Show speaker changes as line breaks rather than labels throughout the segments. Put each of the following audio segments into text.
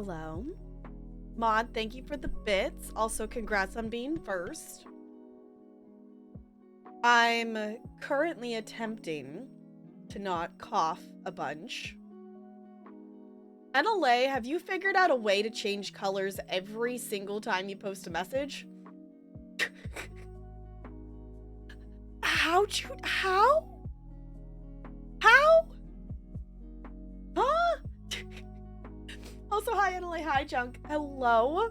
Hello. Mod, thank you for the bits. Also, congrats on being first. I'm currently attempting to not cough a bunch. NLA, have you figured out a way to change colors every single time you post a message? How? How? Huh? Also, hi, NLA. Hi, Junk. Hello.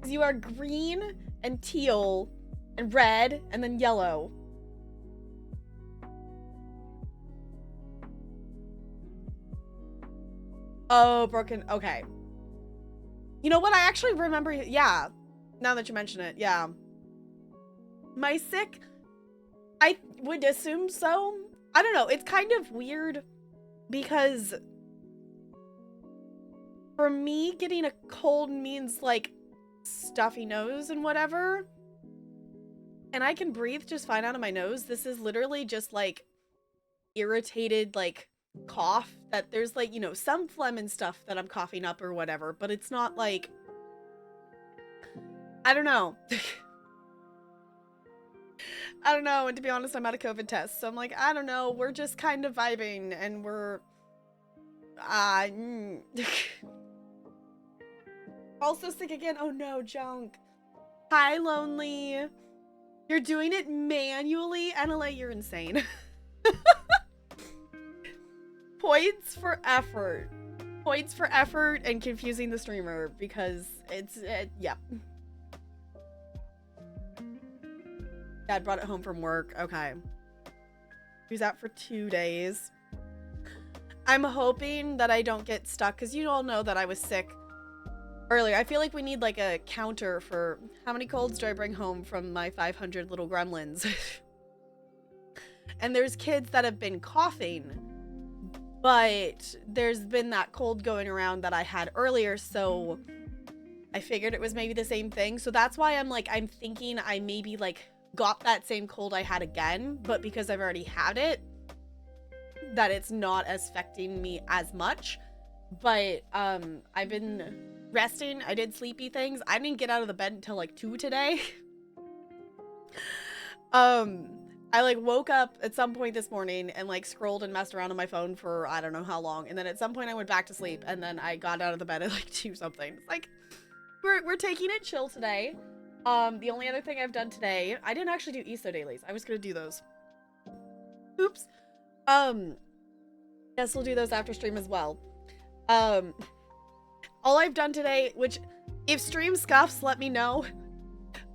You are green and teal and red and then yellow. Oh, broken. Okay. You know what? I actually remember. Yeah. Now that you mention it. Yeah. My sick. I would assume so. I don't know. It's kind of weird because for me, getting a cold means like stuffy nose and whatever. And I can breathe just fine out of my nose. This is literally just like irritated, like cough that there's like, you know, some phlegm and stuff that I'm coughing up or whatever, but it's not like, I don't know. I don't know. And to be honest, I'm at a COVID test. So I'm like, I don't know. We're just kind of vibing and we're, also sick again. Oh no, Junk. Hi, Lonely. You're doing it manually? NLA, you're insane. Points for effort. Points for effort and confusing the streamer because it's, yeah. Dad brought it home from work. Okay. He was out for 2 days. I'm hoping that I don't get stuck because you all know that I was sick earlier. I feel like we need like a counter for how many colds do I bring home from my 500 little gremlins. And there's kids that have been coughing, but there's been that cold going around that I had earlier, so I figured it was maybe the same thing. So that's why I'm like, I'm thinking I maybe like got that same cold I had again, but because I've already had it, that it's not as affecting me as much. But I've been resting. I did sleepy things. I didn't get out of the bed until like 2 today. I like woke up at some point this morning and like scrolled and messed around on my phone for I don't know how long, and then at some point I went back to sleep, and then I got out of the bed at like 2 something. It's like we're taking it chill today. The only other thing I've done today, I didn't actually do ESO dailies. I was gonna do those. Oops. Guess we'll do those after stream as well. All I've done today, which if stream scuffs, let me know.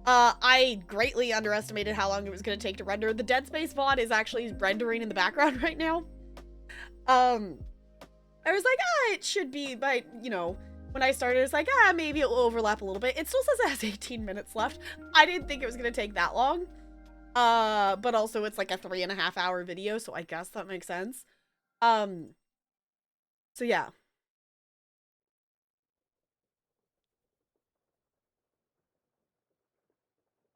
I greatly underestimated how long it was going to take to render. The Dead Space VOD is actually rendering in the background right now. I was like, it should be, but, you know, when I started, it's like, maybe it will overlap a little bit. It still says it has 18 minutes left. I didn't think it was going to take that long. But also it's like a 3.5 hour video, so I guess that makes sense. So yeah.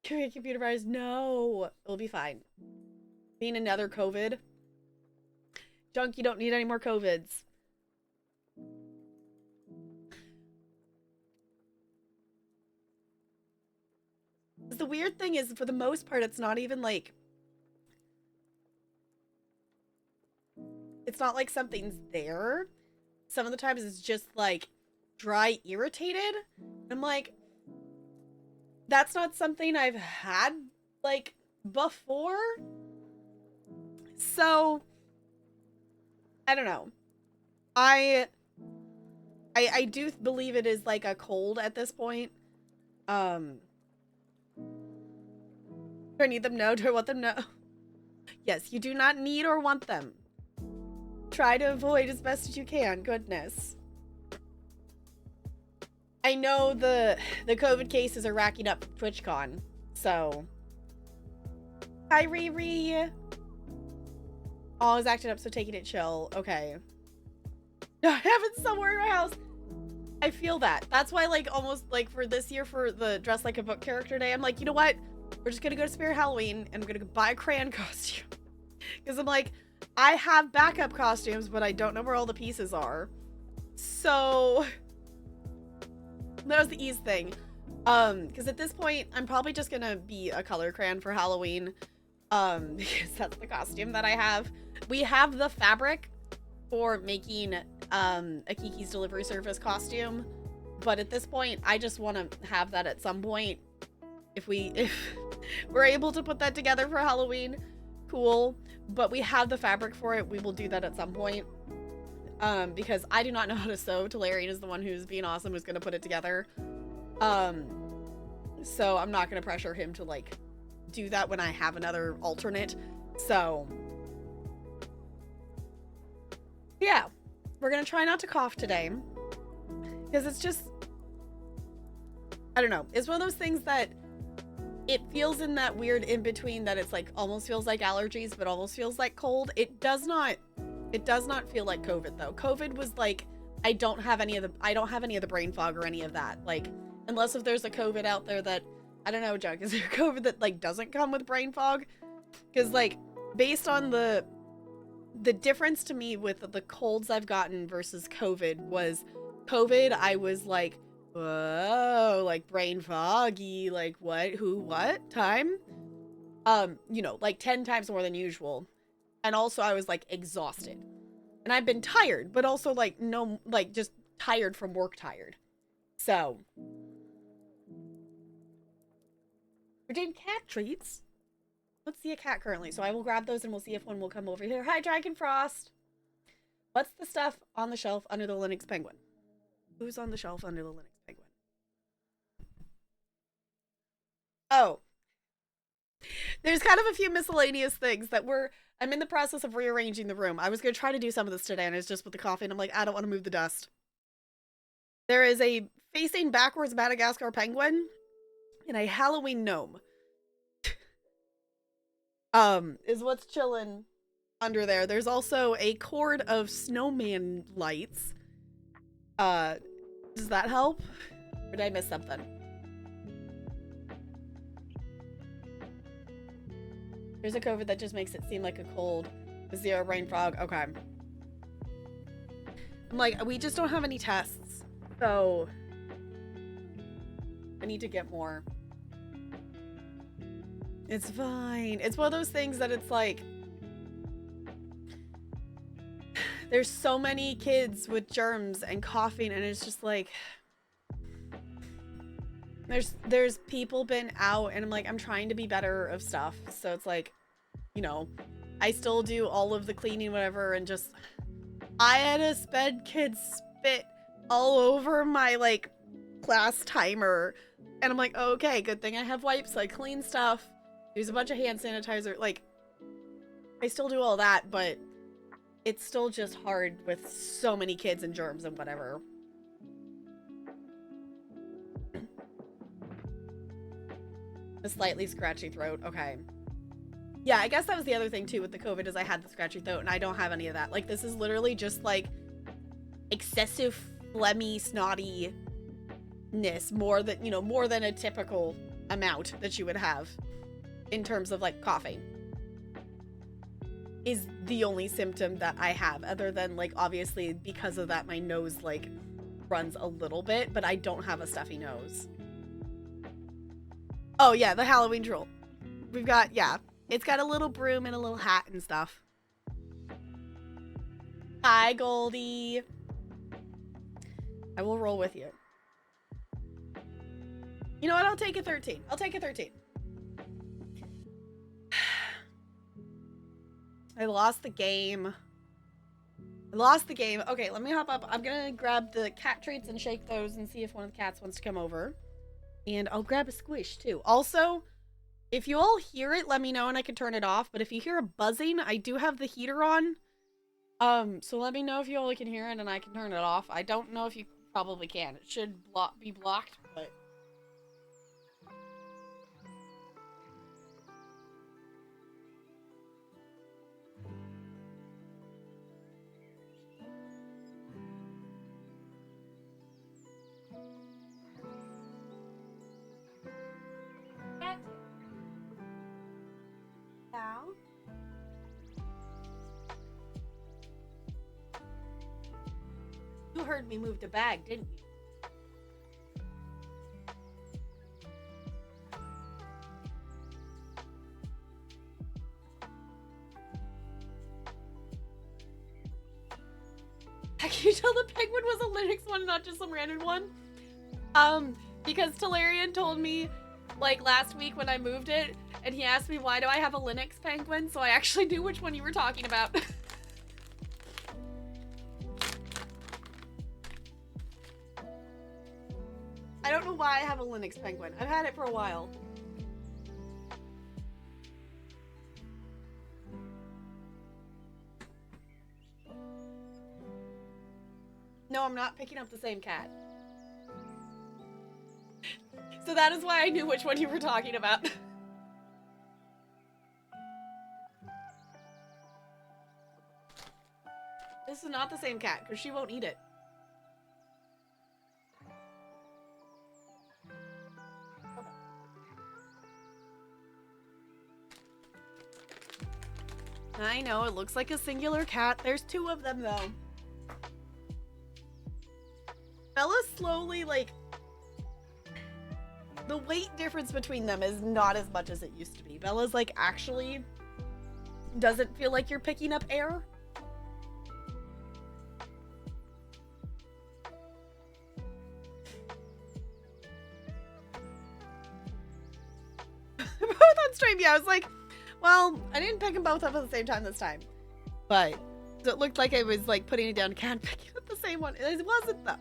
Can we get computerized? No, it'll be fine. Being another COVID. Junk, you don't need any more COVIDs. The weird thing is, for the most part, it's not even like, it's not like something's there. Some of the times it's just like dry, irritated. I'm like, that's not something I've had like before. So I don't know. I do believe it is like a cold at this point. Do I need them? No. Do I want them? No. Yes, you do not need or want them. Try to avoid as best as you can. Goodness. I know the COVID cases are racking up from TwitchCon, so. Hi, Riri. Oh, I was acting up, so taking it chill. Okay. I have it somewhere in my house. I feel that. That's why, like, almost, like, for this year, for the Dress Like a Book Character Day, I'm like, you know what? We're just gonna go to Spirit Halloween, and I'm gonna go buy a crayon costume. Because I'm like, I have backup costumes, but I don't know where all the pieces are. So, That was the ease thing. Because at this point, I'm probably just gonna be a color crayon for Halloween. Because that's the costume that I have. We have the fabric for making a Kiki's Delivery Service costume, but at this point, I just want to have that at some point. If we're able to put that together for Halloween, cool. But we have the fabric for it. We will do that at some point. Because I do not know how to sew. Talarian is the one who's being awesome, who's gonna put it together. So I'm not gonna pressure him to like do that when I have another alternate. So yeah, we're gonna try not to cough today, because it's just, I don't know, it's one of those things that it feels in that weird in between that it's like almost feels like allergies but almost feels like cold. It does not feel like COVID though. COVID was like, I don't have any of the brain fog or any of that, like, unless if there's a COVID out there that, I don't know, Junk, is there COVID that like doesn't come with brain fog? Because like, based on the difference to me with the colds I've gotten versus COVID was, COVID, I was like, whoa, like brain foggy, like what, who, what, time? You know, like 10 times more than usual. And also I was like exhausted. And I've been tired, but also like, no, like just tired from work tired. So. We're doing cat treats. Let's see a cat currently. So I will grab those and we'll see if one will come over here. Hi, Dragon Frost. What's the stuff on the shelf under the Linux Penguin? Who's on the shelf under the Linux Penguin? Oh. There's kind of a few miscellaneous things that I'm in the process of rearranging the room. I was going to try to do some of this today, and it's just with the coffee, and I'm like, I don't want to move the dust. There is a facing backwards Madagascar penguin and a Halloween gnome. Is what's chilling under there. There's also a cord of snowman lights. Does that help? Or did I miss something? There's a COVID that just makes it seem like a cold. Zero brain fog. Okay. I'm like, we just don't have any tests. So I need to get more. It's fine. It's one of those things that it's like, there's so many kids with germs and coughing, and it's just like, there's people been out, and I'm like, I'm trying to be better of stuff. So it's like, you know, I still do all of the cleaning, whatever, and just, I had a sped kid spit all over my like class timer, and I'm like, okay, good thing I have wipes, so I clean stuff. There's a bunch of hand sanitizer. Like, I still do all that, but it's still just hard with so many kids and germs and whatever. A slightly scratchy throat. Okay. Yeah, I guess that was the other thing too with the COVID, is I had the scratchy throat, and I don't have any of that. Like, this is literally just like excessive phlegmy snottiness, more than a typical amount that you would have in terms of like coughing, is the only symptom that I have, other than like, obviously because of that my nose like runs a little bit, but I don't have a stuffy nose. Oh yeah, the Halloween troll. We've got, yeah, it's got a little broom and a little hat and stuff. Hi, Goldie. I will roll with you. You know what? I'll take a 13. I'll take a 13. I lost the game. Okay, let me hop up. I'm gonna grab the cat treats and shake those and see if one of the cats wants to come over. And I'll grab a squish too. Also, if you all hear it, let me know and I can turn it off. But if you hear a buzzing, I do have the heater on. So let me know if you all can hear it and I can turn it off. I don't know if you probably can. It should be blocked, but... Now? You heard me move the bag, didn't you? Can you tell the penguin was a Linux one, not just some random one? Because Talarian told me, like, last week when I moved it, and he asked me why do I have a Linux penguin, so I actually knew which one you were talking about. I don't know why I have a Linux penguin. I've had it for a while. No, I'm not picking up the same cat. So that is why I knew which one you were talking about. This is not the same cat, because she won't eat it. I know, it looks like a singular cat. There's two of them, though. Bella's slowly, like... The weight difference between them is not as much as it used to be. Bella's, like, actually doesn't feel like you're picking up air. Both on stream, yeah, I was like, well, I didn't pick them both up at the same time this time. But it looked like I was, like, putting it down a cat and picking up the same one. It wasn't, though.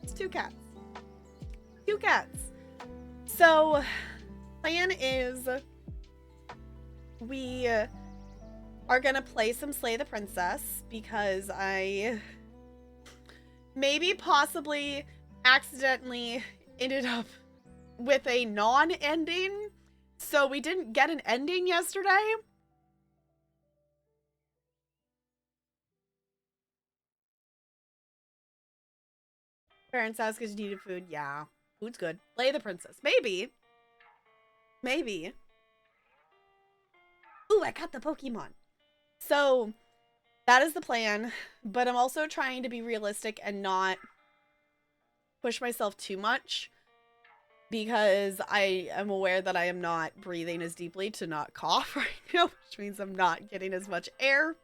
It's two cats. Two cats. So, plan is we are gonna play some Slay the Princess because I maybe possibly accidentally ended up with a non-ending. So we didn't get an ending yesterday. Parents ask us needed food. Yeah. Food's good. Slay the Princess. Maybe. Maybe. Ooh, I got the Pokemon. So, that is the plan. But I'm also trying to be realistic and not push myself too much. Because I am aware that I am not breathing as deeply to not cough right now. Which means I'm not getting as much air.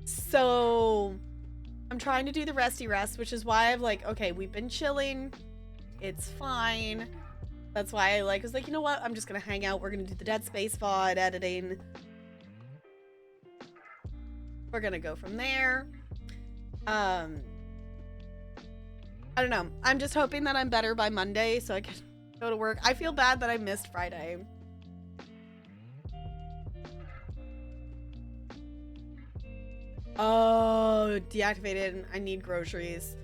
So... I'm trying to do the resty rest, which is why I'm like, okay, we've been chilling. It's fine. That's why I was like, you know what? I'm just going to hang out. We're going to do the Dead Space VOD editing. We're going to go from there. I don't know. I'm just hoping that I'm better by Monday so I can go to work. I feel bad that I missed Friday. Oh, deactivated. I need groceries.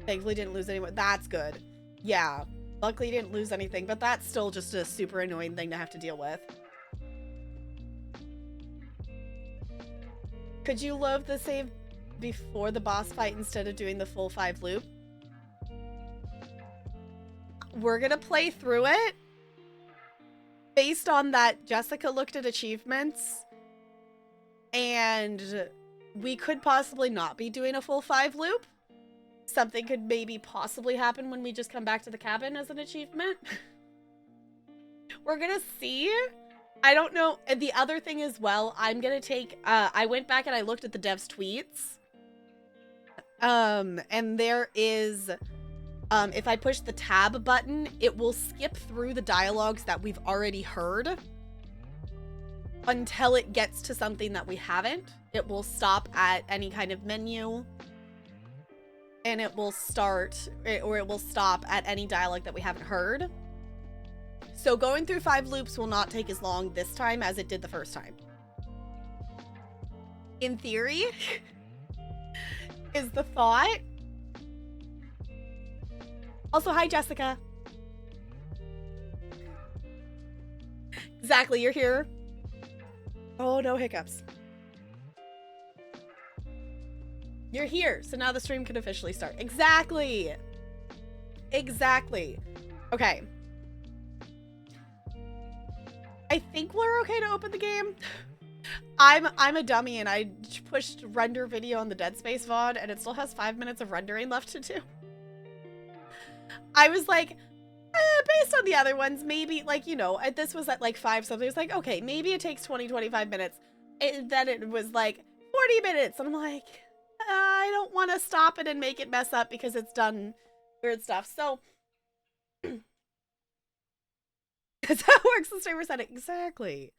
Thankfully didn't lose anyone. That's good. Yeah. Luckily didn't lose anything, but that's still just a super annoying thing to have to deal with. Could you load the save before the boss fight instead of doing the full 5 loop? We're gonna play through it. Based on that, Jessica looked at achievements. And... we could possibly not be doing a full 5 loop. Something could maybe possibly happen when we just come back to the cabin as an achievement. We're gonna see. I don't know. And the other thing as well, I'm gonna take, I went back and I looked at the devs' tweets. And there is, if I push the tab button, it will skip through the dialogues that we've already heard until it gets to something that we haven't. It will stop at any kind of menu and it will start, or it will stop at any dialogue that we haven't heard. So going through 5 loops will not take as long this time as it did the first time. In theory, is the thought. Also, hi, Jessica. Exactly, you're here. Oh, no hiccups. You're here, so now the stream can officially start. Exactly. Exactly. Okay. I think we're okay to open the game. I'm a dummy and I pushed render video on the Dead Space VOD and it still has 5 minutes of rendering left to do. I was like, based on the other ones, maybe, like, you know, this was at like 5 something. It's like, okay, maybe it takes 20, 25 minutes. And then it was like 40 minutes. And I'm like, I don't want to stop it and make it mess up because it's done weird stuff. So that's how it works the streamer setting. Exactly.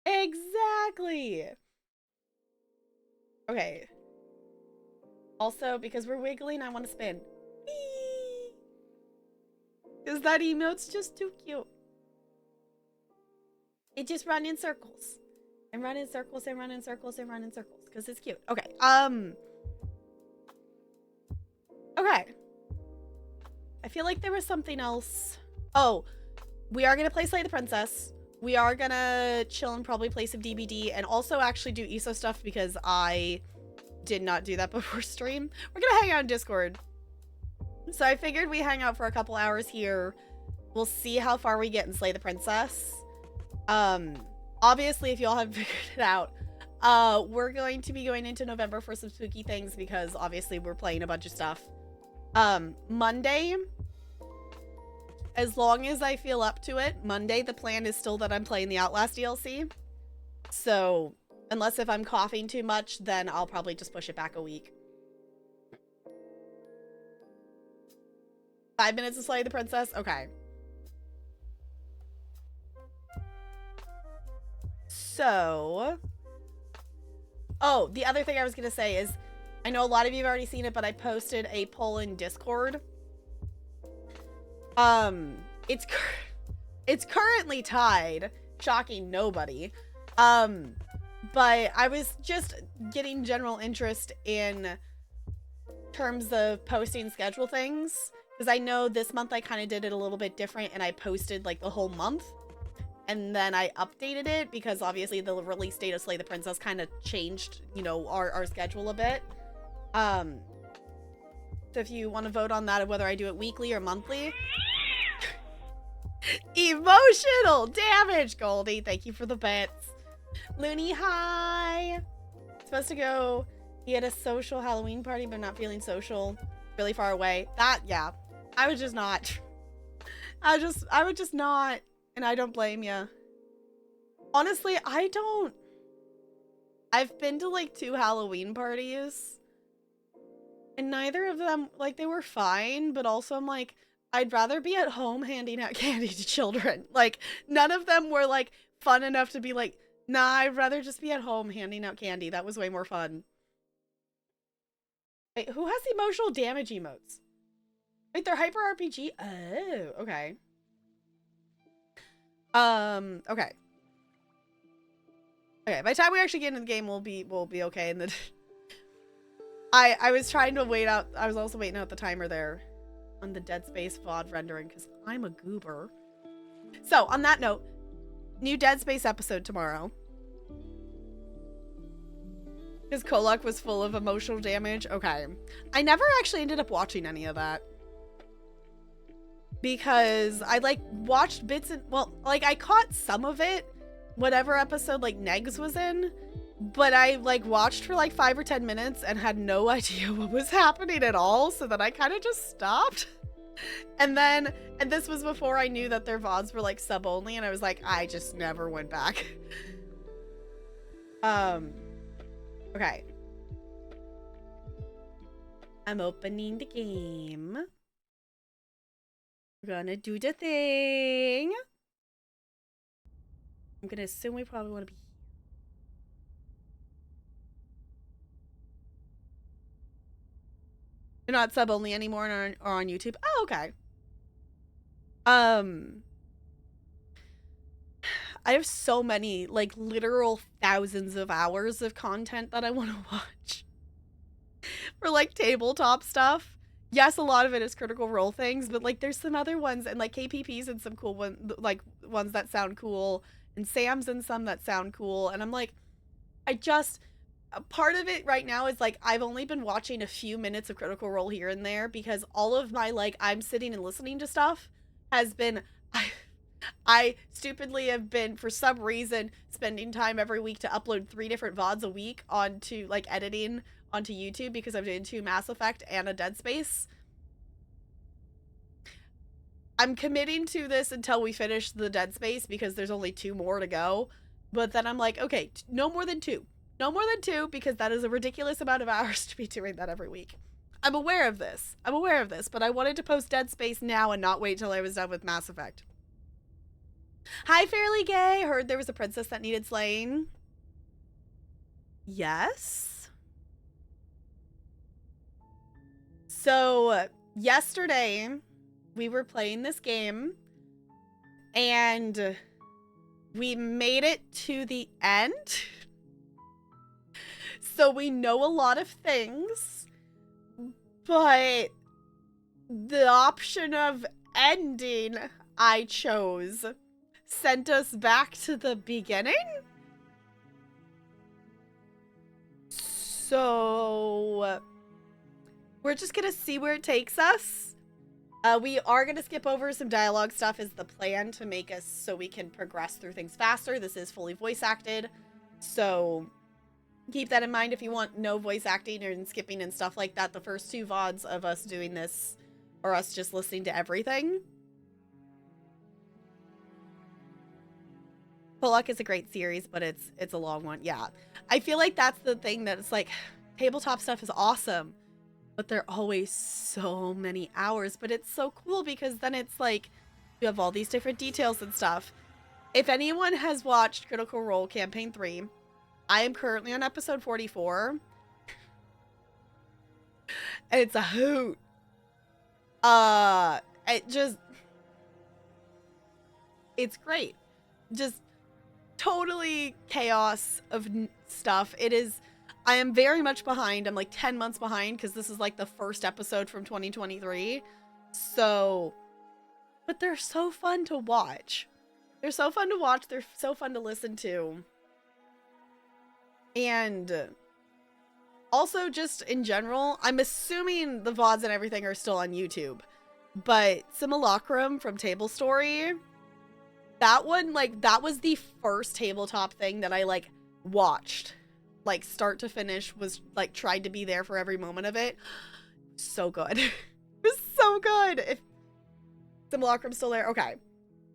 Exactly. Okay. Also, because we're wiggling, I want to spin. Because that emote's just too cute. It just run in circles. And run in circles and run in circles and run in circles. Because it's cute. Okay. Okay. I feel like there was something else. Oh, we are going to play Slay the Princess. We are going to chill and probably play some DBD. And also actually do ESO stuff because I did not do that before stream. We're going to hang out in Discord. So I figured we hang out for a couple hours here. We'll see how far we get in Slay the Princess. Obviously, if y'all haven't figured it out, we're going to be going into November for some spooky things because obviously we're playing a bunch of stuff. Monday, as long as I feel up to it, Monday, the plan is still that I'm playing the Outlast DLC. So, unless if I'm coughing too much, then I'll probably just push it back a week. 5 minutes to Slay the Princess? Okay. So, oh, the other thing I was going to say is, I know a lot of you have already seen it, but I posted a poll in Discord. It's currently tied, shocking nobody. But I was just getting general interest in terms of posting schedule things, because I know this month I kind of did it a little bit different and I posted like the whole month. And then I updated it because obviously the release date of Slay the Princess kind of changed, you know, our schedule a bit. So if you want to vote on that of whether I do it weekly or monthly. Emotional damage, Goldie. Thank you for the bits. Looney, hi. Supposed to go. He had a social Halloween party, but not feeling social. Really far away. That, yeah. I would just not. I would just not. And I don't blame you. Honestly, I've been to like 2 Halloween parties. And neither of them, like, they were fine. But also I'm like, I'd rather be at home handing out candy to children. Like, none of them were like fun enough to be like, nah, I'd rather just be at home handing out candy. That was way more fun. Wait, who has emotional damage emotes? Wait, they're hyper RPG? Oh, okay. Okay. Okay, by the time we actually get into the game, we'll be okay. And then I was trying to wait out. I was also waiting out the timer there on the Dead Space VOD rendering because I'm a goober. So, on that note, new Dead Space episode tomorrow. Because Kolak was full of emotional damage. Okay. I never actually ended up watching any of that. Because I, like, watched bits and... Well, like, I caught some of it. Whatever episode, like, Negs was in. But I, like, watched for, like, 5 or 10 minutes and had no idea what was happening at all. So then I kind of just stopped. And then... And this was before I knew that their VODs were, like, sub-only. And I was like, I just never went back. Okay. I'm opening the game. We're gonna do the thing. I'm gonna assume we probably want to be... They're not sub-only anymore or on YouTube. Oh, okay. I have so many, like, literal thousands of hours of content that I want to watch. For, like, tabletop stuff. Yes, a lot of it is Critical Role things, but, like, there's some other ones, and, like, KPP's and some cool ones, like, ones that sound cool, and Sam's and some that sound cool, and I'm like, part of it right now is, like, I've only been watching a few minutes of Critical Role here and there, because all of my, like, I'm sitting and listening to stuff has been, I stupidly have been, for some reason, spending time every week to upload 3 different VODs a week onto, like, editing onto YouTube because I'm doing 2 Mass Effect and a Dead Space. I'm committing to this until we finish the Dead Space because there's only 2 more to go. But then I'm like, okay, no more than 2. No more than 2, because that is a ridiculous amount of hours to be doing that every week. I'm aware of this. But I wanted to post Dead Space now and not wait till I was done with Mass Effect. Hi, Fairly Gay. Heard there was a princess that needed slaying. Yes. So, yesterday, we were playing this game, and we made it to the end. So we know a lot of things, but the option of ending I chose sent us back to the beginning. So we're just gonna see where it takes us. We are gonna skip over some dialogue stuff as the plan to make us so we can progress through things faster. This is fully voice acted, so keep that in mind if you want no voice acting and skipping and stuff like that. The first 2 VODs of us doing this are us just listening to everything. Polluck is a great series, but it's a long one. Yeah. I feel like that's the thing that it's like, tabletop stuff is awesome, but there are always so many hours. But it's so cool because then it's like, you have all these different details and stuff. If anyone has watched Critical Role Campaign 3, I am currently on episode 44. And it's a hoot. It's great. Just totally chaos of stuff. I am very much behind. I'm like 10 months behind because this is like the first episode from 2023. So, but they're so fun to watch. They're so fun to watch. They're so fun to listen to. And also just in general, I'm assuming the VODs and everything are still on YouTube, but Simulacrum from Table Story, that one, like, that was the first tabletop thing that I, like, watched. Like, start to finish, was, like, tried to be there for every moment of it. So good. It was so good. If Simulacrum's still there, okay.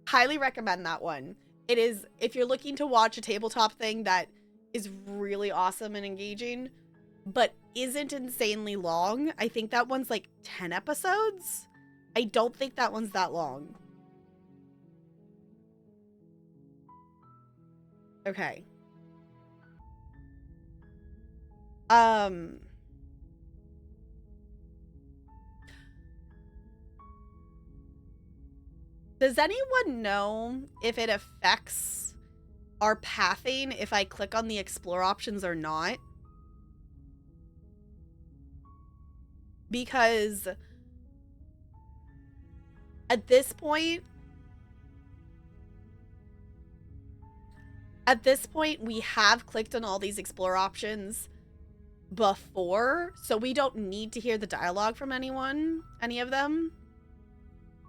Highly recommend that one. It is, if you're looking to watch a tabletop thing that is really awesome and engaging, but isn't insanely long. I think that one's like 10 episodes. I don't think that one's that long. Okay. Does anyone know if it affects our pathing if I click on the explore options or not? Because at this point, we have clicked on all these explore options before, so we don't need to hear the dialogue from anyone, any of them.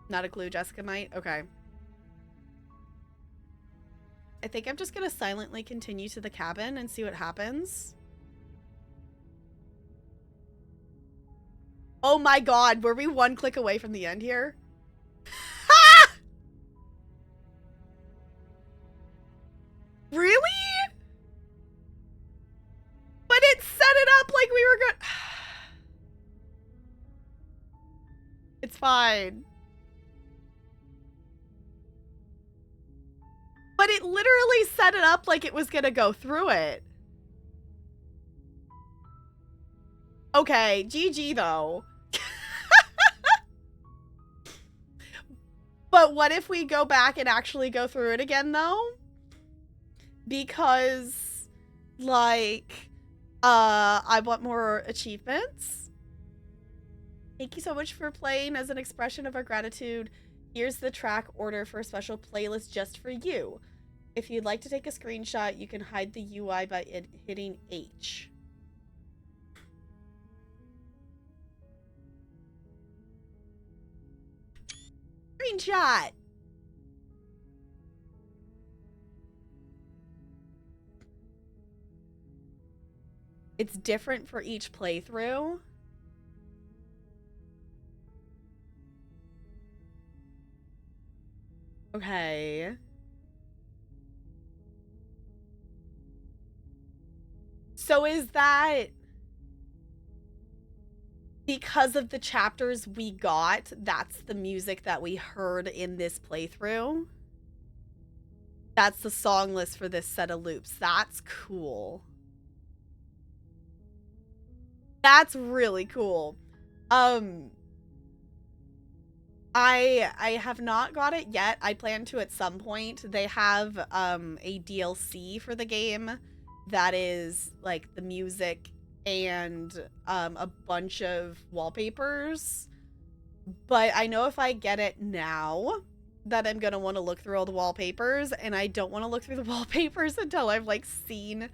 Not a clue, Jessica might? Okay. I think I'm just gonna silently continue to the cabin and see what happens. Oh my god, were we 1 click away from the end here? Really? But it set it up like we were good. It's fine. But it literally set it up like it was gonna go through it. Okay, GG though. But what if we go back and actually go through it again though? Because, like, I want more achievements. Thank you so much for playing. As an expression of our gratitude, here's the track order for a special playlist just for you. If you'd like to take a screenshot, you can hide the UI by hitting H. Screenshot! It's different for each playthrough. Okay. So is that because of the chapters we got, that's the music that we heard in this playthrough? That's the song list for this set of loops. That's cool. That's really cool. I have not got it yet. I plan to at some point. They have a DLC for the game that is like the music and a bunch of wallpapers. But I know if I get it now that I'm going to want to look through all the wallpapers, and I don't want to look through the wallpapers until I've like seen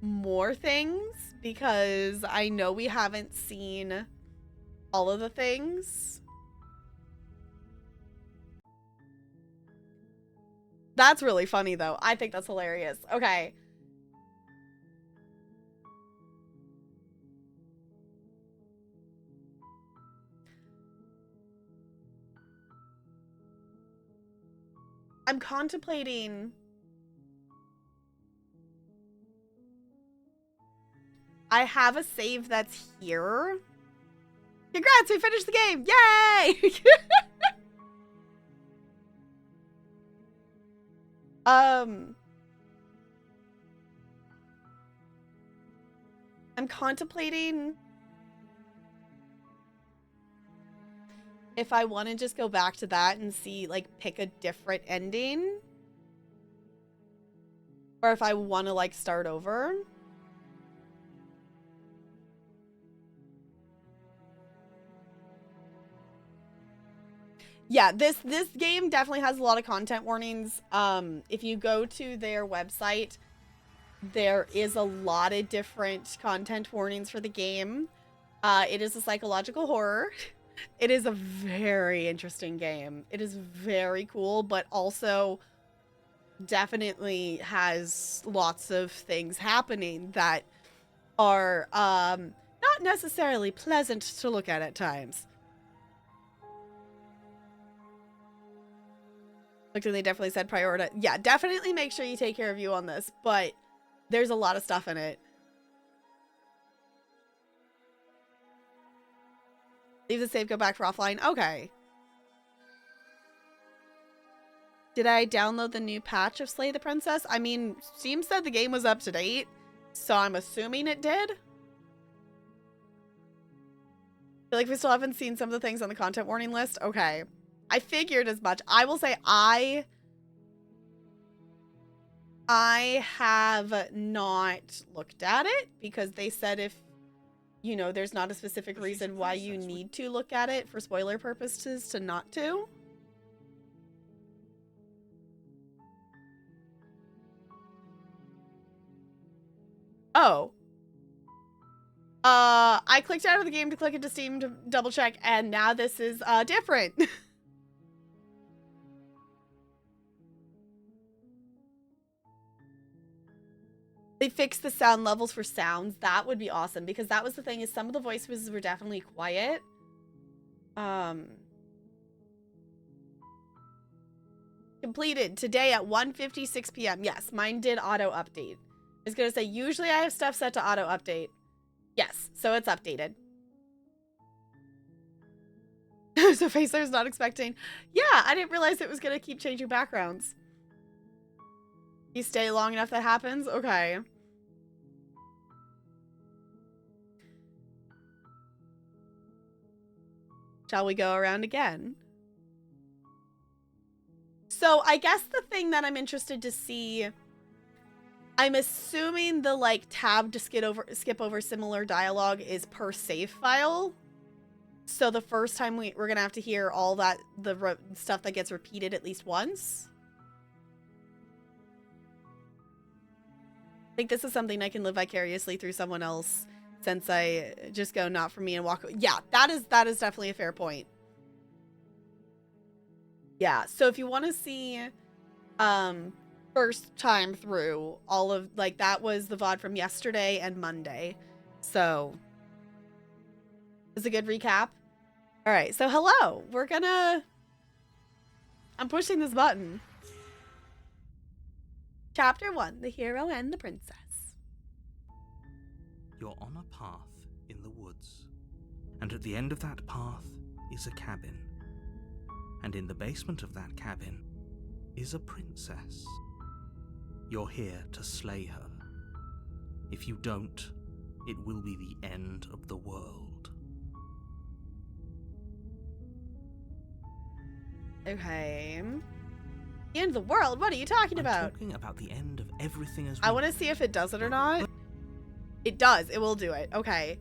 more things, because I know we haven't seen all of the things. That's really funny, though. I think that's hilarious. Okay. I'm contemplating... I have a save that's here. Congrats, we finished the game! Yay! I'm contemplating if I want to just go back to that and see, like, pick a different ending. Or if I want to, like, start over. Yeah, this game definitely has a lot of content warnings. If you go to their website, there is a lot of different content warnings for the game. It is a psychological horror. It is a very interesting game. It is very cool, but also definitely has lots of things happening that are not necessarily pleasant to look at times. Looked, and they definitely said prioritize. Yeah, definitely make sure you take care of you on this, but there's a lot of stuff in it. Leave the save, go back for offline. Okay. Did I download the new patch of Slay the Princess? I mean, Steam said the game was up to date, so I'm assuming it did. I feel like we still haven't seen some of the things on the content warning list. Okay. I figured as much. I will say I have not looked at it because they said if, you know, there's not a specific reason why you need to look at it for spoiler purposes to not to. Oh. I clicked out of the game to click into Steam to double check, and now this is different. They fixed the sound levels for sounds. That would be awesome, because that was the thing, is some of the voices were definitely quiet. Completed today at 1:56 p.m. Yes, mine did auto update. I was gonna say, usually I have stuff set to auto update. Yes, so it's updated. So Facer's not expecting. Yeah, I didn't realize it was gonna keep changing backgrounds. You stay long enough that happens? Okay. Shall we go around again? So I guess the thing that I'm interested to see, I'm assuming the like tab to skip over similar dialogue is per save file. So the first time we're gonna have to hear all that, the stuff that gets repeated at least once. I think this is something I can live vicariously through someone else, since I just go not for me and walk away. Yeah, that is definitely a fair point. Yeah, so if you want to see first time through all of, like, that was the VOD from yesterday and Monday. So it's a good recap. All right, so hello. I'm pushing this button. Chapter 1, The Hero and the Princess.
You're on a path in the woods, and at the end of that path is a cabin. And in the basement of that cabin is a princess. You're here to slay her. If you don't, it will be the end of the world.
Okay. The end of the world? What are you talking about?
I'm talking about the end of everything as we
I want to see if it does it or not. It does. It will do it. Okay.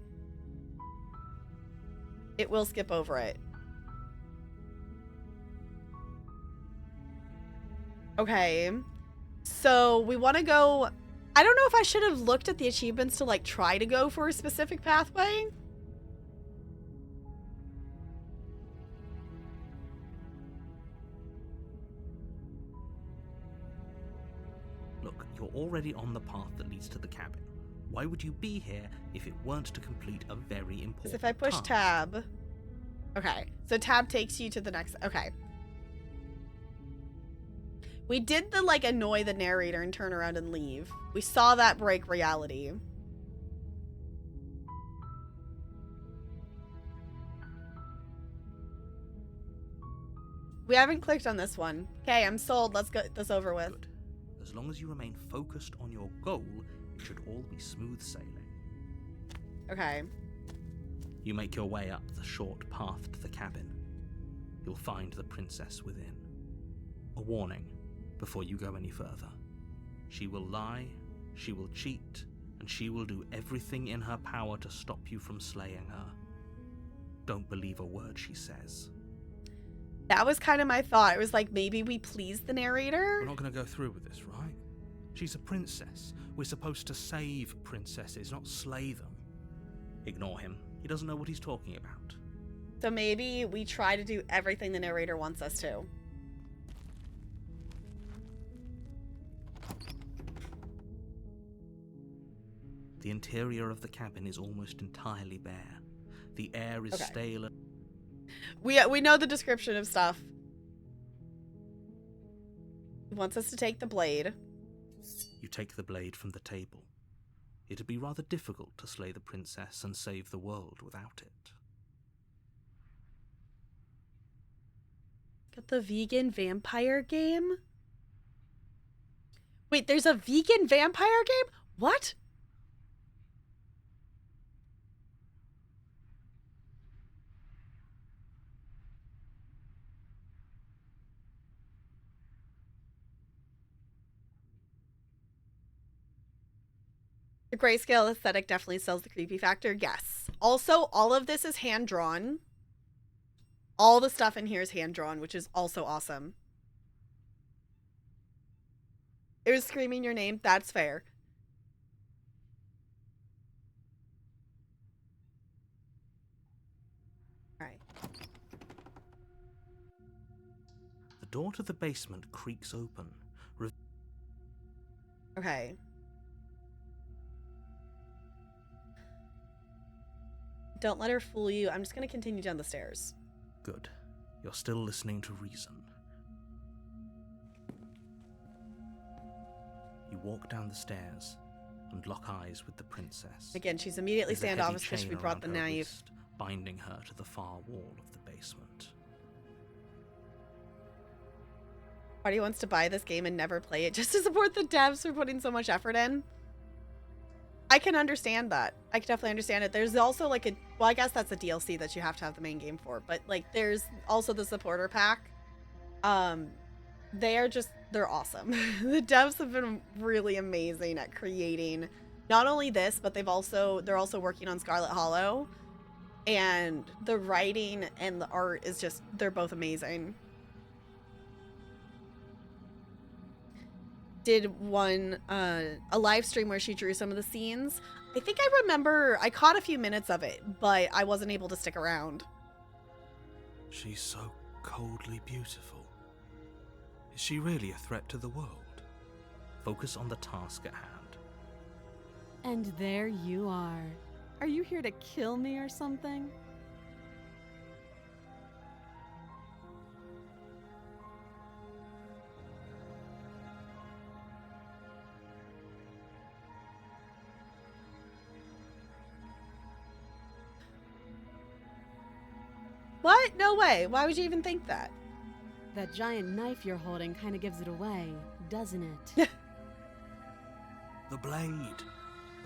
It will skip over it. Okay. So we want to go... I don't know if I should have looked at the achievements to, like, try to go for a specific pathway.
Look, you're already on the path that leads to the cabin. Why would you be here if it weren't to complete a very important
So if I push
task?
tab... Okay. So tab takes you to the next... Okay. We did the, like, annoy the narrator and turn around and leave. We saw that break reality. We haven't clicked on this one. Okay, I'm sold. Let's get this over with.
Good. As long as you remain focused on your goal, it should all be smooth sailing.
Okay.
You make your way up the short path to the cabin. You'll find the princess within. A warning before you go any further. She will lie, she will cheat, and she will do everything in her power to stop you from slaying her. Don't believe a word she says.
That was kind of my thought. It was like, maybe we please the narrator?
We're not going to go through with this, right? She's a princess. We're supposed to save princesses, not slay them. Ignore him. He doesn't know what he's talking about.
So maybe we try to do everything the narrator wants us to.
The interior of the cabin is almost entirely bare. The air is
Okay.
stale.
We know the description of stuff. He wants us to take the blade.
You take the blade from the table. It'd be rather difficult to slay the princess and save the world without it.
Got the vegan vampire game? Wait, there's a vegan vampire game? What? The grayscale aesthetic definitely sells the creepy factor. Yes. Also, all of this is hand-drawn. All the stuff in here is hand-drawn, which is also awesome. It was screaming your name. That's fair. All right.
The door to the basement creaks open.
Okay. Don't let her fool you. I'm just going to continue down the stairs.
Good. You're still listening to reason. You walk down the stairs and lock eyes with the princess.
Again, she's immediately
There's a heavy
standoffish because
chain
we brought the
around her
knife.
wrist, binding her to the far wall of the basement.
Party wants to buy this game and never play it just to support the devs for putting so much effort in. I can understand that. I can definitely understand it. There's also like a, well, I guess that's a DLC that you have to have the main game for, but like there's also the supporter pack. They're awesome. The devs have been really amazing at creating not only this, but they're also working on Scarlet Hollow, and the writing and the art is just, they're both amazing. Did one a live stream where she drew some of the scenes. I think I remember I caught a few minutes of it, but I wasn't able to stick around.
She's so coldly beautiful. Is she really a threat to the world? Focus on the task at hand.
And there you are. Are you here to kill me or something?
What? No way. Why would you even think that?
That giant knife you're holding kind of gives it away, doesn't it?
The blade.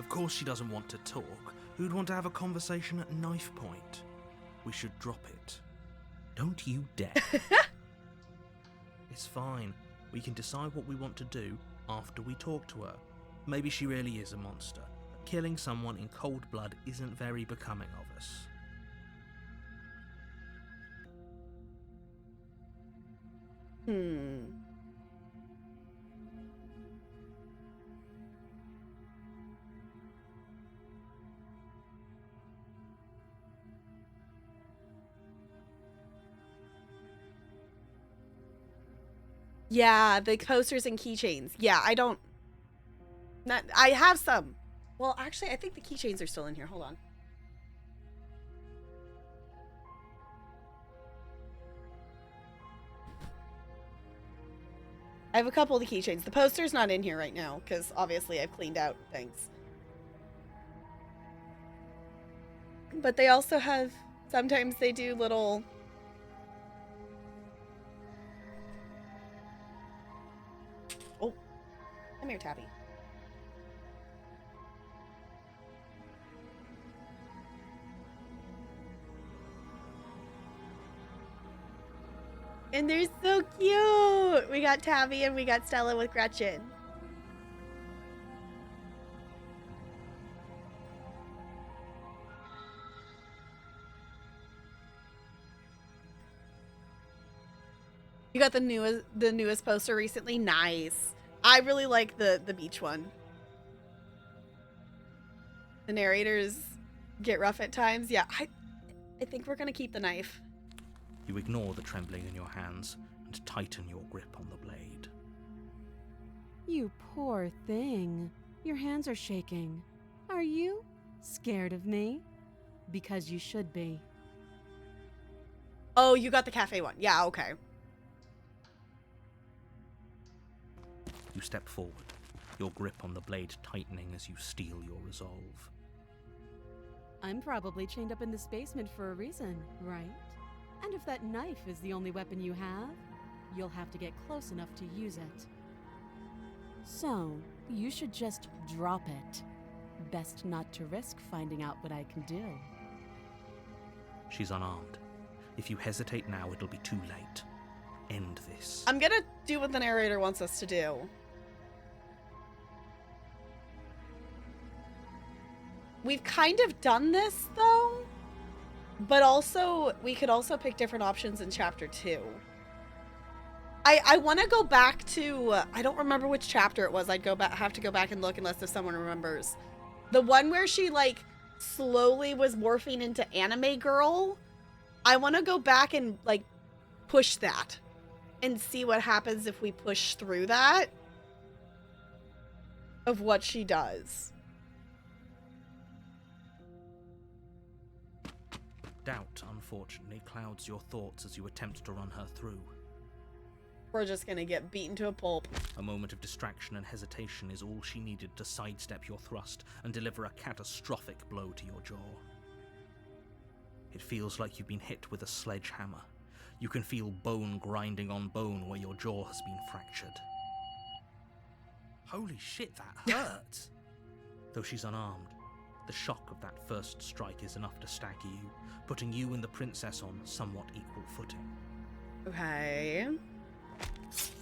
Of course she doesn't want to talk. Who'd want to have a conversation at knife point? We should drop it. Don't you dare. It's fine. We can decide what we want to do after we talk to her. Maybe she really is a monster. Killing someone in cold blood isn't very becoming of us.
Yeah, the posters and keychains. Yeah, I have some. Well, actually, I think the keychains are still in here. Hold on. I have a couple of the keychains. The poster's not in here right now, because obviously I've cleaned out things. But they also have, sometimes they do little... Oh, come here, Tabby. And they're so cute! We got Tabby and we got Stella with Gretchen. You got the newest poster recently? Nice. I really like the beach one. The narrators get rough at times. Yeah, I think we're gonna keep the knife.
You ignore the trembling in your hands and tighten your grip on the blade.
You poor thing. Your hands are shaking. Are you scared of me? Because you should be.
Oh, you got the cafe one. Yeah, okay.
You step forward, your grip on the blade tightening as you steel your resolve.
I'm probably chained up in this basement for a reason, right? And if that knife is the only weapon you have, you'll have to get close enough to use it. So, you should just drop it. Best not to risk finding out what I can do.
She's unarmed. If you hesitate now, it'll be too late. End this.
I'm gonna do what the narrator wants us to do. We've kind of done this, though. But also, we could also pick different options in chapter 2. I want to go back to, I don't remember which chapter it was. I'd have to go back and look unless if someone remembers. The one where she, like, slowly was morphing into anime girl. I want to go back and, like, push that. And see what happens if we push through that. Of what she does.
Doubt, unfortunately, clouds your thoughts as you attempt to run her through.
We're just gonna get beaten to a pulp.
A moment of distraction and hesitation is all she needed to sidestep your thrust and deliver a catastrophic blow to your jaw. It feels like you've been hit with a sledgehammer. You can feel bone grinding on bone where your jaw has been fractured. Holy shit, that hurt! Though she's unarmed, the shock of that first strike is enough to stagger you, putting you and the princess on somewhat equal footing.
Okay.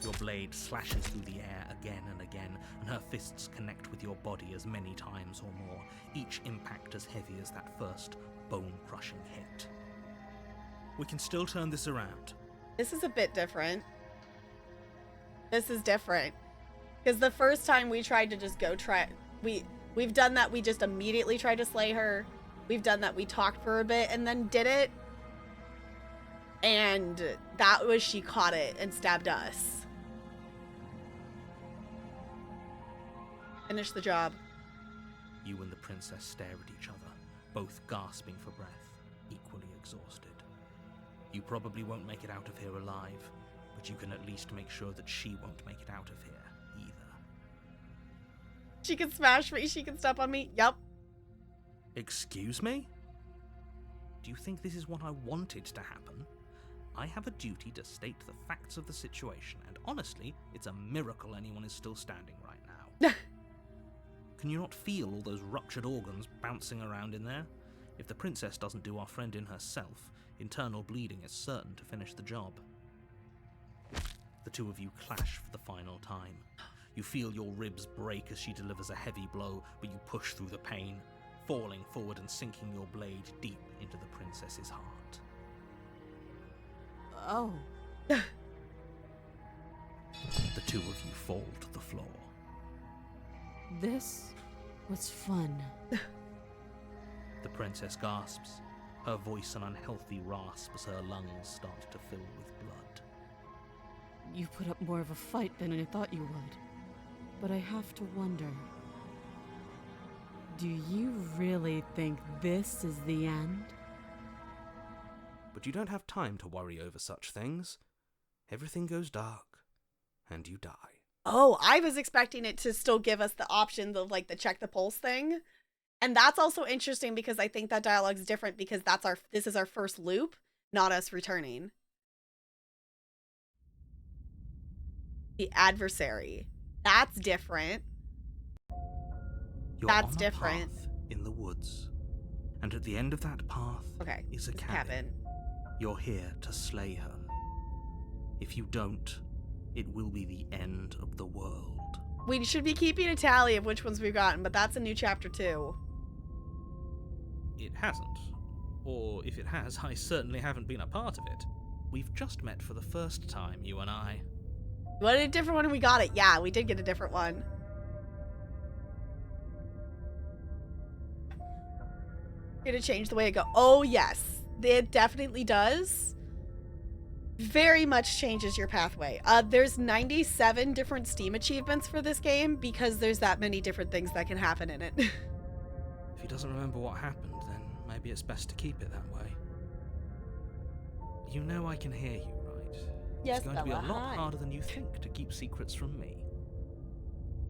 Your blade slashes through the air again and again, and her fists connect with your body as many times or more, each impact as heavy as that first bone-crushing hit. We can still turn this around.
This is a bit different. This is different. Because the first time we tried to just we've done that, we just immediately tried to slay her. We've done that, we talked for a bit and then did it. And that was, she caught it and stabbed us. Finish the job.
You and the princess stare at each other, both gasping for breath, equally exhausted. You probably won't make it out of here alive, but you can at least make sure that she won't make it out of here either.
She can smash me, she can step on me. Yep.
Excuse me? Do you think this is what I wanted to happen? I have a duty to state the facts of the situation, and honestly, it's a miracle anyone is still standing right now. Can you not feel all those ruptured organs bouncing around in there? If the princess doesn't do our friend in herself, internal bleeding is certain to finish the job. The two of you clash for the final time. You feel your ribs break as she delivers a heavy blow, but you push through the pain, falling forward and sinking your blade deep into the princess's heart.
Oh.
The two of you fall to the floor.
This was fun.
The princess gasps, her voice an unhealthy rasp as her lungs start to fill with blood.
You put up more of a fight than I thought you would. But I have to wonder, do you really think this is the end?
But you don't have time to worry over such things. Everything goes dark, and you die.
Oh, I was expecting it to still give us the option of like the check the pulse thing. And that's also interesting because I think that dialogue's different because this is our first loop, not us returning. The adversary. That's different.
You're
That's
on a
different.
path in the woods, and at the end of that path
Okay.
is a
it's
cabin. You're here to slay her. If you don't, it will be the end of the world.
We should be keeping a tally of which ones we've gotten, but that's a new chapter 2.
It hasn't. Or if it has, I certainly haven't been a part of it. We've just met for the first time, you and I.
What a different one we got it. Yeah, we did get a different one. Gonna change the way I go. Oh yes, it definitely does. Very much changes your pathway. There's 97 different Steam achievements for this game because there's that many different things that can happen in it.
If he doesn't remember what happened, then maybe it's best to keep it that way. You know I can hear you, right?
Yes,
it's going to be a
Bella,
lot
hi.
harder than you think to keep secrets from me.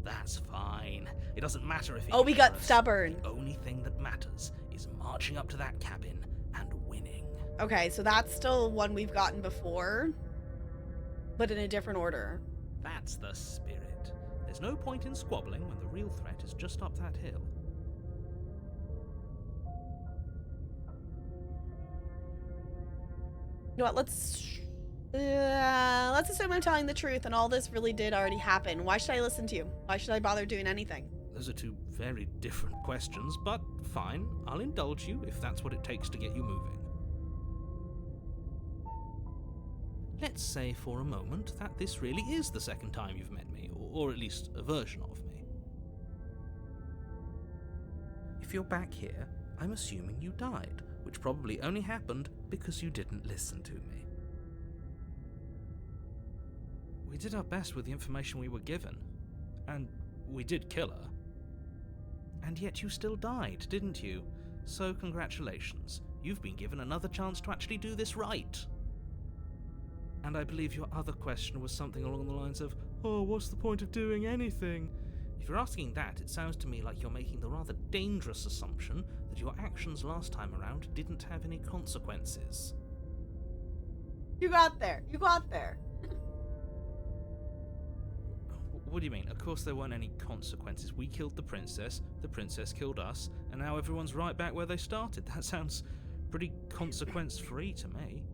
That's fine. It doesn't matter if
Oh, we got
us.
stubborn.
The only thing that matters is marching up to that cabin and winning.
Okay, so that's still one we've gotten before, but in a different order.
That's the spirit. There's no point in squabbling when the real threat is just up that hill.
You know what, let's assume I'm telling the truth and all this really did already happen. Why should I listen to you? Why should I bother doing anything?
Those are two very different questions, but fine. I'll indulge you if that's what it takes to get you moving. Let's say for a moment that this really is the second time you've met me, or at least a version of me. If you're back here, I'm assuming you died, which probably only happened because you didn't listen to me. We did our best with the information we were given, and we did kill her. And yet you still died, didn't you? So congratulations, you've been given another chance to actually do this right. And I believe your other question was something along the lines of, oh, what's the point of doing anything? If you're asking that, it sounds to me like you're making the rather dangerous assumption that your actions last time around didn't have any consequences.
You got there. You got there.
What do you mean? Of course there weren't any consequences. We killed the princess killed us, and now everyone's right back where they started. That sounds pretty consequence-free to me.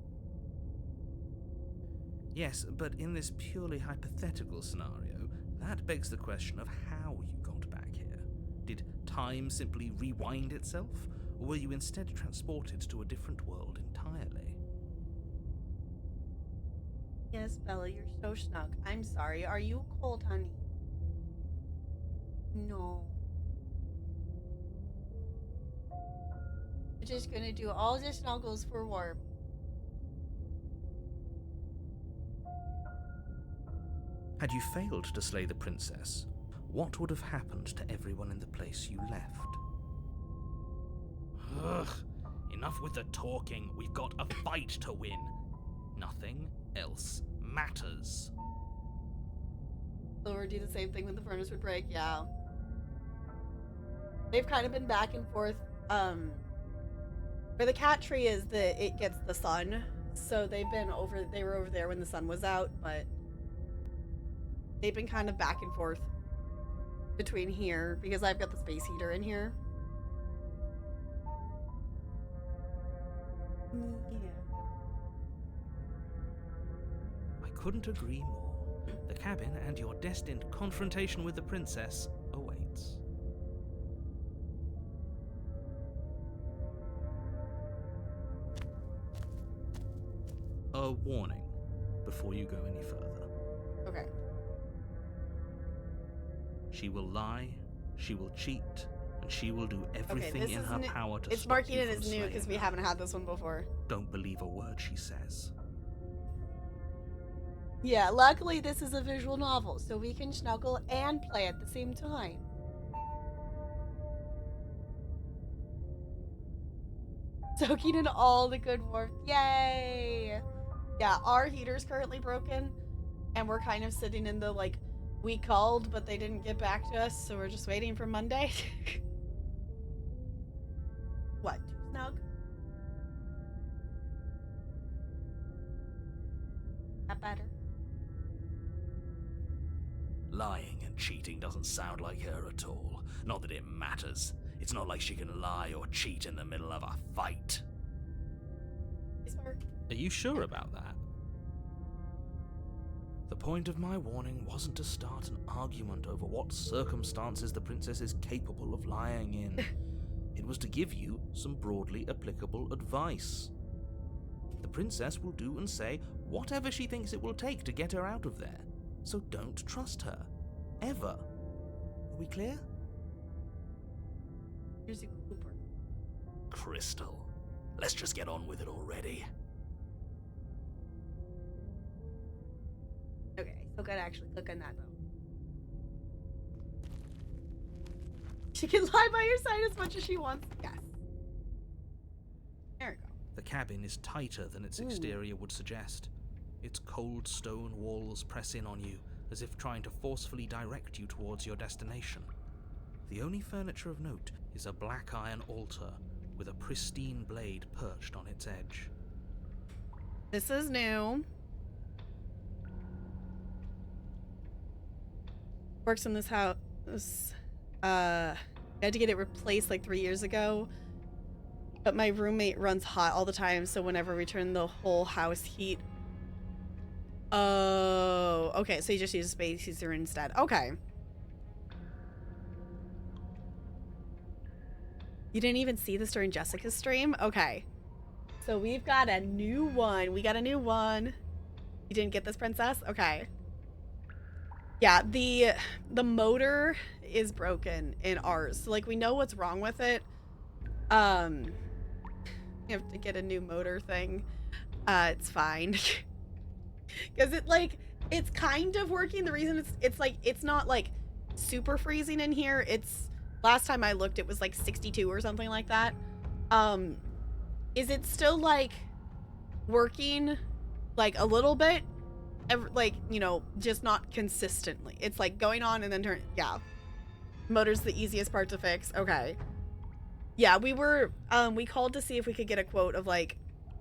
Yes, but in this purely hypothetical scenario, that begs the question of how you got back here. Did time simply rewind itself, or were you instead transported to a different world entirely?
Yes, Bella, you're so snug. I'm sorry. Are you cold, honey? No. We're just gonna do all the snuggles for warm.
Had you failed to slay the princess, what would have happened to everyone in the place you left? Ugh, enough with the talking. We've got a fight to win. Nothing else matters.
Silver do the same thing when the furnace would break, yeah. They've kind of been back and forth Where the cat tree is, it gets the sun. So they were over there when the sun was out, but they've been kind of back and forth between here because I've got the space heater in here. Yeah.
I couldn't agree more. The cabin and your destined confrontation with the princess awaits. A warning before you go any further.
Okay.
She will lie, she will cheat, and she will do everything
this
in
is
her
new.
power to
It's
stop
marking
you
it
from
as new because
slaying
we
her.
haven't had this one before.
Don't believe a word she says.
Yeah, luckily this is a visual novel, so we can snuggle and play at the same time. Soaking in all the good warmth. Yay! Yeah, our heater's currently broken, and we're kind of sitting in the, like, we called, but they didn't get back to us, so we're just waiting for Monday. What? Too snug? That better?
Lying and cheating doesn't sound like her at all. Not that it matters. It's not like she can lie or cheat in the middle of a fight.
Are you sure about that? The point of my warning wasn't to start an argument over what circumstances the princess is capable of lying in. It was to give you some broadly applicable advice. The princess will do and say whatever she thinks it will take to get her out of there. So don't trust her. Ever. Are we clear?
Here's a Cooper.
Crystal, let's just get on with it already.
Okay, still gotta actually click on that though. She can lie by your side as much as she wants. Yes. There we go.
The cabin is tighter than its exterior would suggest. Its cold stone walls press in on you, as if trying to forcefully direct you towards your destination. The only furniture of note is a black iron altar with a pristine blade perched on its edge.
This is new. Works in this house. I had to get it replaced like 3 years ago. But my roommate runs hot all the time, so whenever we turn the whole house heat. Oh, okay. So you just use a space heater instead. Okay. You didn't even see this during Jessica's stream? Okay. So we've got a new one. We got a new one. You didn't get this, princess? Okay. Yeah, the motor is broken in ours. So, like, we know what's wrong with it. You have to get a new motor thing. It's fine. Because it's kind of working. The reason it's not, like, super freezing in here. Last time I looked, it was, like, 62 or something like that. Is it still, like, working, like, a little bit? Like, you know, just not consistently. It's, like, going on and then turn. Yeah. Motor's the easiest part to fix. Okay. Yeah, we called to see if we could get a quote of, like,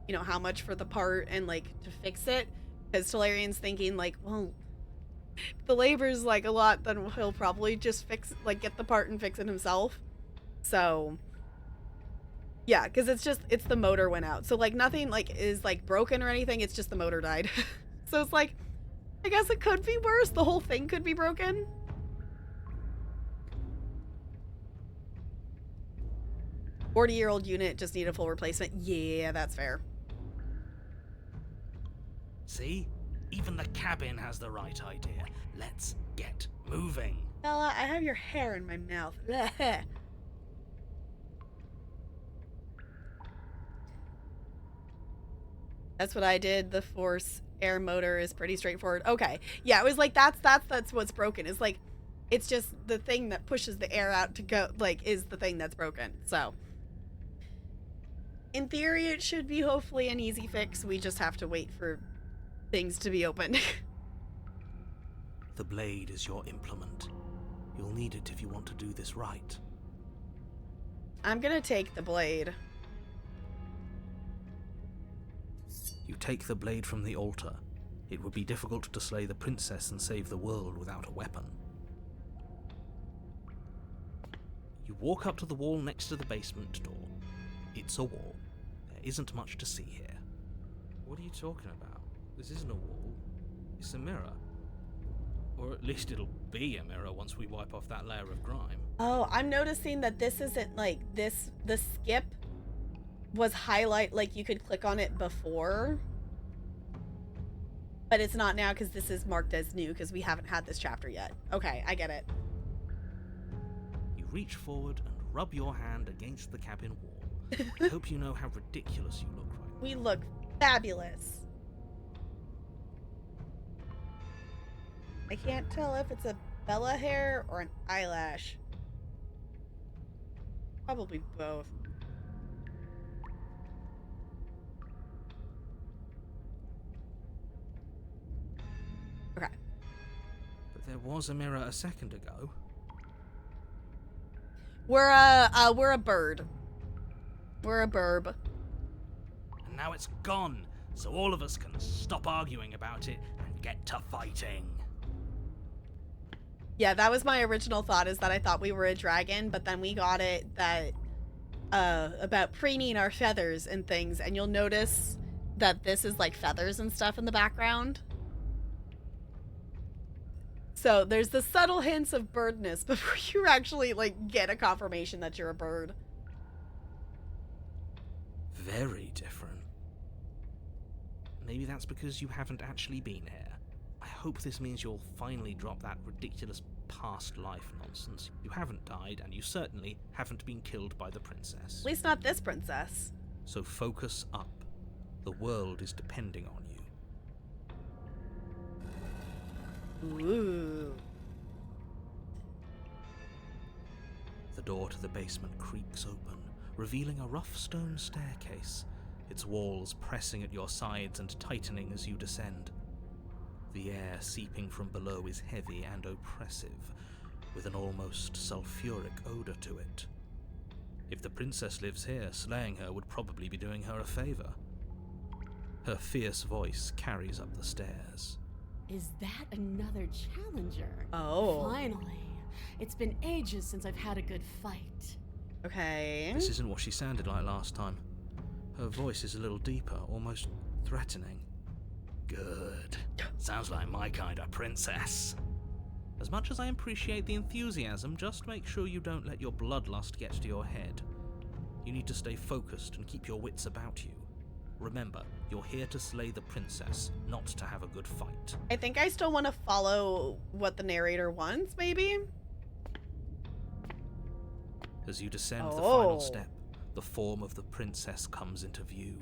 you know, how much for the part and, like, to fix it. Because Talarian's thinking, like, well, if the labor's, like, a lot, then he'll probably just get the part and fix it himself. So, yeah, because it's the motor went out. So, like, nothing, like, is, like, broken or anything. It's just the motor died. So it's like, I guess it could be worse. The whole thing could be broken. "40-year-old unit just need a full replacement." Yeah, that's fair.
See? Even the cabin has the right idea. Let's get moving.
Bella, I have your hair in my mouth. That's what I did. The force air motor is pretty straightforward. Okay. Yeah, it was like that's what's broken. It's like it's just the thing that pushes the air out to go, like, is the thing that's broken. So in theory it should be hopefully an easy fix. We just have to wait for things to be opened.
The blade is your implement. You'll need it if you want to do this right.
I'm gonna take the blade.
You take the blade from the altar. It would be difficult to slay the princess and save the world without a weapon. You walk up to the wall next to the basement door. It's a wall. There isn't much to see here. What are you talking about? This isn't a wall. It's a mirror. Or at least it'll be a mirror once we wipe off that layer of grime.
Oh, I'm noticing that this isn't like this. The skip was highlight, like you could click on it before. But it's not now because this is marked as new because we haven't had this chapter yet. Okay, I get it.
You reach forward and rub your hand against the cabin wall. I hope you know how ridiculous you look right now.
We look fabulous. I can't tell if it's a Bella hair or an eyelash. Probably both. Okay.
But there was a mirror a second ago.
We're a bird. We're a burb.
And now it's gone, so all of us can stop arguing about it and get to fighting.
Yeah, that was my original thought, is that I thought we were a dragon, but then we got it that about preening our feathers and things, and you'll notice that this is like feathers and stuff in the background. So there's the subtle hints of birdness before you actually like get a confirmation that you're a bird.
Very different. Maybe that's because you haven't actually been here. I hope this means you'll finally drop that ridiculous past life nonsense. You haven't died, and you certainly haven't been killed by the princess.
At least not this princess.
So focus up. The world is depending on you.
Ooh.
The door to the basement creaks open, revealing a rough stone staircase, its walls pressing at your sides and tightening as you descend. The air seeping from below is heavy and oppressive, with an almost sulphuric odor to it. If the princess lives here, slaying her would probably be doing her a favor. Her fierce voice carries up the stairs.
Is that another challenger?
Oh.
Finally. It's been ages since I've had a good fight.
Okay.
This isn't what she sounded like last time. Her voice is a little deeper, almost threatening.
Good. Sounds like my kind of princess.
As much as I appreciate the enthusiasm, just make sure you don't let your bloodlust get to your head. You need to stay focused and keep your wits about you. Remember, you're here to slay the princess, not to have a good fight.
I think I still want to follow what the narrator wants, maybe?
As you descend the final
Oh.
step, the form of the princess comes into view.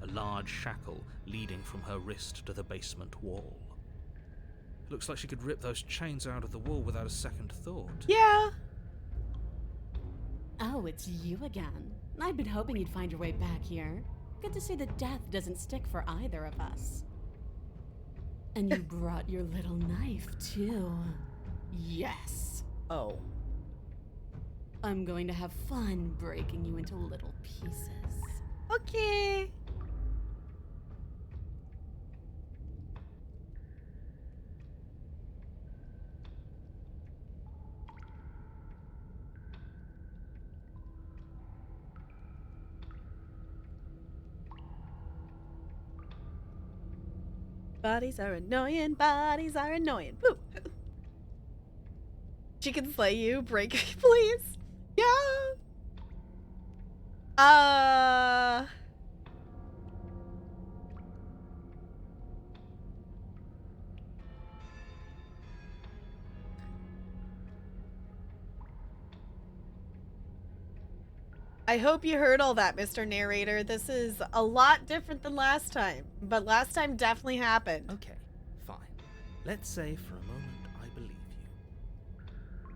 A large shackle leading from her wrist to the basement wall. Looks like she could rip those chains out of the wall without a second thought.
Yeah.
Oh, it's you again. I've been hoping you'd find your way back here. Good to see that death doesn't stick for either of us. And you brought your little knife, too. Yes.
Oh.
I'm going to have fun breaking you into little pieces.
Okay. Bodies are annoying, bodies are annoying. Woo. She can slay you, break me, please. Yeah. I hope you heard all that, Mr. Narrator. This is a lot different than last time, but last time definitely happened.
Okay, fine. Let's say for a moment I believe you.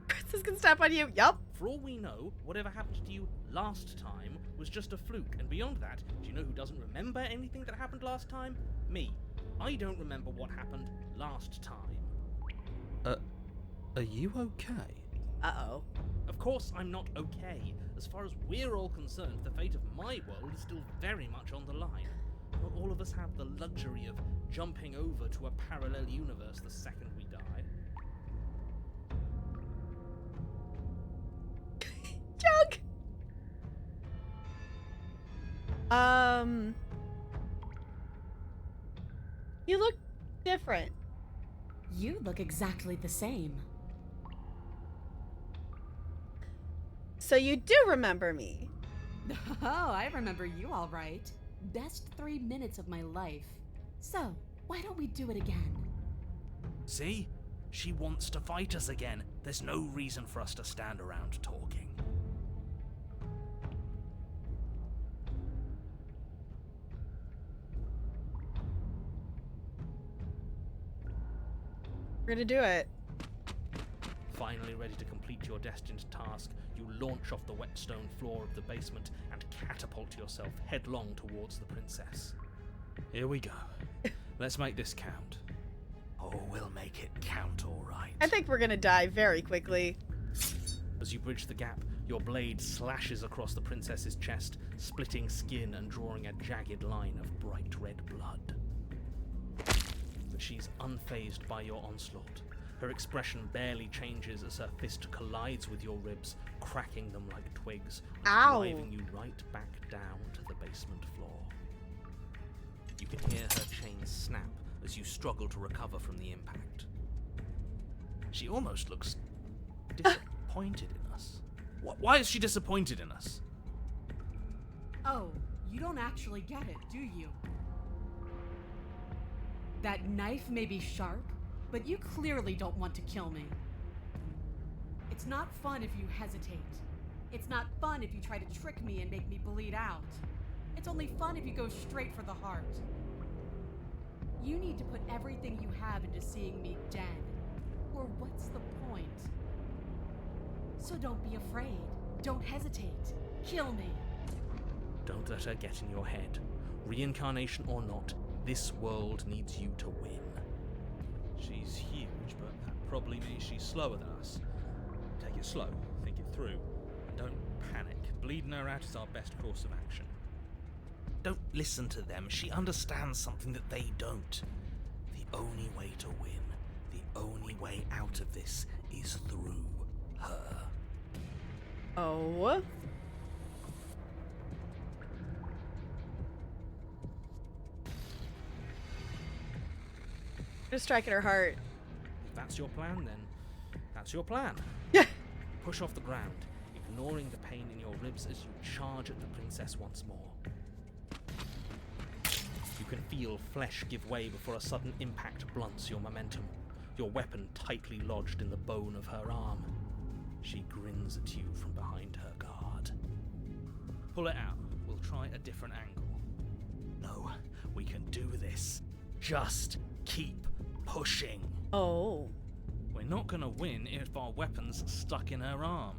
Princess can step on you. Yup.
For all we know, whatever happened to you last time was just a fluke, and beyond that, do you know who doesn't remember anything that happened last time? Me. I don't remember what happened last time. Are you okay?
Uh-oh.
Of course I'm not okay. As far as we're all concerned, the fate of my world is still very much on the line. Not all of us have the luxury of jumping over to a parallel universe the second we die.
Jug! You look different.
You look exactly the same.
So you do remember me.
Oh, I remember you all right. Best 3 minutes of my life. So, why don't we do it again?
See? She wants to fight us again. There's no reason for us to stand around talking.
We're gonna do it.
Finally ready to complete your destined task, you launch off the wet stone floor of the basement and catapult yourself headlong towards the princess. Here we go. Let's make this count.
Oh, we'll make it count all right.
I think we're gonna die very quickly.
As you bridge the gap, your blade slashes across the princess's chest, splitting skin and drawing a jagged line of bright red blood. But she's unfazed by your onslaught. Her expression barely changes as her fist collides with your ribs, cracking them like twigs,
Ow.
driving you right back down to the basement floor. You can hear her chains snap as you struggle to recover from the impact. She almost looks disappointed in us. Why is she disappointed in us?
Oh, you don't actually get it, do you? That knife may be sharp, but you clearly don't want to kill me. It's not fun if you hesitate. It's not fun if you try to trick me and make me bleed out. It's only fun if you go straight for the heart. You need to put everything you have into seeing me dead. Or what's the point? So don't be afraid. Don't hesitate. Kill me.
Don't let her get in your head. Reincarnation or not, this world needs you to win. She's huge, but that probably means she's slower than us. Take it slow, think it through, and don't panic. Bleeding her out is our best course of action.
Don't listen to them. She understands something that they don't. The only way to win, the only way out of this is through her.
Oh. Just striking her heart.
If that's your plan, then that's your plan.
Yeah.
Push off the ground, ignoring the pain in your ribs as you charge at the princess once more. You can feel flesh give way before a sudden impact blunts your momentum, your weapon tightly lodged in the bone of her arm. She grins at you from behind her guard. Pull it out. We'll try a different angle.
No, we can do this. Just keep pushing.
Oh.
We're not gonna win if our weapon's stuck in her arm.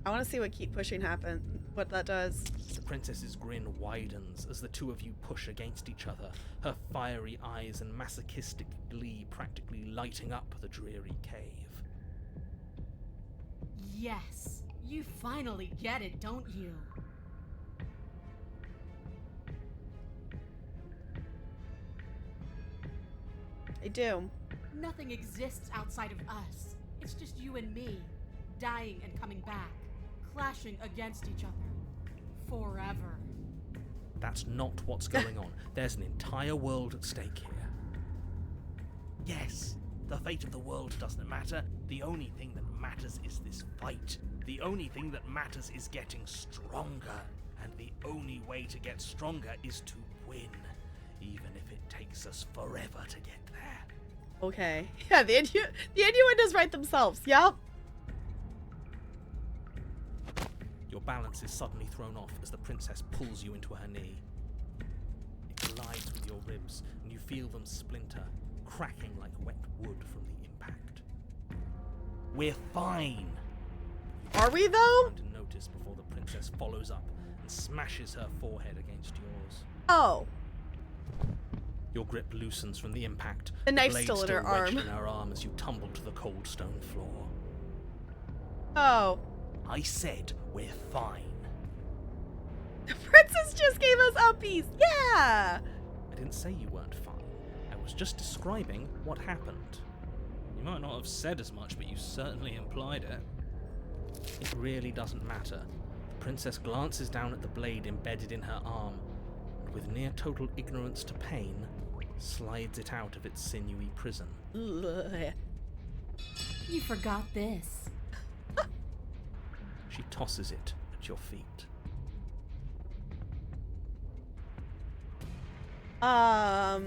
I want to see what keep pushing happen. What that does.
The princess's grin widens as the two of you push against each other, her fiery eyes and masochistic glee practically lighting up the dreary cave.
Yes, you finally get it, don't you?
I do.
Nothing exists outside of us. It's just you and me, dying and coming back, clashing against each other. Forever.
That's not what's going on. There's an entire world at stake here.
Yes, the fate of the world doesn't matter. The only thing that matters is this fight. The only thing that matters is getting stronger. And the only way to get stronger is to win. Even if it takes us forever to get there.
Okay. Yeah, the innuendos write themselves. Yup.
Your balance is suddenly thrown off as the princess pulls you into her knee. It collides with your ribs, and you feel them splinter, cracking like wet wood from the impact.
We're fine.
Are we though?
Time to notice before the princess follows up and smashes her forehead against yours.
Oh.
Your grip loosens from the impact.
The knife's
blade
still in her arm.
wedged in her arm as you tumble to the cold stone floor.
Oh.
I said we're fine.
The princess just gave us uppies. Yeah.
I didn't say you weren't fine. I was just describing what happened. You might not have said as much, but you certainly implied it. It really doesn't matter. The princess glances down at the blade embedded in her arm, and with near total ignorance to pain, slides it out of its sinewy prison.
Ugh.
You forgot this.
She tosses it at your feet.
I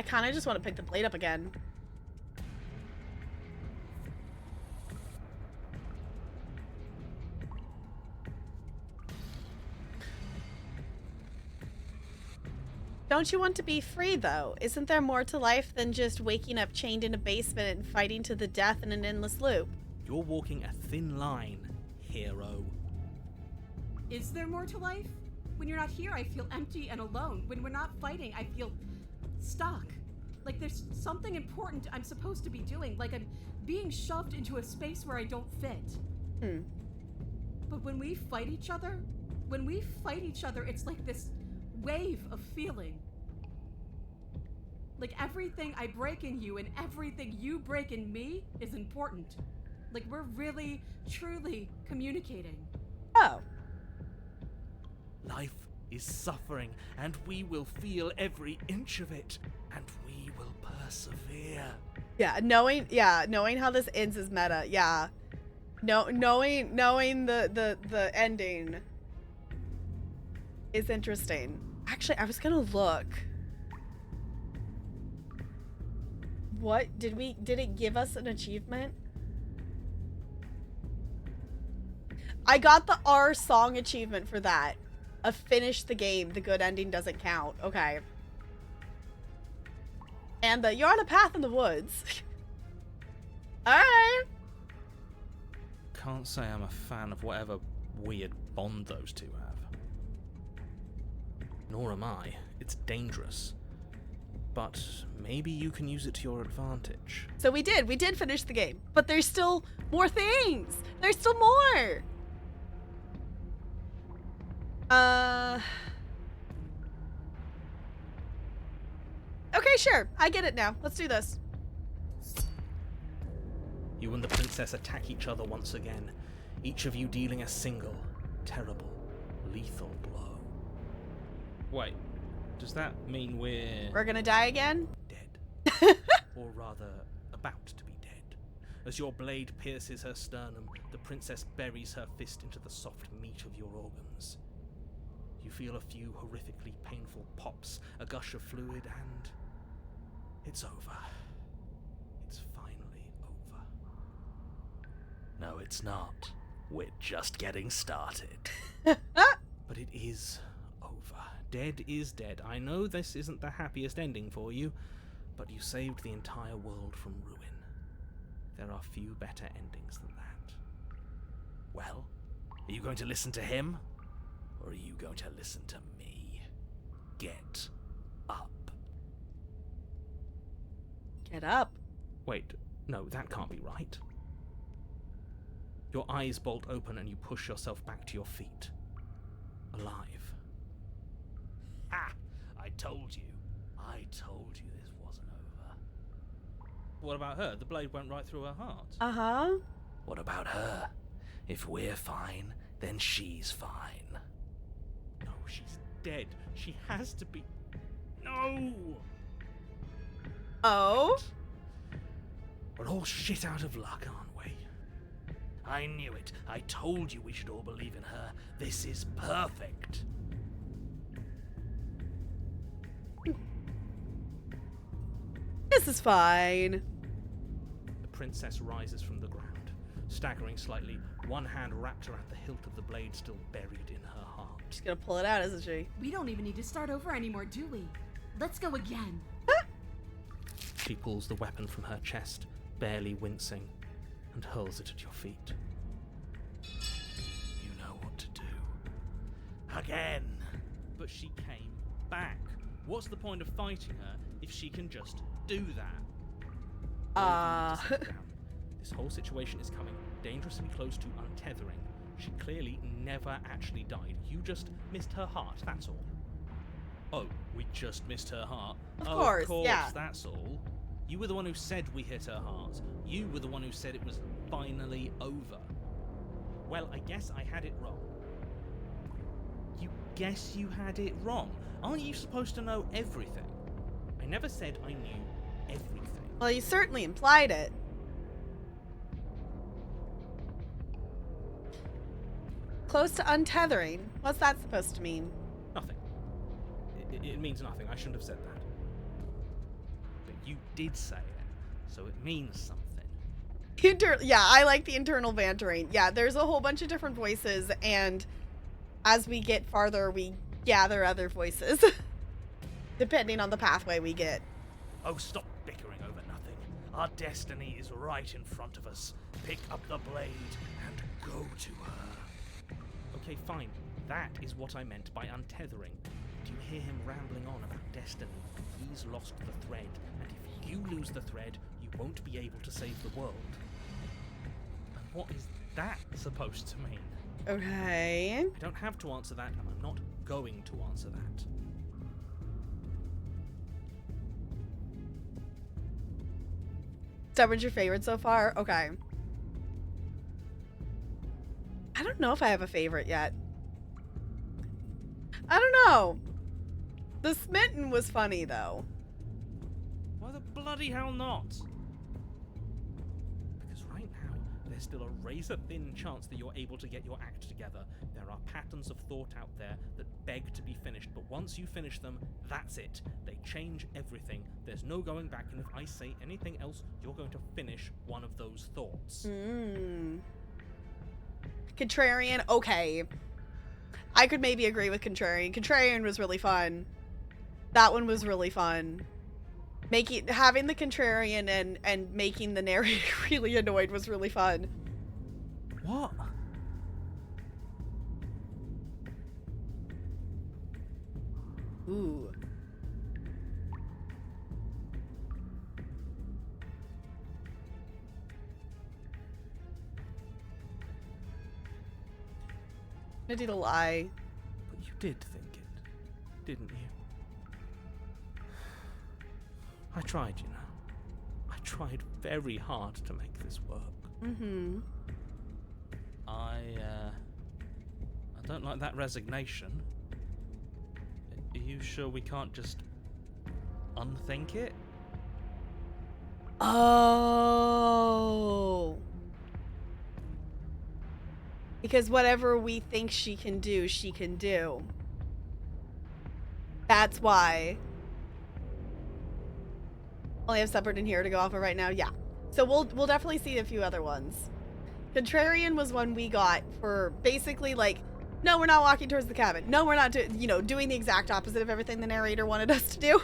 kind of just want to pick the blade up again. Don't you want to be free, though? Isn't there more to life than just waking up chained in a basement and fighting to the death in an endless loop?
You're walking a thin line, hero.
Is there more to life? When you're not here, I feel empty and alone. When we're not fighting, I feel stuck. Like there's something important I'm supposed to be doing. Like I'm being shoved into a space where I don't fit. But when we fight each other, it's like this wave of feeling. Like everything I break in you and everything you break in me is important. Like we're really, truly communicating.
Oh.
Life is suffering, and we will feel every inch of it, and we will persevere.
Yeah, knowing how this ends is meta. Yeah. Knowing the ending is interesting. Actually, I was gonna look. What did it give us an achievement? I got the R song achievement for that. Finish the game. The good ending doesn't count. Okay. And you're on a path in the woods. Alright.
Can't say I'm a fan of whatever weird bond those two have. Nor am I. It's dangerous. But maybe you can use it to your advantage.
So we did finish the game. But there's still more things. There's still more. Okay, sure. I get it now. Let's do this.
You and the princess attack each other once again, each of you dealing a single, terrible, lethal blow. Wait, does that mean
We're gonna die again?
dead? Or rather, about to be dead. As your blade pierces her sternum, the princess buries her fist into the soft meat of your organs. You feel a few horrifically painful pops, a gush of fluid, and it's over. It's finally over.
No, it's not. We're just getting started.
But it is over. Dead is dead. I know this isn't the happiest ending for you, but you saved the entire world from ruin. There are few better endings than that.
Well, are you going to listen to him? Or are you going to listen to me? Get up.
Get up.
Wait, no, that can't be right. Your eyes bolt open and you push yourself back to your feet. Alive.
Ha! I told you. I told you this wasn't over.
What about her? The blade went right through her heart.
Uh-huh.
What about her? If we're fine, then she's fine.
No, she's dead. She has to be... No!
Oh?
We're all shit out of luck, aren't we? I knew it. I told you we should all believe in her. This is perfect.
This is fine.
The princess rises from the ground, staggering slightly, one hand wrapped around the hilt of the blade still buried in her heart.
She's gonna pull it out, isn't she?
We don't even need to start over anymore, do we? Let's go again.
She pulls the weapon from her chest, barely wincing, and hurls it at your feet.
You know what to do. Again.
But she came back. What's the point of fighting her if she can just do that? Why do you need to sit down? This whole situation is coming dangerously close to untethering. She clearly never actually died. You just missed her heart, that's all. Oh, we just missed her heart?
Of
Oh,
course,
of course,
yeah.
that's all. You were the one who said we hit her heart. You were the one who said it was finally over. Well, I guess I had it wrong. You guess you had it wrong? Aren't you supposed to know everything? I never said I knew everything.
Well, you certainly implied it. Close to untethering. What's that supposed to mean?
Nothing. It means nothing. I shouldn't have said that. But you did say it, so it means something.
Yeah, I like the internal bantering. Yeah, there's a whole bunch of different voices, and as we get farther, we gather other voices. Depending on the pathway we get.
Oh, stop bickering over nothing. Our destiny is right in front of us. Pick up the blade and go to her.
Okay, fine. That is what I meant by untethering. Do you hear him rambling on about destiny? He's lost the thread, and if you lose the thread, you won't be able to save the world. And what is that supposed to mean?
Okay.
I don't have to answer that, and I'm not going to answer that.
That was your favorite so far? Okay. I don't know if I have a favorite yet. I don't know. The smitten was funny, though.
Why the bloody hell not? Because right now, there's still a razor-thin chance that you're able to get your act together. There are patterns of thought out there that beg to be finished, but once you finish them, that's it. They change everything. There's no going back, and if I say anything else, you're going to finish one of those thoughts.
Contrarian, okay. I could maybe agree with Contrarian. Contrarian was really fun. That one was really fun. Having the Contrarian and making the narrator really annoyed was really fun.
What?
Ooh. I'm gonna do the lie.
But you did think it, didn't you? I tried, you know. I tried very hard to make this work.
Mm-hmm.
I don't like that resignation. Are you sure we can't just unthink it?
Oh. Because whatever we think she can do, she can do. That's why. Only have Separate in here to go off of right now. Yeah. So we'll definitely see a few other ones. Contrarian was one we got for basically like, no, we're not walking towards the cabin. No, we're not doing the exact opposite of everything the narrator wanted us to do.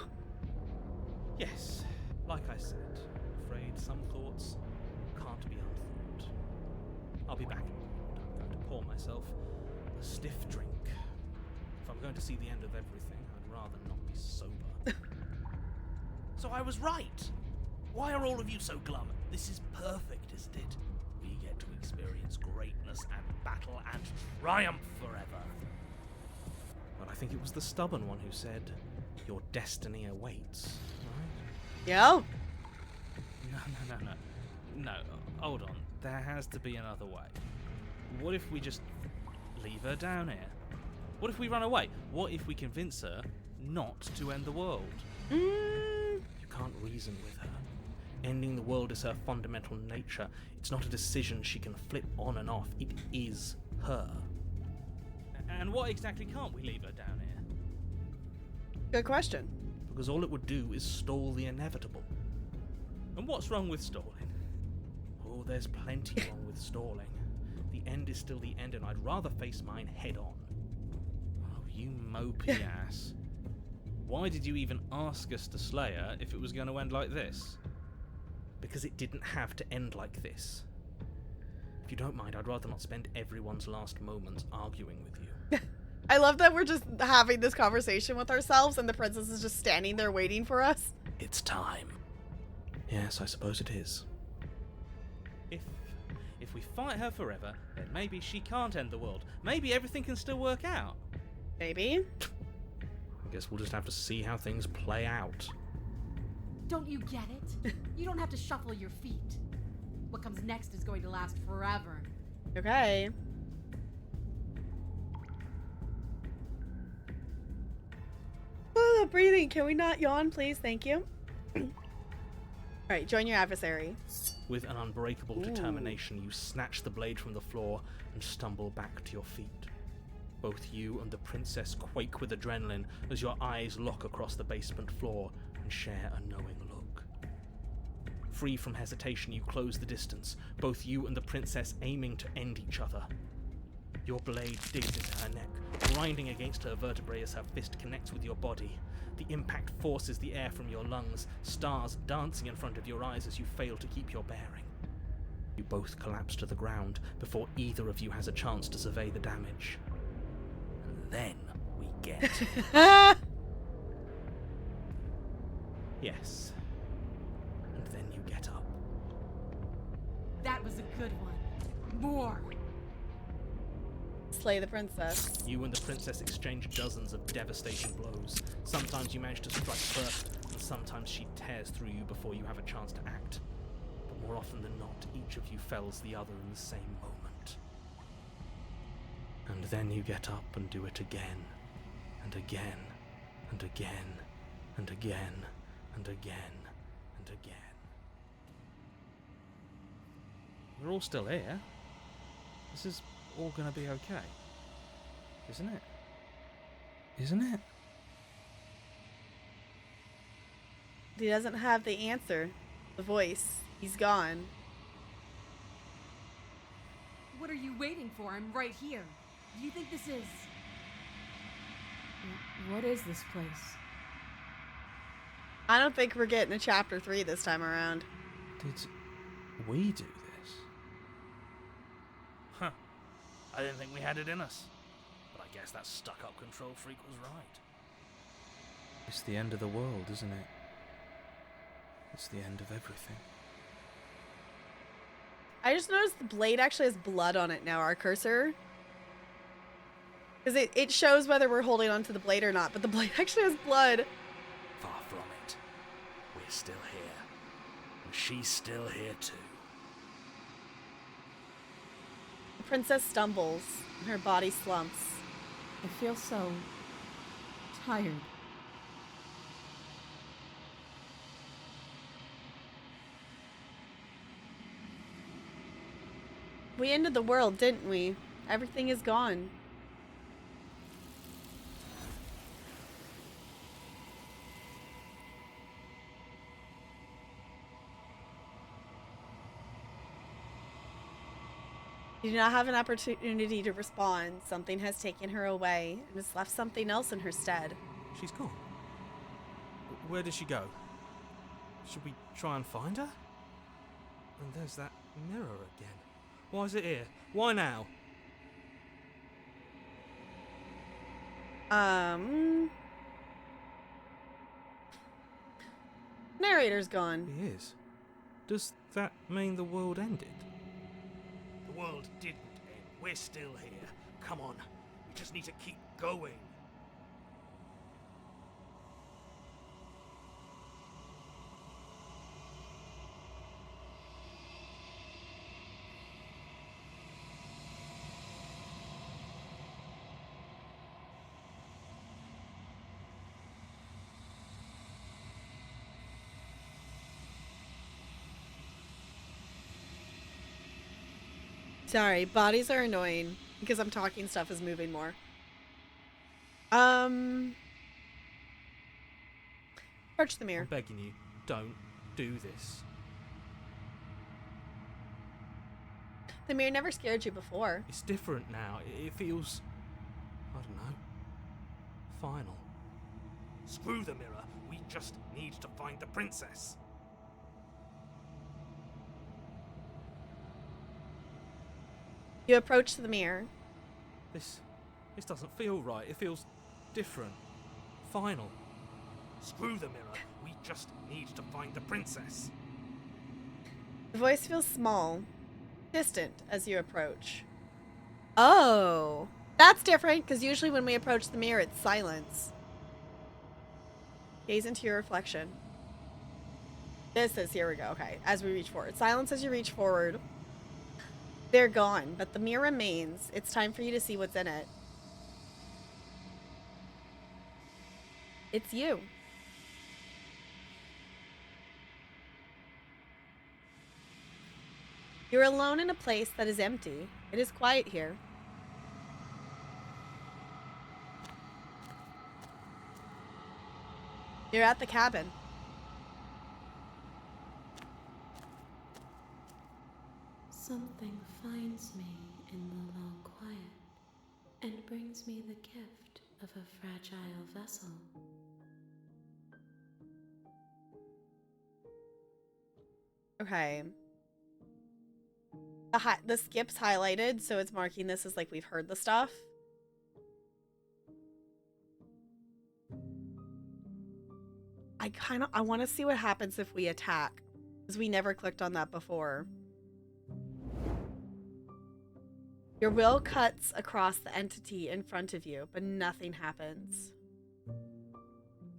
Yes, like I said, I'm afraid some thoughts can't be unthought. I'll be back. I'm going to pour myself a stiff drink. If I'm going to see the end of everything, I'd rather not be sober.
So I was right. Why are all of you so glum? This is perfect, isn't it? We get to experience greatness and battle and triumph forever.
But I think it was the stubborn one who said, your destiny awaits, right?
Yeah.
No, hold on. There has to be another way. What if we just leave her down here? What if we run away? What if we convince her not to end the world? You can't reason with her. Ending the world is her fundamental nature. It's not a decision she can flip on and off. It is her. And what exactly can't we leave her down here?
Good question.
Because all it would do is stall the inevitable. And what's wrong with stalling? Oh, there's plenty wrong with stalling. The end is still the end, and I'd rather face mine head on. Oh, you mopey ass. Why did you even ask us to slay her if it was going to end like this? Because it didn't have to end like this. If you don't mind, I'd rather not spend everyone's last moments arguing with you.
I love that we're just having this conversation with ourselves and the princess is just standing there waiting for us.
It's time.
Yes, I suppose it is.
If we fight her forever, then maybe she can't end the world. Maybe everything can still work out.
Maybe.
I guess we'll just have to see how things play out.
Don't you get it? You don't have to shuffle your feet. What comes next is going to last forever.
Okay. Oh, breathing. Can we not yawn, please? Thank you. Alright, join your adversary.
With an unbreakable determination, you snatch the blade from the floor and stumble back to your feet. Both you and the princess quake with adrenaline as your eyes lock across the basement floor and share a knowing look. Free from hesitation, you close the distance, both you and the princess aiming to end each other. Your blade digs into her neck, grinding against her vertebrae as her fist connects with your body. The impact forces the air from your lungs, stars dancing in front of your eyes as you fail to keep your bearing. You both collapse to the ground before either of you has a chance to survey the damage. And then we get... Yes. And then you get up.
That was a good one. More.
Slay the princess.
You and the princess exchange dozens of devastating blows. Sometimes you manage to strike first, and sometimes she tears through you before you have a chance to act. But more often than not, each of you fells the other in the same moment. And then you get up and do it again, and again, and again, and again, and again, and again. We're all still here. This is all gonna be okay. Isn't it? Isn't it?
He doesn't have the answer. The voice. He's gone.
What are you waiting for? I'm right here. Do you think this is... What is this place?
I don't think we're getting a chapter 3 this time around.
Did we do this?
Huh. I didn't think we had it in us. But I guess that stuck-up control freak was right.
It's the end of the world, isn't it? It's the end of everything.
I just noticed the blade actually has blood on it now, our cursor. Because it shows whether we're holding onto the blade or not, but the blade actually has blood.
Far from it. We're still here. And she's still here too.
The princess stumbles, and her body slumps.
I feel so... tired.
We ended the world, didn't we? Everything is gone. You do not have an opportunity to respond. Something has taken her away and has left something else in her stead.
She's gone. Where did she go? Should we try and find her? And there's that mirror again. Why is it here? Why now?
Narrator's gone.
He is. Does that mean the world ended?
The world didn't end. We're still here. Come on. We just need to keep going.
Sorry, bodies are annoying because I'm talking, stuff is moving more. Approach the mirror.
I'm begging you, don't do this.
The mirror never scared you before.
It's different now. It feels... I don't know. Final.
Screw the mirror. We just need to find the princess.
You approach the mirror.
This doesn't feel right. It feels different. Final.
Screw the mirror. We just need to find the princess.
The voice feels small, distant as you approach. Oh, that's different because usually when we approach the mirror, it's silence. Gaze into your reflection. This is, here we go, okay, as we reach forward. Silence as you reach forward. They're gone, but the mirror remains. It's time for you to see what's in it. It's you. You're alone in a place that is empty. It is quiet here. You're at the cabin.
Something finds me in the long quiet and brings me the gift of a fragile vessel.
Okay. The skip's highlighted, so it's marking this as like we've heard the stuff. I want to see what happens if we attack, because we never clicked on that before. Your will cuts across the entity in front of you, but nothing happens.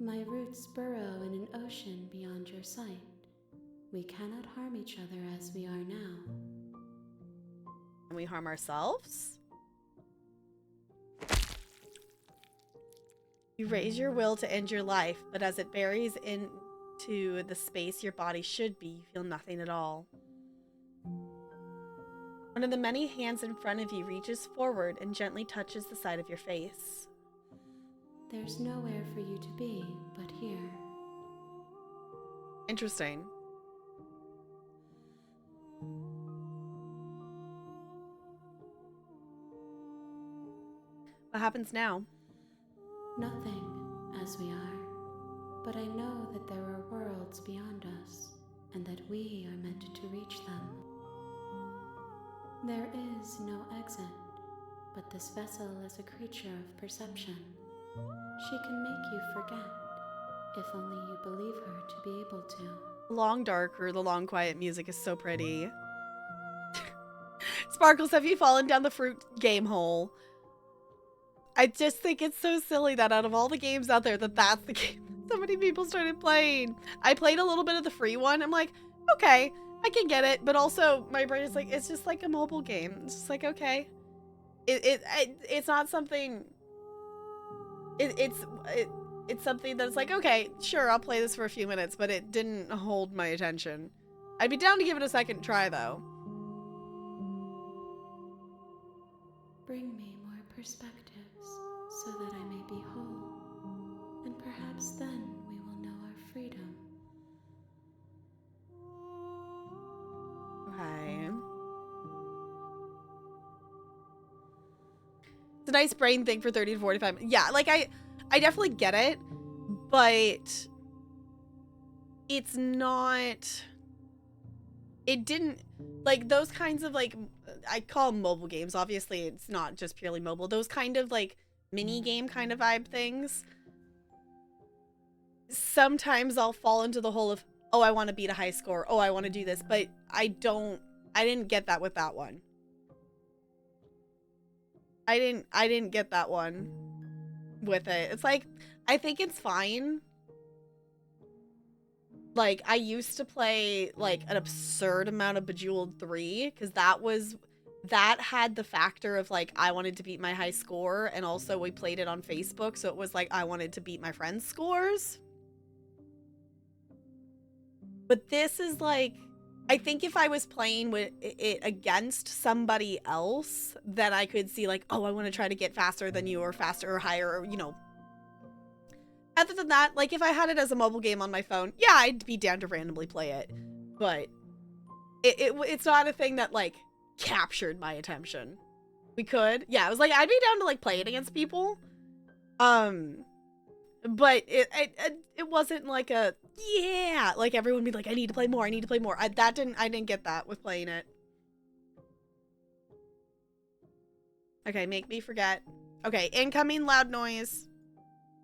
My roots burrow in an ocean beyond your sight. We cannot harm each other as we are now.
And we harm ourselves? You raise your will to end your life, but as it buries into the space your body should be, you feel nothing at all. One of the many hands in front of you reaches forward and gently touches the side of your face.
There's nowhere for you to be but here.
Interesting. What happens now?
Nothing, as we are. But I know that there are worlds beyond us, and that we are meant to reach them. There is no exit, but this vessel is a creature of perception. She can make you forget, if only you believe her to be able to.
Long dark or the long quiet music is so pretty. Sparkles, have you fallen down the fruit game hole? I just think it's so silly that out of all the games out there, that's the game so many people started playing. I played a little bit of the free one. I'm like, okay, I can get it. But also my brain is like, it's just like a mobile game. It's just like, okay. It's not something, it's something that's like, okay, sure, I'll play this for a few minutes, but it didn't hold my attention. I'd be down to give it a second try though.
Bring me more perspectives, so that I may be whole, and perhaps then we will know our freedom.
Okay. It's a nice brain thing for 30 to 45. Yeah, like I definitely get it, but it's not, it didn't, like those kinds of like, I call them mobile games. Obviously it's not just purely mobile. Those kind of like mini game kind of vibe things. Sometimes I'll fall into the hole of, oh, I want to beat a high score. Oh, I want to do this, but I didn't get that with that one. I didn't get that one with it. It's like, I think it's fine. Like, I used to play like an absurd amount of Bejeweled 3 because that had the factor of like, I wanted to beat my high score, and also we played it on Facebook, so it was like I wanted to beat my friends' scores. But this is like, I think if I was playing with it against somebody else, then I could see like, oh, I want to try to get faster than you, or faster or higher, or, you know. Other than that, like if I had it as a mobile game on my phone, yeah, I'd be down to randomly play it. But it's not a thing that like captured my attention. We could, yeah, I was like, I'd be down to like play it against people. But it wasn't like a, yeah, like everyone would be like, I need to play more, I need to play more. I didn't get that with playing it. Okay, make me forget. Okay, incoming loud noise.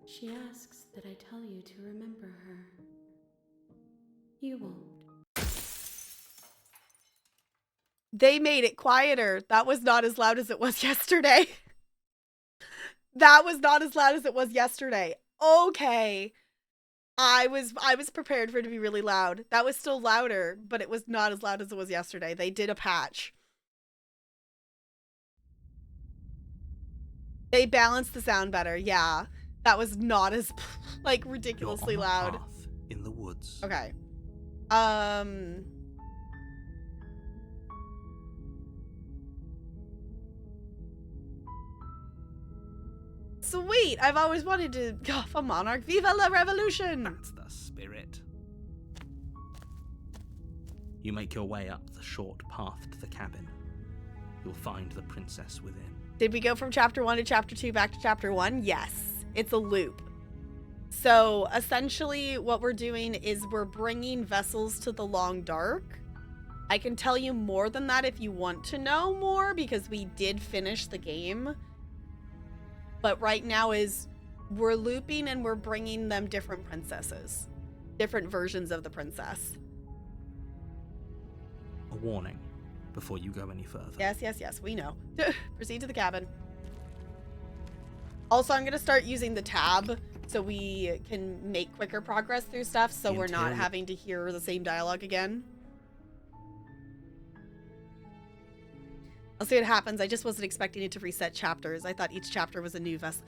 She asks that I tell you to remember her. You won't.
They made it quieter. That was not as loud as it was yesterday. That was not as loud as it was yesterday. Okay. I was prepared for it to be really loud. That was still louder, but it was not as loud as it was yesterday. They did a patch. They balanced the sound better. Yeah. That was not as like ridiculously
You're on a
loud.
path in the woods.
Okay. Sweet! I've always wanted to go off a monarch. Viva la revolution!
That's the spirit. You make your way up the short path to the cabin. You'll find the princess within.
Did we go from chapter 1 to chapter 2 back to chapter 1? Yes. It's a loop. So essentially what we're doing is we're bringing vessels to the Long Dark. I can tell you more than that if you want to know more, because we did finish the game. But right now is we're looping and we're bringing them different princesses. Different versions of the princess.
A warning before you go any further.
Yes, we know. Proceed to the cabin. Also, I'm going to start using the tab so we can make quicker progress through stuff so we're not having to hear the same dialogue again. I'll see what happens. I just wasn't expecting it to reset chapters. I thought each chapter was a new vessel.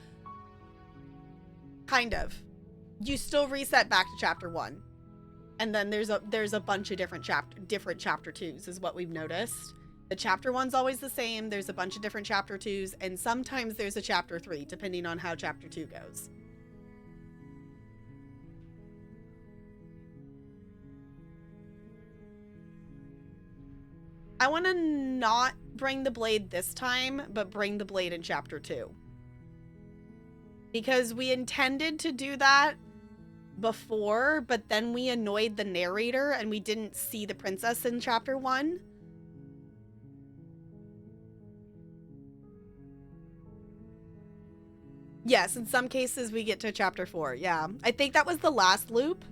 Kind of. You still reset back to chapter 1. And then there's a bunch of different chapter 2s is what we've noticed. The chapter 1's always the same. There's a bunch of different chapter 2s, and sometimes there's a chapter 3 depending on how chapter 2 goes. I want to not bring the blade this time, but bring the blade in chapter 2. Because we intended to do that before, but then we annoyed the narrator and we didn't see the princess in chapter 1. Yes, in some cases we get to chapter 4. Yeah, I think that was the last loop.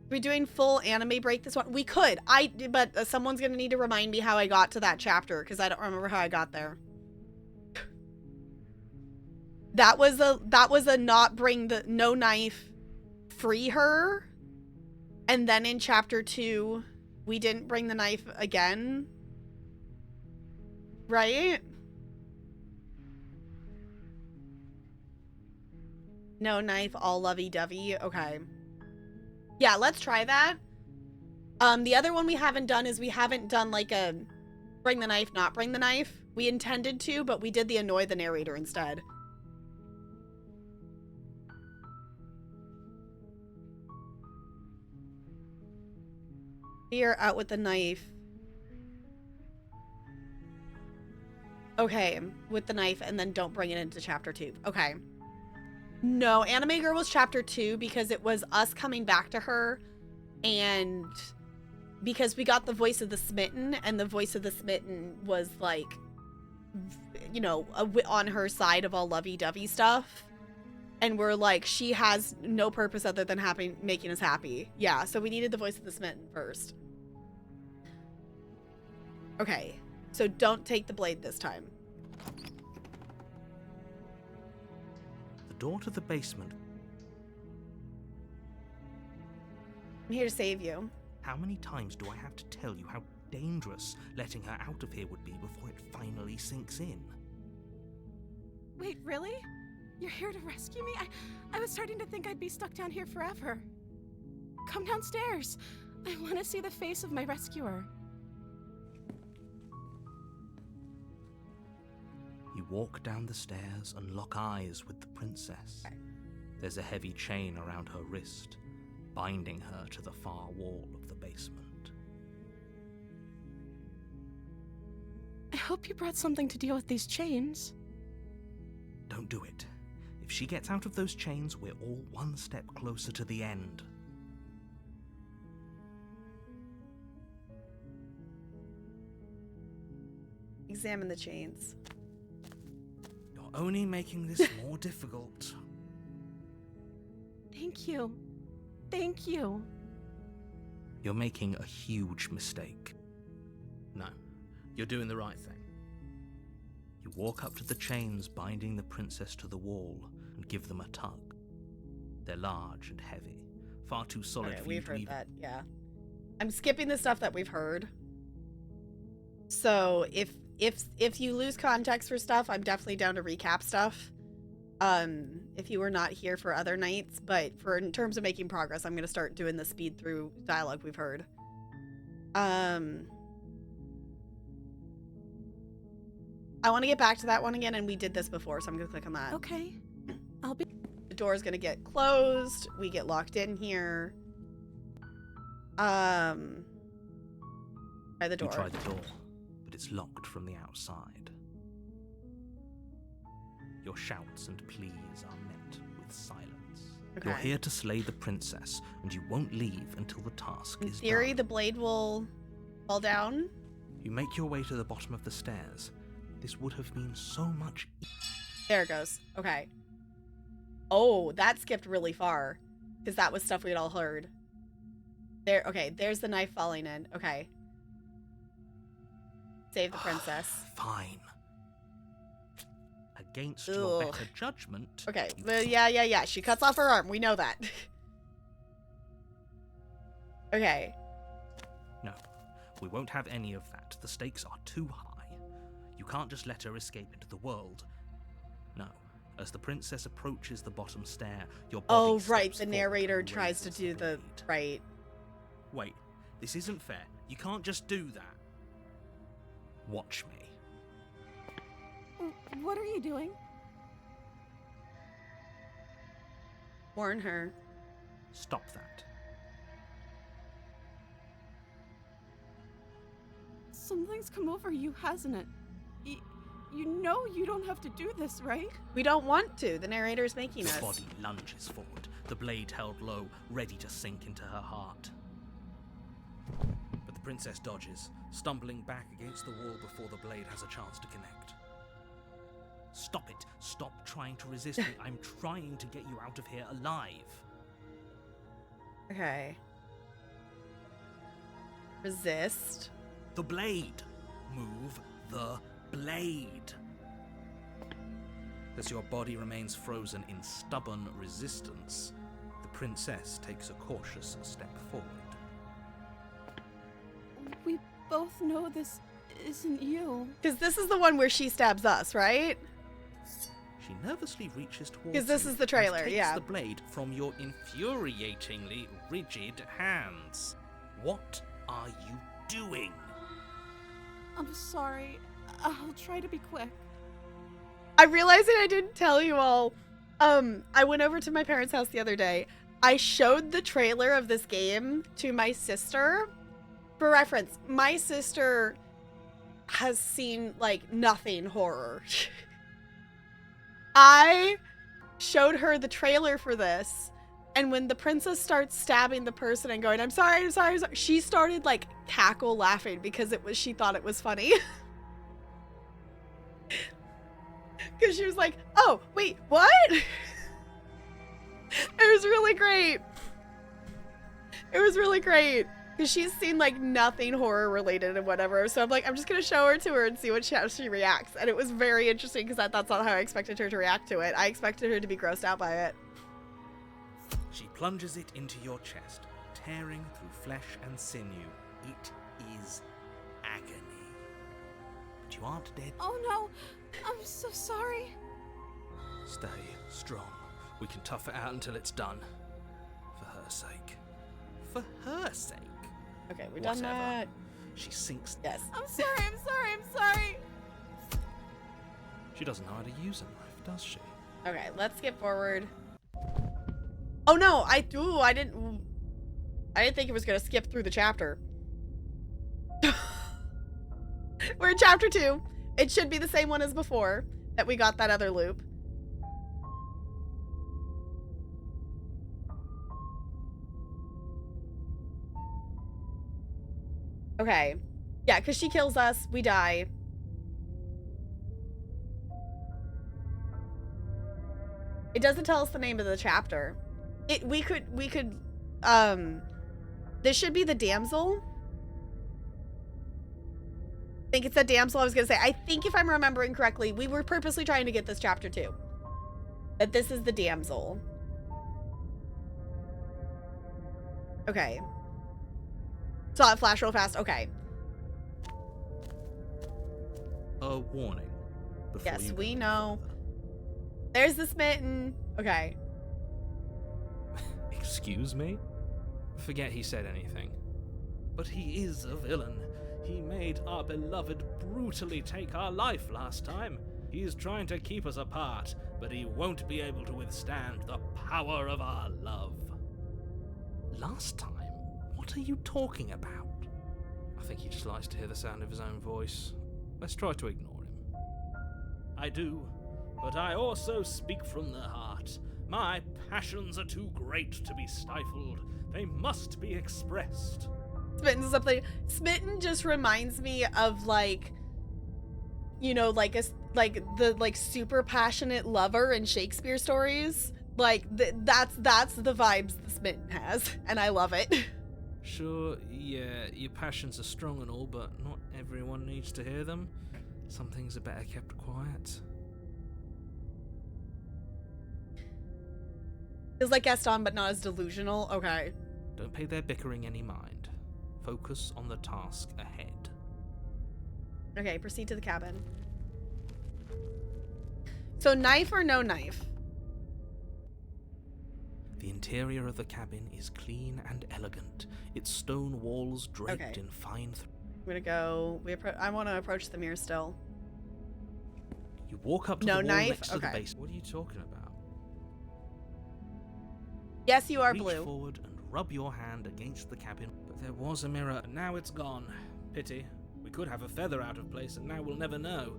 We doing full anime break this one? We could. But someone's gonna need to remind me how I got to that chapter because I don't remember how I got there. That was a not bring the no knife, free her, and then in chapter 2 we didn't bring the knife again, right? No knife, all lovey-dovey. Okay. Yeah, let's try that. The other one we haven't done is we haven't done like a bring the knife, not bring the knife. We intended to, but we did the annoy the narrator instead. Here, out with the knife. Okay, with the knife, and then don't bring it into chapter 2. Okay. No, Anime Girl was chapter 2 because it was us coming back to her, and because we got the voice of the smitten, and the voice of the smitten was like, you know, on her side of all lovey-dovey stuff. And we're like, she has no purpose other than making us happy. Yeah, so we needed the voice of the smitten first. Okay, so don't take the blade this time.
The door to the basement.
I'm here to save you.
How many times do I have to tell you how dangerous letting her out of here would be before it finally sinks in?
Wait, really? You're here to rescue me? I was starting to think I'd be stuck down here forever. Come downstairs. I want to see the face of my rescuer.
You walk down the stairs and lock eyes with the princess. There's a heavy chain around her wrist, binding her to the far wall of the basement.
I hope you brought something to deal with these chains.
Don't do it. If she gets out of those chains, we're all one step closer to the end.
Examine the chains.
You're only making this more difficult.
Thank you. Thank you.
You're making a huge mistake.
No, you're doing the right thing.
You walk up to the chains binding the princess to the wall and give them a tug. They're large and heavy, far too solid
Okay,
for you
we've
to
heard
even...
that, yeah. I'm skipping the stuff that we've heard. So if you lose context for stuff, I'm definitely down to recap stuff. If you were not here for other nights, but in terms of making progress, I'm gonna start doing the speed through dialogue we've heard. I want to get back to that one again, and we did this before, so I'm gonna click on that.
Okay. I'll be.
The door's gonna get closed. We get locked in here. Try the door.
You try the door, but it's locked from the outside. Your shouts and pleas are met with silence.
Okay.
You're here to slay the princess, and you won't leave until the task
In
is
theory,
done.
the blade will fall down.
You make your way to the bottom of the stairs. This would have been so much
There it goes. Okay. Oh, that skipped really far, because that was stuff we had all heard. There. Okay, there's the knife falling in. Okay. Save the princess.
Fine. Against your
Ugh.
better judgment.
Okay.
you-
Yeah. She cuts off her arm. We know that. Okay.
No, we won't have any of that. The stakes are too high. You can't just let her escape into the world. No. As the princess approaches the bottom stair, your body
Oh, right.
steps
The
forward
narrator
and
tries to
raises
do the
blade.
right.
Wait, this isn't fair. You can't just do that. Watch me.
What are you doing?
Warn her.
Stop that.
Something's come over you, hasn't it? You know you don't have to do this, right?
We don't want to. The narrator's making
Your
us.
body lunges forward, the blade held low, ready to sink into her heart. But the princess dodges, stumbling back against the wall before the blade has a chance to connect. Stop it. Stop trying to resist me. I'm trying to get you out of here alive.
Okay. Resist.
The blade. Move the blade. As your body remains frozen in stubborn resistance, the princess takes a cautious step forward.
We both know this isn't you.
Because this is the one where she stabs us, right?
She nervously reaches towards
'Cause this
you
is the
and
trailer,
takes
yeah.
the blade from your infuriatingly rigid hands. What are you doing?
I'm sorry. I'll try to be quick.
I'm realizing I didn't tell you all. I went over to my parents' house the other day. I showed the trailer of this game to my sister. For reference, my sister has seen, like, nothing horror. I showed her the trailer for this, and when the princess starts stabbing the person and going, I'm sorry, I'm sorry, I'm sorry, she started, like, cackle laughing because she thought it was funny. Because she was like, oh, wait, what? It was really great. It was really great. Because she's seen, like, nothing horror related and whatever. So I'm like, I'm just going to show her to her and see how she reacts. And it was very interesting because that's not how I expected her to react to it. I expected her to be grossed out by it.
She plunges it into your chest, tearing through flesh and sinew. It is agony. But you aren't dead.
Oh no! I'm so sorry.
Stay strong. We can tough it out until it's done. For her sake. For her sake.
Okay, we've done
Whatever.
that.
She sinks.
Yes.
I'm sorry, I'm sorry, I'm sorry.
She doesn't know how to use a knife, does she?
Okay, let's skip forward. Oh no, I didn't think it was gonna skip through the chapter. We're in chapter 2. It should be the same one as before, that we got that other loop. Okay. Yeah, because she kills us, we die. It doesn't tell us the name of the chapter. We could This should be the damsel. I think it's the damsel I was going to say. I think if I'm remembering correctly, we were purposely trying to get this chapter too. That this is the damsel. Okay. Saw it flash real fast. Okay.
A warning. Before
Yes,
you
we
go
know.
further.
There's the smitten. Okay.
Excuse me?
Forget he said anything. But he is a villain. He made our beloved brutally take our life last time. He's trying to keep us apart, but he won't be able to withstand the power of our love.
Last time? What are you talking about?
I think he just likes to hear the sound of his own voice. Let's try to ignore him.
I do, but I also speak from the heart. My passions are too great to be stifled. They must be expressed.
Smitten's something. Smitten just reminds me of like, you know, like the super passionate lover in Shakespeare stories. Like that's the vibes the Smitten has, and I love it.
Sure, yeah, your passions are strong and all, but not everyone needs to hear them. Some things are better kept quiet.
Feels like Gaston, but not as delusional. Okay.
Don't pay their bickering any mind. Focus on the task ahead.
Okay, proceed to the cabin. So knife or no knife?
The interior of the cabin is clean and elegant, its stone walls draped
Okay.
in fine
I'm gonna go. I want to approach the mirror still.
You walk up to
No
the wall
knife?
next to the
Okay.
base. What are you talking about?
Yes, you are
Reach
blue.
forward and rub your hand against the cabin.
But there was a mirror, and now it's gone. Pity. We could have a feather out of place, and now we'll never know.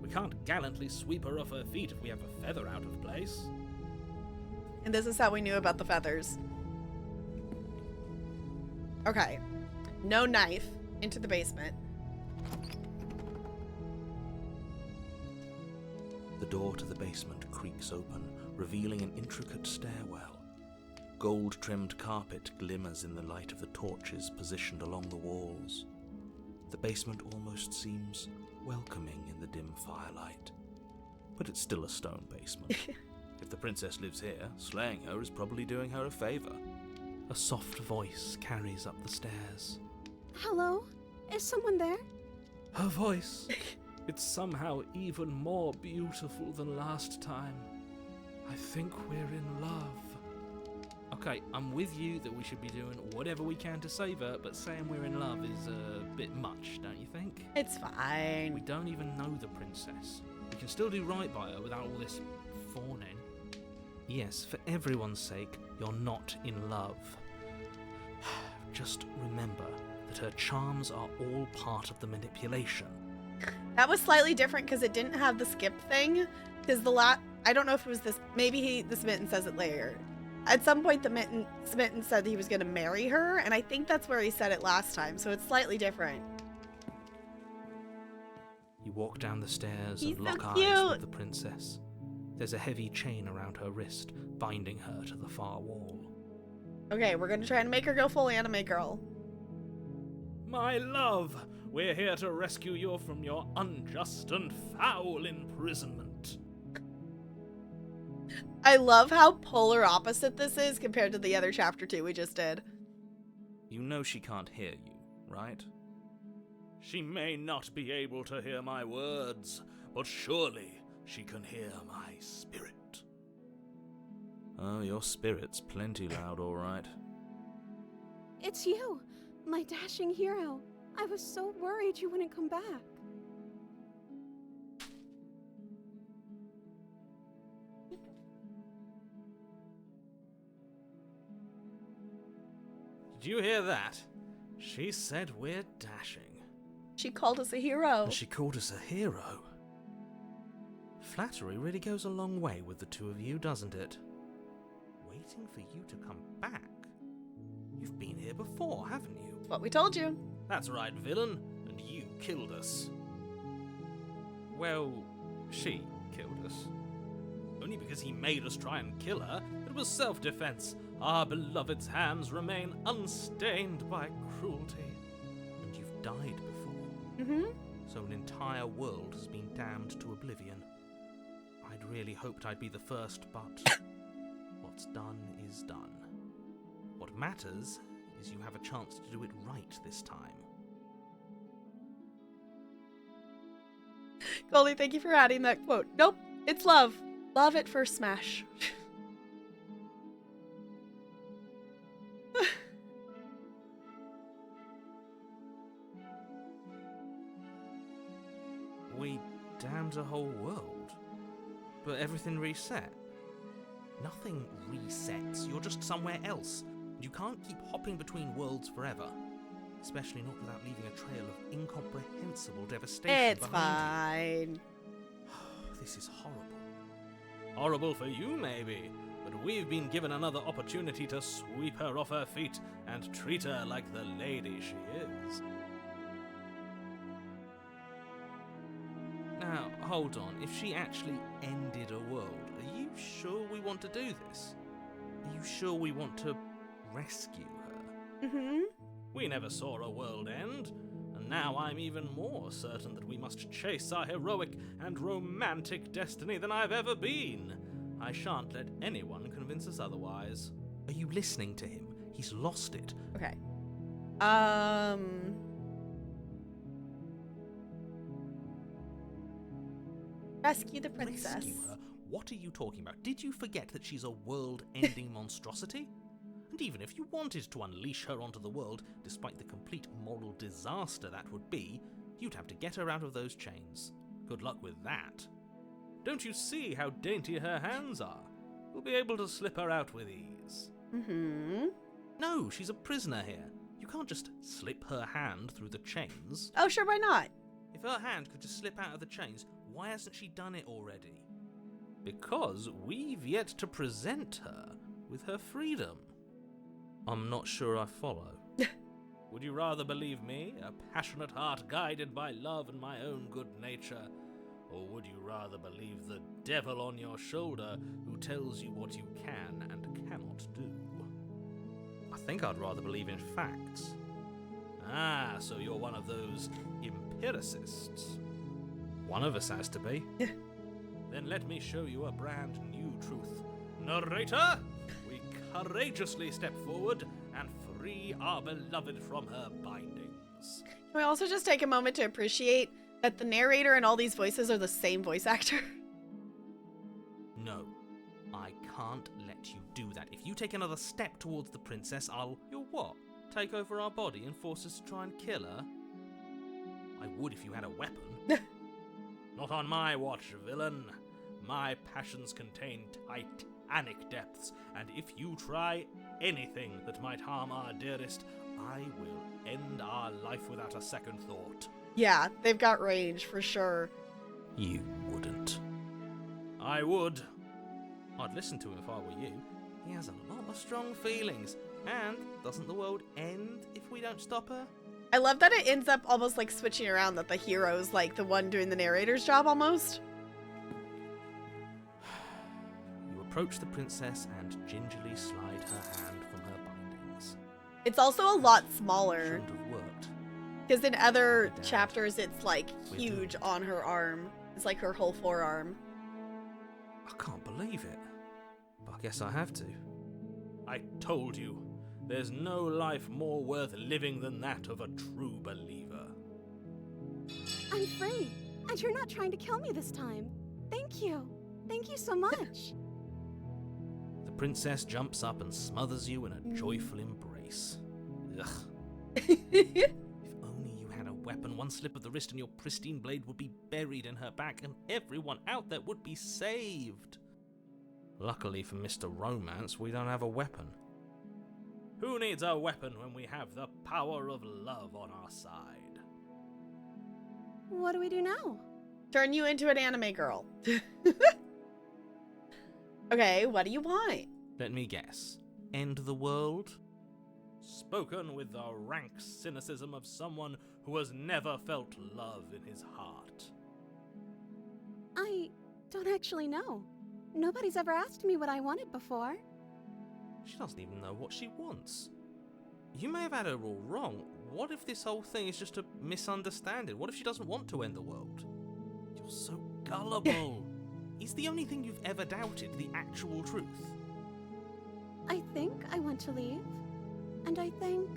We can't gallantly sweep her off her feet if we have a feather out of place.
And this is how we knew about the feathers. Okay. No knife. Into the basement.
The door to the basement creaks open, revealing an intricate stairwell. Gold-trimmed carpet glimmers in the light of the torches positioned along the walls. The basement almost seems welcoming in the dim firelight. But it's still a stone basement. If the princess lives here, slaying her is probably doing her a favor.
A soft voice carries up the stairs.
Hello? Is someone there?
Her voice. It's somehow even more beautiful than last time. I think we're in love. Okay, I'm with you that we should be doing whatever we can to save her, but saying we're in love is a bit much, don't you think?
It's
We
fine.
don't even know the princess. We can still do right by her without all this fawning.
Yes, for everyone's sake, you're not in love. Just remember that her charms are all part of the manipulation.
That was slightly different because it didn't have the skip thing. Because I don't know if it was this. Maybe the Smitten says it later. At some point, the Smitten said he was going to marry her, and I think that's where he said it last time. So it's slightly different.
You walk down the stairs
He's
and
so
lock eyes
cute.
with the princess. There's a heavy chain around her wrist, binding her to the far wall.
Okay, we're going to try and make her go full anime girl.
My love, we're here to rescue you from your unjust and foul imprisonment.
I love how polar opposite this is compared to the other chapter 2 we just did.
You know she can't hear you, right?
She may not be able to hear my words, but surely she can hear my spirit.
Oh, your spirit's plenty loud, all right.
It's you, my dashing hero. I was so worried you wouldn't come back.
Did you hear that? She said we're dashing.
She called us a hero.
And she called us a hero. Flattery really goes a long way with the two of you, doesn't it? Waiting for you to come back? You've been here before, haven't you?
That's what we told you.
That's right, villain, and you killed us.
Well, she killed us.
Only because he made us try and kill her. It was self-defense.
our beloved's hands remain unstained by cruelty. And you've died before.
Mm-hmm.
So an entire world has been damned to oblivion. I'd really hoped I'd be the first, but what's done is done. What matters is you have a chance to do it right this time.
Goldie, thank you for adding that quote. Nope, it's love. Love at first smash.
We damned a whole world, but everything reset. Nothing resets, you're just somewhere else. You can't keep hopping between worlds forever. Especially not without leaving a trail of incomprehensible devastation
It's
behind
fine.
you. This is horrible. Horrible for you, maybe, but we've been given another opportunity to sweep her off her feet and treat her like the lady she is. Now, hold on. If she actually ended a world, are you sure we want to do this? Are you sure we want to rescue her?
Mm-hmm.
We never saw a world end, and now I'm even more certain that we must chase our heroic and romantic destiny than I've ever been. I shan't let anyone convince us otherwise. Are you listening to him? He's lost it.
Okay. Rescue the princess.
Rescue her? What are you talking about? Did you forget that she's a world-ending monstrosity? And even if you wanted to unleash her onto the world, despite the complete moral disaster that would be, you'd have to get her out of those chains. Good luck with that. Don't you see how dainty her hands are? We'll be able to slip her out with ease.
Mm-hmm.
No, she's a prisoner here. You can't just slip her hand through the chains.
Oh, sure, why not?
If her hand could just slip out of the chains, why hasn't she done it already? Because we've yet to present her with her freedom. I'm not sure I follow. Would you rather believe me, a passionate heart guided by love and my own good nature? Or would you rather believe the devil on your shoulder who tells you what you can and cannot do? I think I'd rather believe in facts. Ah, so you're one of those empiricists. One of us has to be. Then let me show you a brand new truth. Narrator, we courageously step forward and free our beloved from her bindings.
Can we also just take a moment to appreciate that the narrator and all these voices are the same voice actor?
No, I can't let you do that. If you take another step towards the princess, You'll what? Take over our body and force us to try and kill her? I would if you had a weapon. Not on my watch, villain. My passions contain titanic depths, and if you try anything that might harm our dearest, I will end our life without a second thought.
Yeah, they've got range for sure.
You wouldn't. I would. I'd listen to him if I were you. He has a lot of strong feelings. And doesn't the world end if we don't stop her?
I love that it ends up almost like switching around, that the hero's like the one doing the narrator's job almost.
You approach the princess and gingerly slide her hand from her bindings.
It's also a lot smaller,
Shouldn't have worked.
because in other
Dad,
chapters it's like
we're
huge
doomed.
on her arm. It's like her whole forearm.
I can't believe it. But I guess I have to. I told you. There's no life more worth living than that of a true believer.
I'm free, and you're not trying to kill me this time. Thank you. Thank you so much.
The princess jumps up and smothers you in a joyful embrace. Ugh. If only you had a weapon, one slip of the wrist and your pristine blade would be buried in her back and everyone out there would be saved. Luckily for Mr. Romance, we don't have a weapon. Who needs a weapon when we have the power of love on our side?
What do we do now?
Turn you into an anime girl. Okay, what do you want?
Let me guess. End the world? Spoken with the rank cynicism of someone who has never felt love in his heart.
I don't actually know. Nobody's ever asked me what I wanted before.
She doesn't even know what she wants. You may have had her all wrong. What if this whole thing is just a misunderstanding? What if she doesn't want to end the world? You're so gullible. Is the only thing you've ever doubted the actual truth?
I think I want to leave. And I think...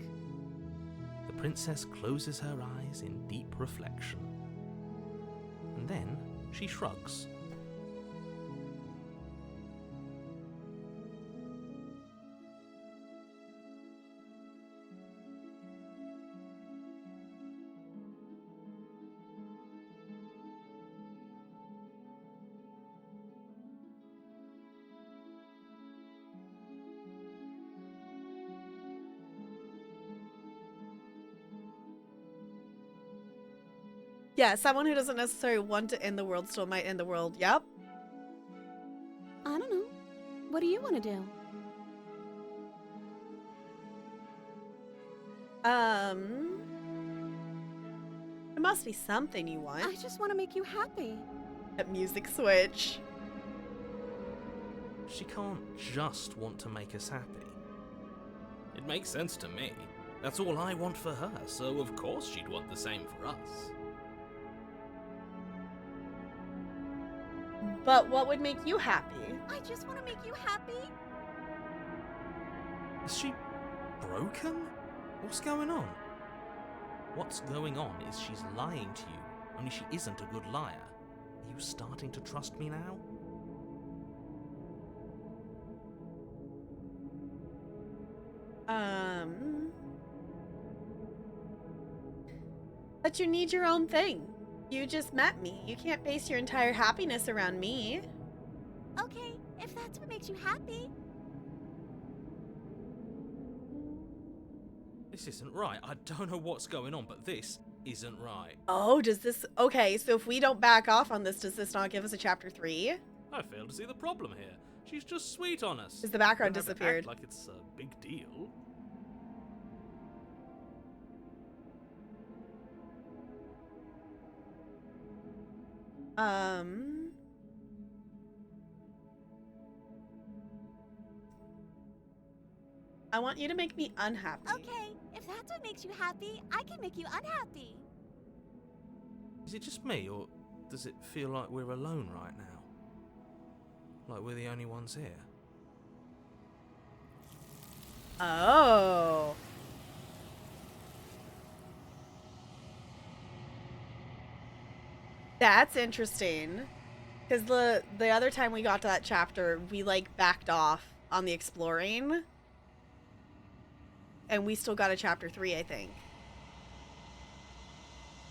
The princess closes her eyes in deep reflection. And then she shrugs.
Yeah, someone who doesn't necessarily want to end the world still might end the world. Yep.
I don't know. What do you want to do?
There must be something you want.
I just want to make you happy.
That music switch.
She can't just want to make us happy. It makes sense to me. That's all I want for her, so of course she'd want the same for us.
But what would make you happy?
I just want to make you happy.
Is she broken? What's going on? What's going on is she's lying to you, only she isn't a good liar. Are you starting to trust me now?
But you need your own thing. You just met me. You can't base your entire happiness around me.
Okay, if that's what makes you happy.
This isn't right. I don't know what's going on, but this isn't right.
Oh, does this... Okay, so if we don't back off on this, does this not give us a chapter 3?
I fail to see the problem here. She's just sweet on us.
Because the background
Don't have to act
disappeared.
like it's a big deal.
I want you to make me unhappy.
Okay, if that's what makes you happy, I can make you unhappy.
Is it just me, or does it feel like we're alone right now? Like we're the only ones here?
Oh. That's interesting. Because the other time we got to that chapter, we like backed off on the exploring. And we still got a chapter 3, I think.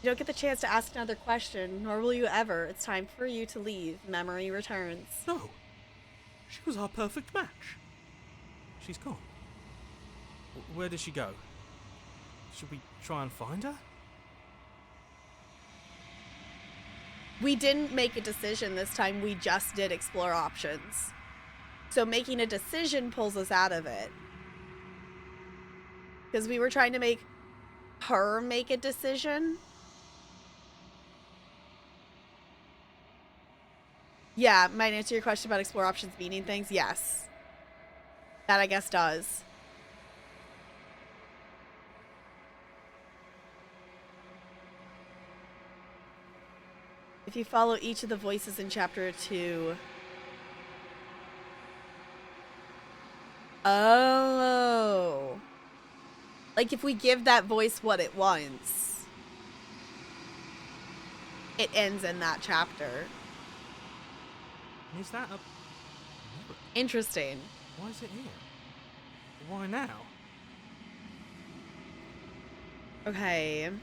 You don't get the chance to ask another question, nor will you ever. It's time for you to leave. Memory returns.
No. She was our perfect match. She's gone. Where did she go? Should we try and find her?
We didn't make a decision this time, we just did explore options. So making a decision pulls us out of it. Because we were trying to make her make a decision. Yeah, might answer your question about explore options meaning things. Yes. That I guess does. If you follow each of the voices in chapter 2. Oh. Like if we give that voice what it wants, it ends in that chapter.
Is that a...
Interesting.
Why is it here? Why now?
Okay. It's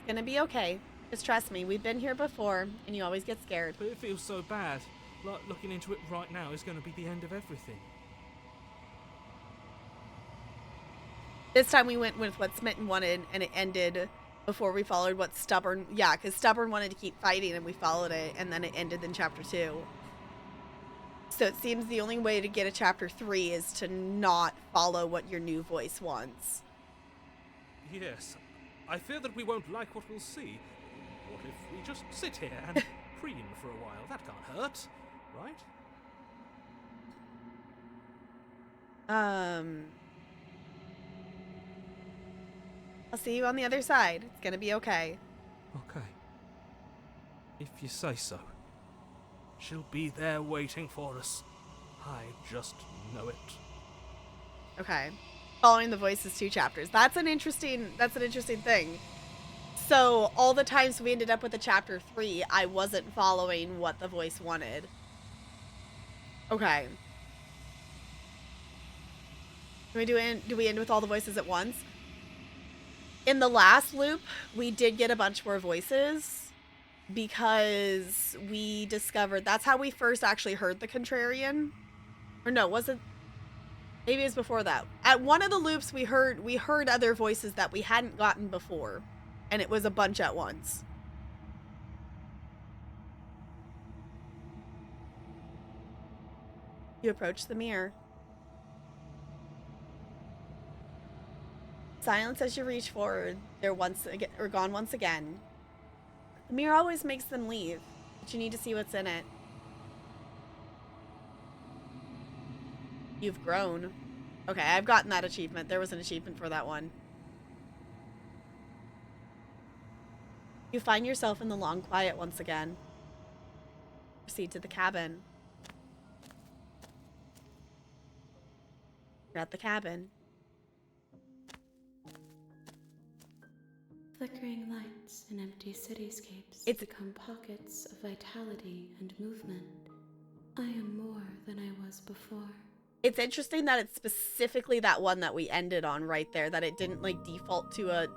gonna be okay. Just trust me, we've been here before, and you always get scared.
But it feels so bad. Like looking into it right now is going to be the end of everything.
This time we went with what Smitten wanted, and it ended before we followed what Stubborn... Yeah, because Stubborn wanted to keep fighting, and we followed it, and then it ended in chapter 2. So it seems the only way to get a chapter 3 is to not follow what your new voice wants.
Yes. I fear that we won't like what we'll see. What if we just sit here and preen for a while? That can't hurt, right?
I'll see you on the other side. It's gonna be okay.
Okay. If you say so. She'll be there waiting for us. I just know it.
Okay. Following the voices 2 chapters. That's an interesting thing. So all the times we ended up with a chapter 3, I wasn't following what the voice wanted. Okay. Do we end with all the voices at once? In the last loop, we did get a bunch more voices because we discovered that's how we first actually heard the Contrarian. Or no, was it? Maybe it was before that. At one of the loops, we heard other voices that we hadn't gotten before, and it was a bunch at once. You approach the mirror. Silence as you reach forward. They're gone once again. The mirror always makes them leave, but you need to see what's in it. You've grown. Okay, I've gotten that achievement. There was an achievement for that one. You find yourself in the long quiet once again. Proceed to the cabin. You're at the cabin.
Flickering lights and empty cityscapes become pockets of vitality and movement. I am more than I was before.
It's interesting that it's specifically that one that we ended on right there, that it didn't like default to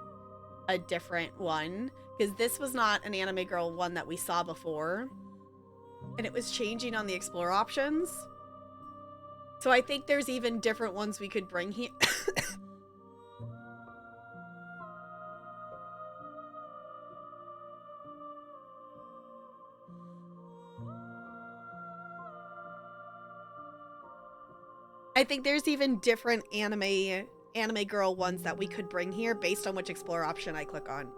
a different one, because this was not an Anime Girl one that we saw before, and it was changing on the explore options. So I think there's even different ones we could bring here. I think there's even different anime girl ones that we could bring here based on which explore option I click on.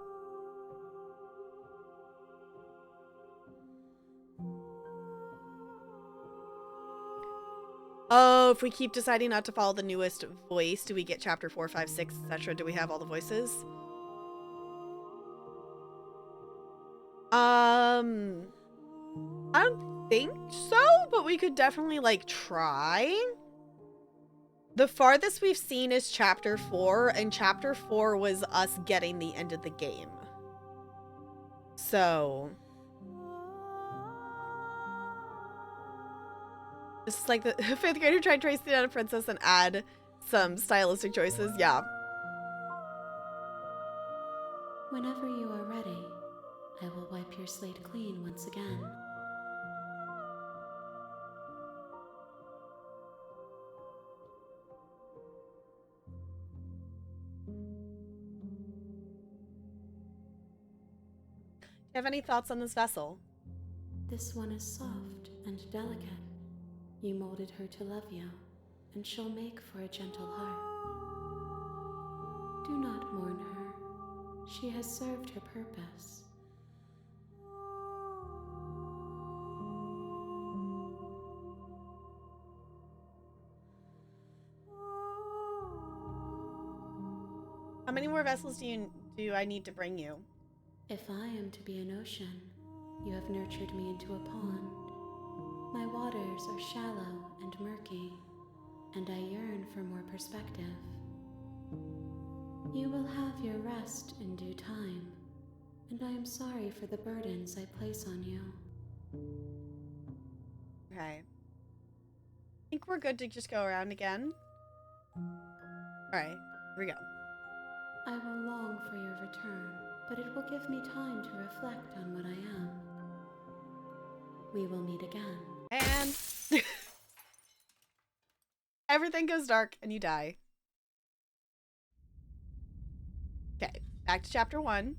Oh, if we keep deciding not to follow the newest voice, do we get chapter 4, 5, 6, etc.? Do we have all the voices? I don't think so, but we could definitely like try. The farthest we've seen is chapter 4, and chapter 4 was us getting the end of the game. So this is like the 5th grader tried tracing down a princess and add some stylistic choices. Yeah.
Whenever you are ready, I will wipe your slate clean once again.
Do you have any thoughts on this vessel?
This one is soft and delicate. You molded her to love you, and she'll make for a gentle heart. Do not mourn her. She has served her purpose.
How many more vessels do I need to bring you?
If I am to be an ocean, you have nurtured me into a pond. My waters are shallow and murky, and I yearn for more perspective. You will have your rest in due time, and I am sorry for the burdens I place on you.
Okay. I think we're good to just go around again. Alright, here we go.
I will long for your return, but it will give me time to reflect on what I am. We will meet again.
And everything goes dark and you die. Okay, back to chapter 1.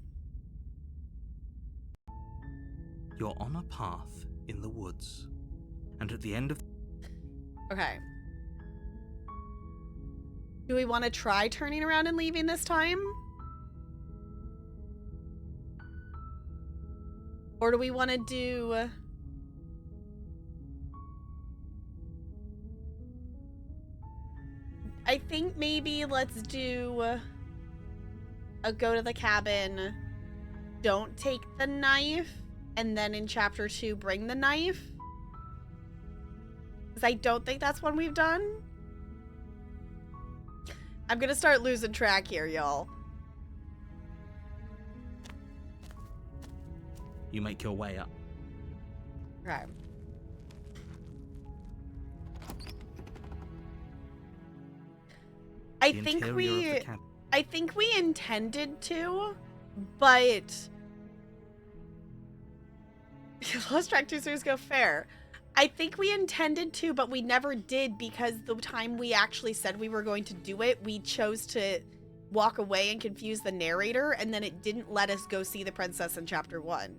You're on a path in the woods, and at the end of...
Okay. Do we want to try turning around and leaving this time? Or do we want to do... think maybe let's do a go to the cabin, don't take the knife, and then in chapter 2 bring the knife. Because I don't think that's one we've done. I'm gonna start losing track here, y'all.
You make your way up.
Okay. I
The
think
interior
we...
of the cabin.
I think we intended to, but lost track 2 series go fair. I think we intended to, but we never did because the time we actually said we were going to do it, we chose to walk away and confuse the narrator, and then it didn't let us go see the princess in chapter 1.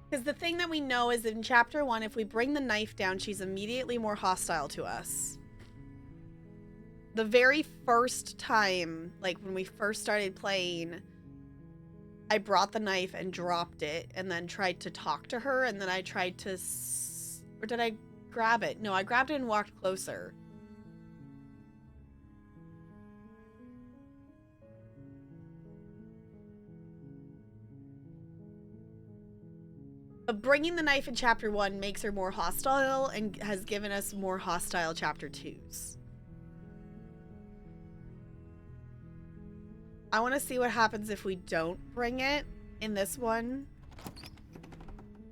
Because the thing that we know is in chapter 1, if we bring the knife down, she's immediately more hostile to us. The very first time, like when we first started playing, I brought the knife and dropped it and then tried to talk to her, and then I tried to... or did I grab it? No, I grabbed it and walked closer. But bringing the knife in chapter 1 makes her more hostile and has given us more hostile chapter 2s. I want to see what happens if we don't bring it in this one.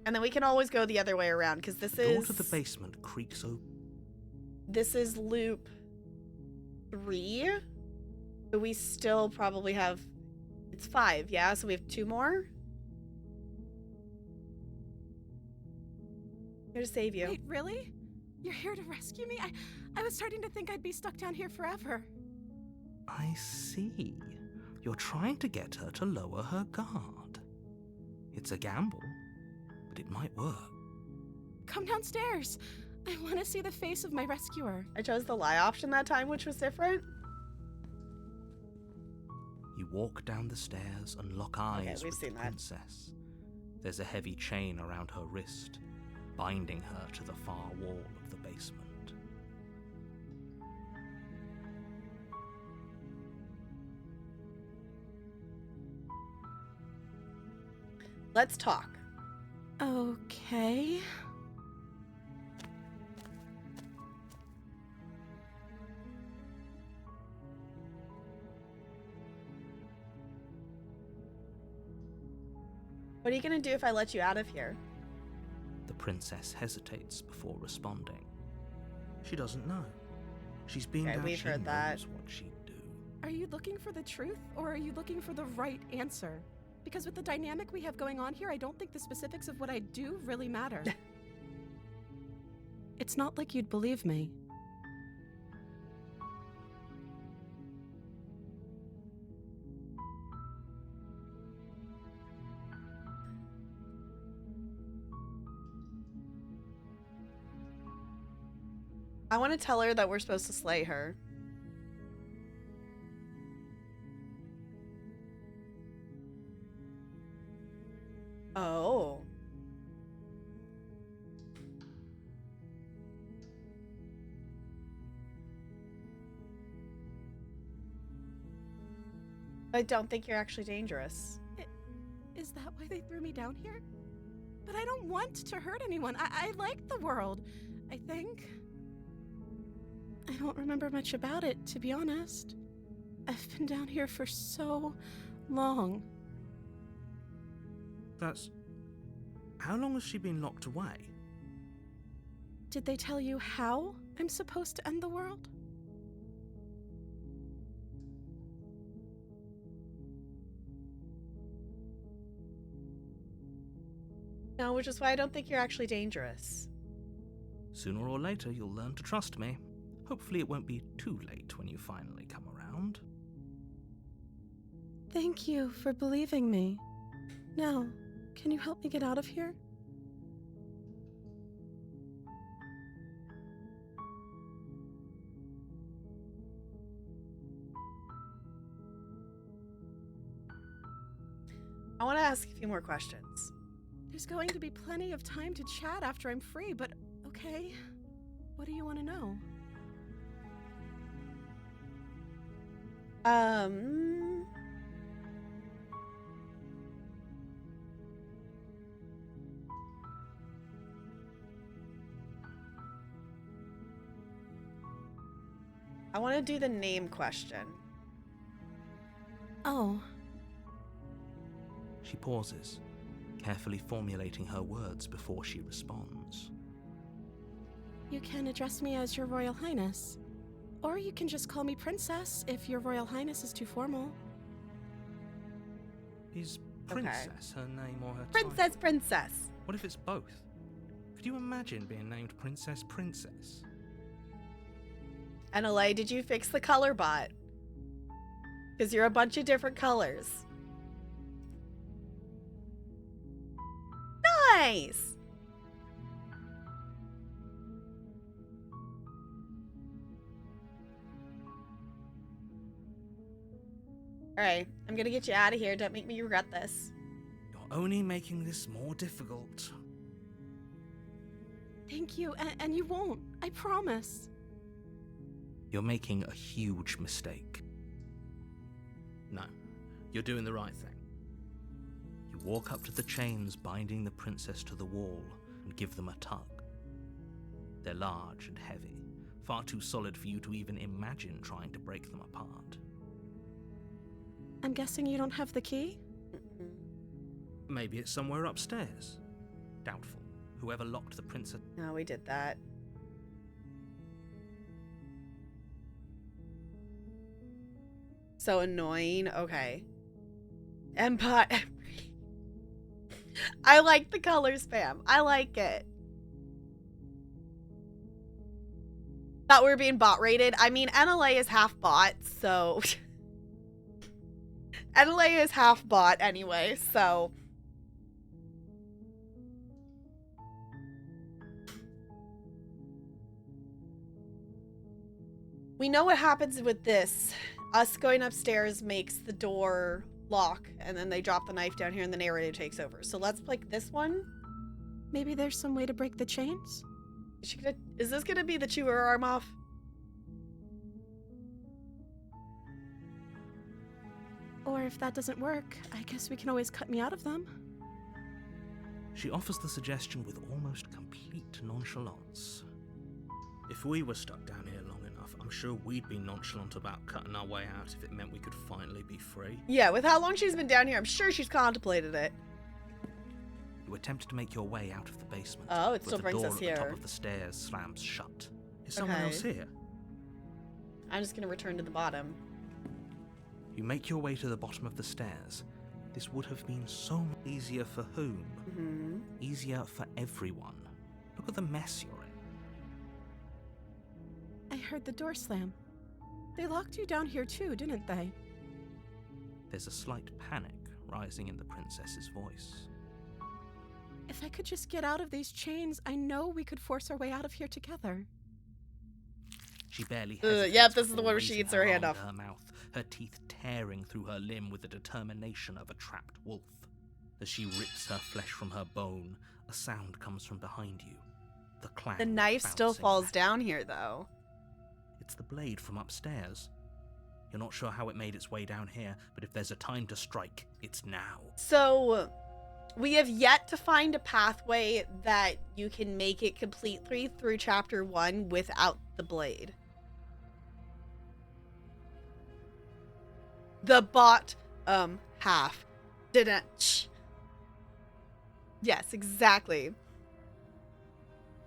And then we can always go the other way around, because this
The
is...
door to the basement creaks open.
This is loop 3. But we still probably have... It's 5, yeah? So we have 2 more? Here to save you.
Wait, really? You're here to rescue me? I was starting to think I'd be stuck down here forever.
I see. You're trying to get her to lower her guard. It's a gamble, but it might work.
Come downstairs. I want to see the face of my rescuer.
I chose the lie option that time, which was different.
You walk down the stairs and lock eyes
we've
with
seen
the
that.
princess. There's a heavy chain around her wrist, binding her to the far wall of the basement.
Let's talk.
Okay.
What are you gonna do if I let you out of here?
The princess hesitates before responding. She doesn't know. She's being
Okay,
out.
we've
She
heard that.
knows what she'd do.
Are you looking for the truth, or are you looking for the right answer? Because with the dynamic we have going on here, I don't think the specifics of what I do really matter. It's not like you'd believe me.
I want to tell her that we're supposed to slay her. Oh. I don't think you're actually dangerous.
Is that why they threw me down here? But I don't want to hurt anyone. I like the world, I think. I don't remember much about it, to be honest. I've been down here for so long.
That's... How long has she been locked away?
Did they tell you how I'm supposed to end the world?
No, which is why I don't think you're actually dangerous.
Sooner or later, you'll learn to trust me. Hopefully it won't be too late when you finally come around.
Thank you for believing me. Now, can you help me get out of here?
I want to ask a few more questions.
There's going to be plenty of time to chat after I'm free, but okay. What do you want to know?
I want to do the name question.
Oh,
She pauses, carefully formulating her words before she responds.
you can address me as Your Royal Highness. Or you can just call me Princess if Your Royal Highness is too formal.
Is Princess her name or her
Princess,
title?
princess.
What if it's both? Could you imagine being named Princess Princess?
NLA, did you fix the color bot? Because you're a bunch of different colors. Nice! Alright, I'm gonna get you out of here. Don't make me regret this.
You're only making this more difficult.
Thank you, and you won't. I promise.
You're making a huge mistake. No, you're doing the right thing. You walk up to the chains binding the princess to the wall and give them a tug. They're large and heavy, far too solid for you to even imagine trying to break them apart.
I'm guessing you don't have the key?
Maybe it's somewhere upstairs. Doubtful. Whoever locked the princess...
No, we did that. So annoying. Okay. Empire. I like the colors, fam. I like it. Thought we were being bot rated. I mean, NLA is half bot, so... NLA is half bot anyway, so... We know what happens with this. Us going upstairs makes the door lock, and then they drop the knife down here and the narrator takes over. So let's pick this one.
Maybe there's some way to break the chains?
Is this gonna be the chew her arm off?
Or if that doesn't work, I guess we can always cut me out of them.
She offers the suggestion with almost complete nonchalance. If we were stuck down here long enough, I'm sure we'd be nonchalant about cutting our way out if it meant we could finally be free.
Yeah, with how long she's been down here, I'm sure she's contemplated it.
You attempt to make your way out of the basement.
Oh, it
but
still
the
brings
door
us
at the top
here.
of the stairs slams shut. Is someone
Okay.
else here?
I'm just gonna return to the bottom.
You make your way to the bottom of the stairs. This would have been so much easier for whom?
Mm-hmm.
Easier for everyone. Look at the mess you're in.
I heard the door slam. They locked you down here too, didn't they?
There's a slight panic rising in the princess's voice.
If I could just get out of these chains, I know we could force our way out of here together.
She barely hesitates
yep, this is the
before
one where she
raising
eats her hand
arm to
off.
her mouth, her teeth tearing through her limb with the determination of a trapped wolf. As she rips her flesh from her bone, a sound comes from behind you. The clang
The knife still
bouncing
falls
back.
down here, though.
It's the blade from upstairs. You're not sure how it made its way down here, but if there's a time to strike, it's now.
So, we have yet to find a pathway that you can make it completely through Chapter 1 without the blade. The bot, half. Didn't. Yes, exactly.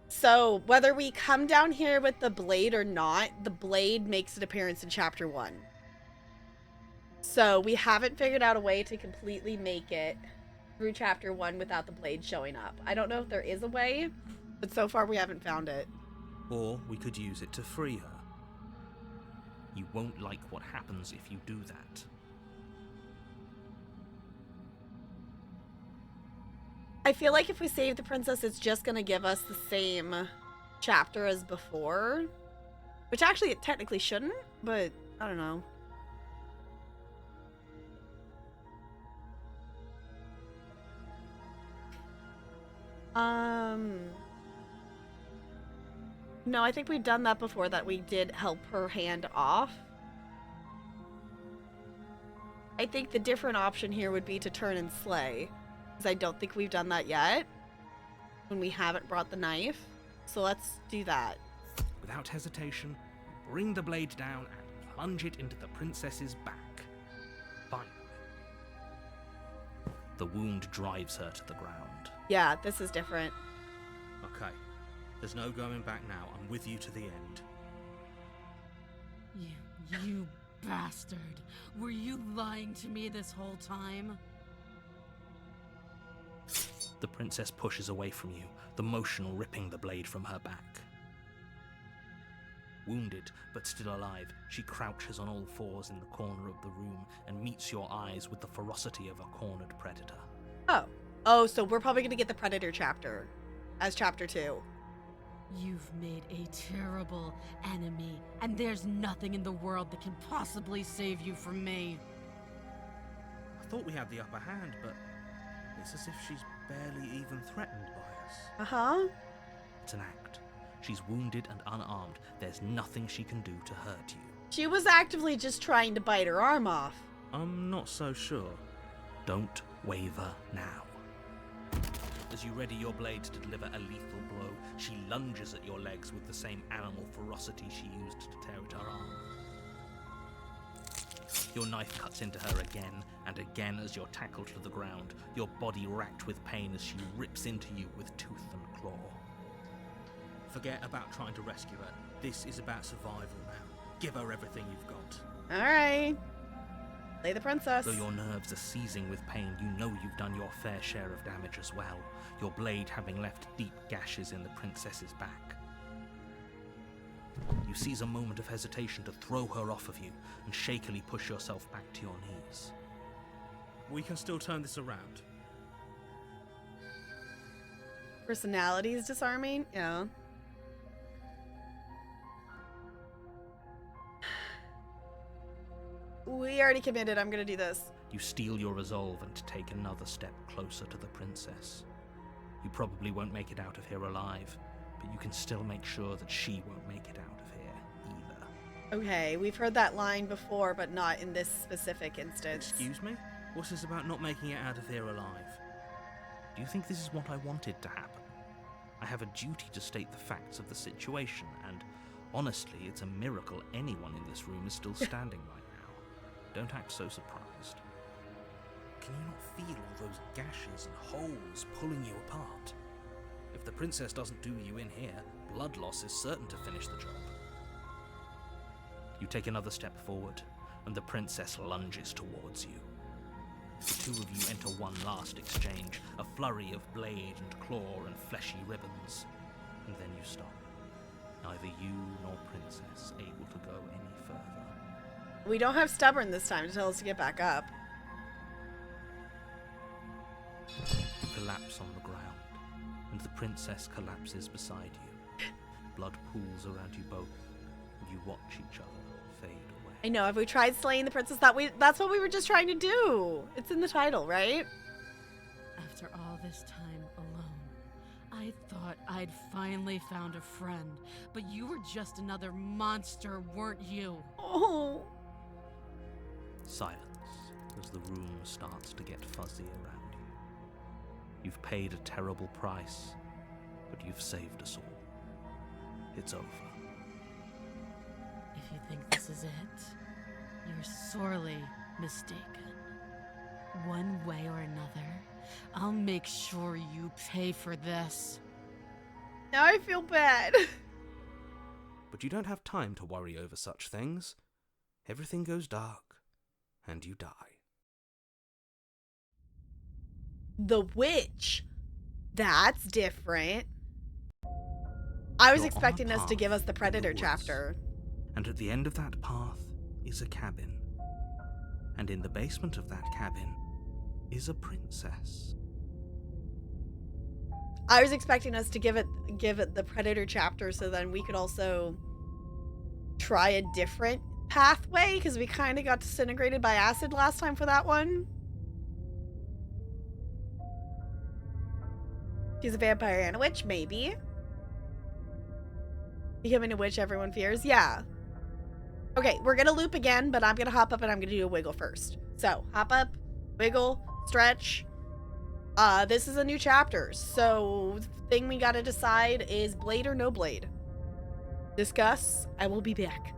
So, whether we come down here with the blade or not, the blade makes an appearance in Chapter 1. So, we haven't figured out a way to completely make it through Chapter 1 without the blade showing up. I don't know if there is a way, but so far we haven't found it.
Or we could use it to free her. You won't like what happens if you do that.
I feel like if we save the princess, it's just going to give us the same chapter as before. Which actually it technically shouldn't, but I don't know. No, I think we've done that before, that we did help her hand off. I think the different option here would be to turn and slay, because I don't think we've done that yet when we haven't brought the knife. So let's do that.
Without hesitation, bring the blade down and plunge it into the princess's back. Finally.
The wound drives her to the ground.
Yeah, this is different.
Okay. There's no going back now. I'm with you to the end.
You bastard. Were you lying to me this whole time?
The princess pushes away from you, the motion ripping the blade from her back. Wounded, but still alive, she crouches on all fours in the corner of the room and meets your eyes with the ferocity of a cornered predator.
Oh, so we're probably going to get the Predator chapter as chapter 2.
You've made a terrible enemy, and there's nothing in the world that can possibly save you from me.
I thought we had the upper hand, but it's as if she's barely even threatened by us.
Uh-huh.
It's an act. She's wounded and unarmed. There's nothing she can do to hurt you.
She was actively just trying to bite her arm off.
I'm not so sure. Don't waver now. As you ready your blade to deliver a lethal blow, she lunges at your legs with the same animal ferocity she used to tear at her arm. Your knife cuts into her again and again as you're tackled to the ground, your body racked with pain as she rips into you with tooth and claw. Forget about trying to rescue her. This is about survival now. Give her everything you've got.
Alright. Slay the princess.
Though your nerves are seizing with pain, you know you've done your fair share of damage as well, your blade having left deep gashes in the princess's back. You seize a moment of hesitation to throw her off of you and shakily push yourself back to your knees. We can still turn this around.
Personality is disarming? Yeah. We already committed. I'm gonna do this.
You steel your resolve and take another step closer to the princess. You probably won't make it out of here alive, but you can still make sure that she won't make it out of here either.
Okay, we've heard that line before, but not in this specific instance.
Excuse me? What's this about not making it out of here alive? Do you think this is what I wanted to happen? I have a duty to state the facts of the situation, and honestly, it's a miracle anyone in this room is still standing right now. Don't act so surprised. Can you not feel all those gashes and holes pulling you apart? If the princess doesn't do you in here, blood loss is certain to finish the job. You take another step forward, and the princess lunges towards you. The two of you enter one last exchange, a flurry of blade and claw and fleshy ribbons, and then you stop. Neither you nor princess able to go any further.
We don't have stubborn this time to tell us to get back up.
You collapse on the ground, and the princess collapses beside you. Blood pools around you both, and you watch each other fade away.
I know, have we tried slaying the princess? That's what we were just trying to do. It's in the title, right?
After all this time alone, I thought I'd finally found a friend, but you were just another monster, weren't you?
Oh.
Silence as the room starts to get fuzzy around you. You've paid a terrible price, but you've saved us all. It's over.
If you think this is it, you're sorely mistaken. One way or another, I'll make sure you pay for this.
Now I feel bad.
But you don't have time to worry over such things. Everything goes dark, and you die.
The witch. That's different. I was
You're on a
expecting us to
path
give us the
in the
Predator
woods.
chapter.
And at the end of that path is a cabin. And in the basement of that cabin is a princess.
I was expecting us to give it the Predator chapter so then we could also try a different pathway, because we kind of got disintegrated by acid last time for that one. She's a vampire and a witch? Maybe. Becoming a witch everyone fears? Yeah. Okay, we're gonna loop again, but I'm gonna hop up and I'm gonna do a wiggle first. So, hop up, wiggle, stretch. This is a new chapter, so the thing we gotta decide is blade or no blade. Discuss. I will be back.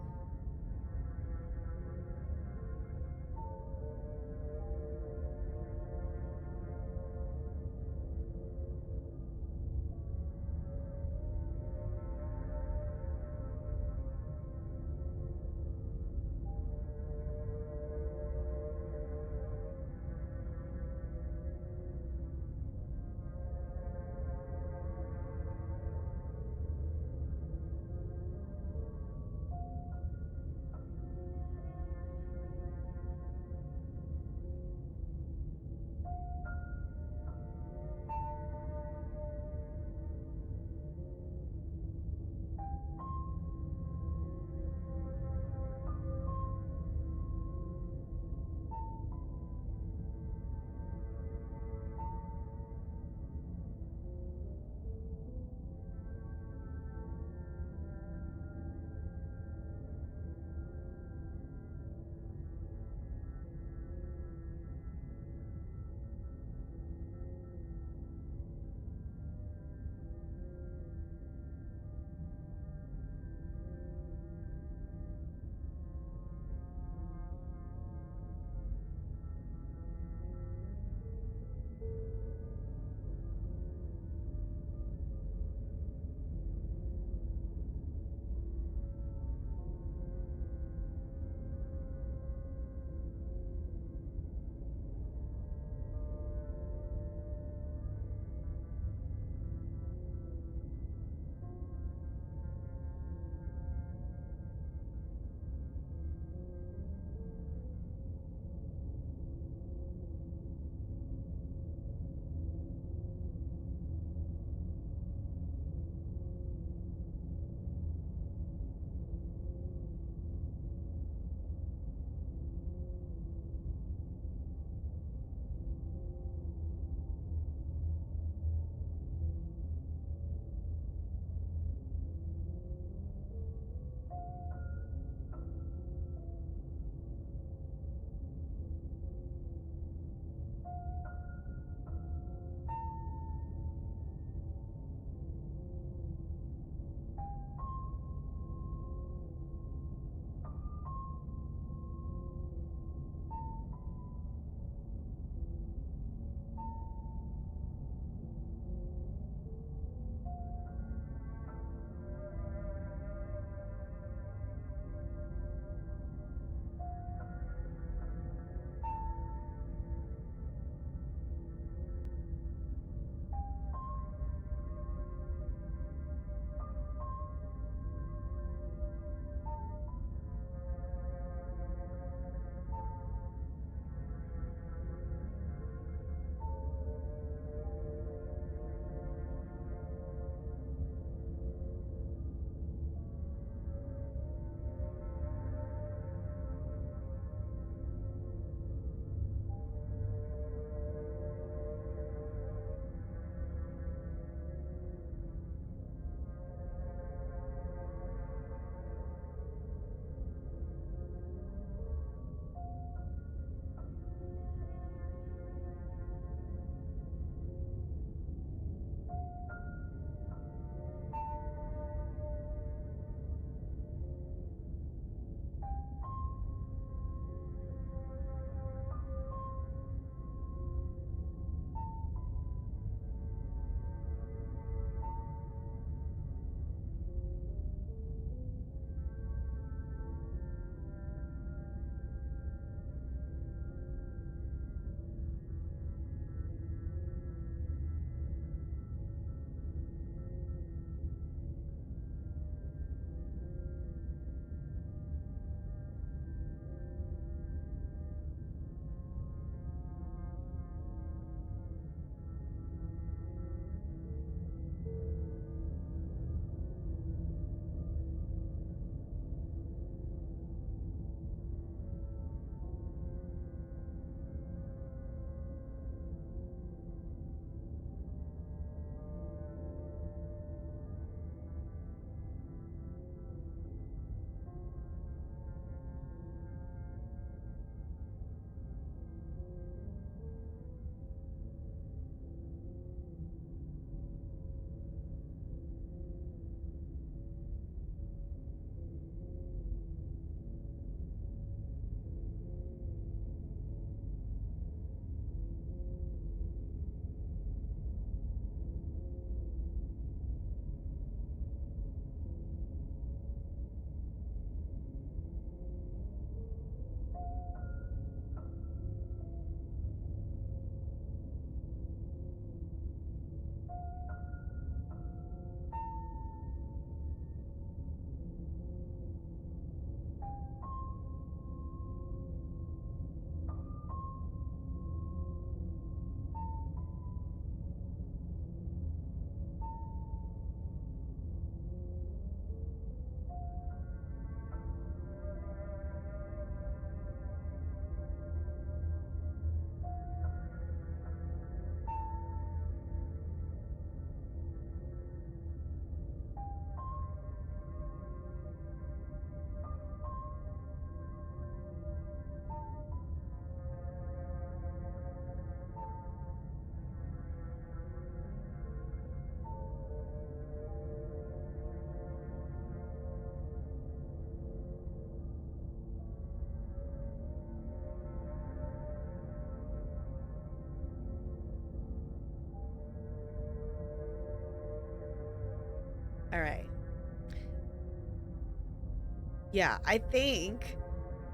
Yeah, I think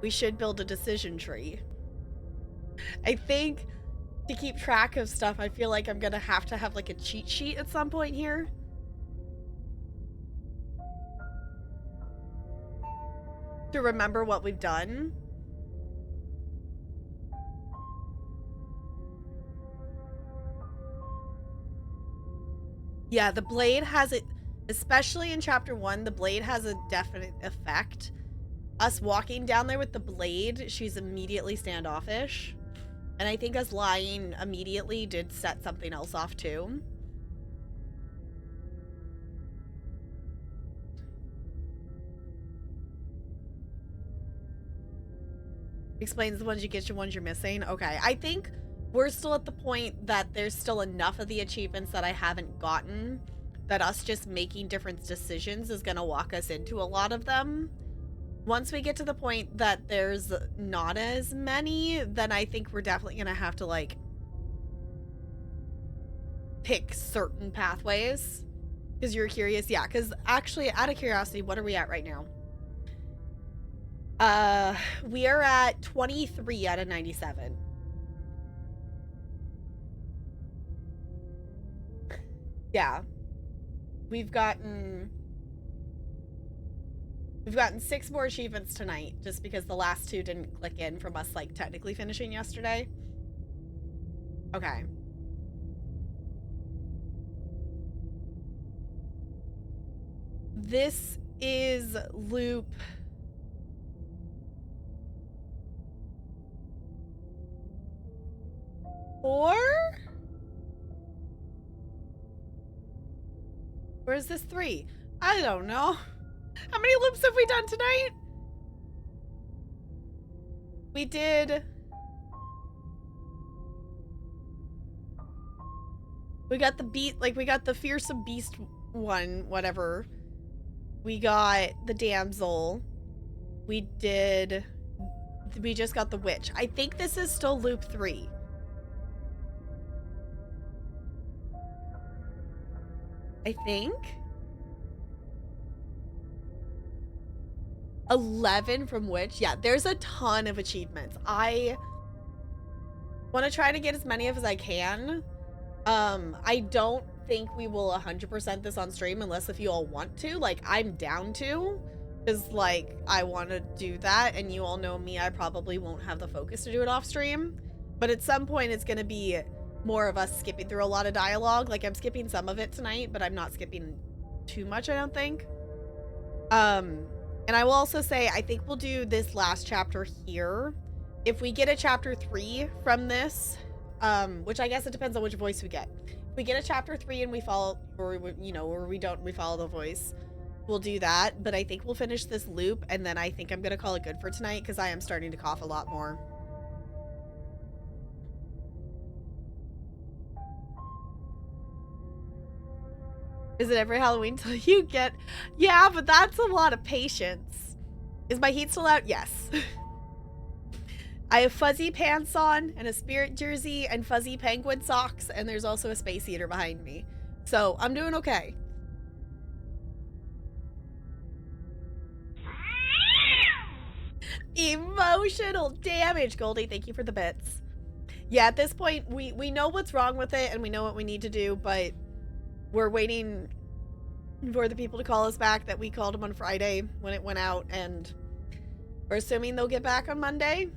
we should build a decision tree. I think to keep track of stuff, I feel like I'm gonna have to have like a cheat sheet at some point here. To remember what we've done. Yeah, the blade has it, especially in chapter 1, the blade has a definite effect. Us walking down there with the blade, she's immediately standoffish. And I think us lying immediately did set something else off too. Explains the ones you get, your ones you're missing. Okay, I think we're still at the point that there's still enough of the achievements that I haven't gotten that us just making different decisions is going to walk us into a lot of them. Once we get to the point that there's not as many, then I think we're definitely going to have to, like, pick certain pathways. Because you're curious. Yeah, because actually, out of curiosity, what are we at right now? We are at 23 out of 97. Yeah. We've gotten 6 more achievements tonight, just because the last 2 didn't click in from us, like, technically finishing yesterday. Okay. This is loop 4? Or is this 3? I don't know. How many loops have we done tonight? We did... We got the we got the fearsome beast one, whatever. We got the damsel. We just got the witch. I think this is still loop 3. I think 11 from which, yeah, there's a ton of achievements. I want to try to get as many of as I can. I don't think we will 100% this on stream unless if you all want to. Like, I'm down to, because, like, I want to do that, and you all know me, I probably won't have the focus to do it off stream. But at some point, it's going to be more of us skipping through a lot of dialogue. Like, I'm skipping some of it tonight, but I'm not skipping too much, I don't think. And I will also say, I think we'll do this last chapter here. If we get a chapter 3 from this, which I guess it depends on which voice we get. If we get a chapter 3 and we follow, or we don't, we follow the voice, we'll do that. But I think we'll finish this loop, and then I think I'm gonna call it good for tonight, because I am starting to cough a lot more. Is it every Halloween till you get... Yeah, but that's a lot of patience. Is my heat still out? Yes. I have fuzzy pants on, and a spirit jersey, and fuzzy penguin socks, and there's also a space heater behind me. So, I'm doing okay. Emotional damage, Goldie. Thank you for the bits. Yeah, at this point, we know what's wrong with it, and we know what we need to do, but... We're waiting for the people to call us back that we called them on Friday when it went out, and we're assuming they'll get back on Monday.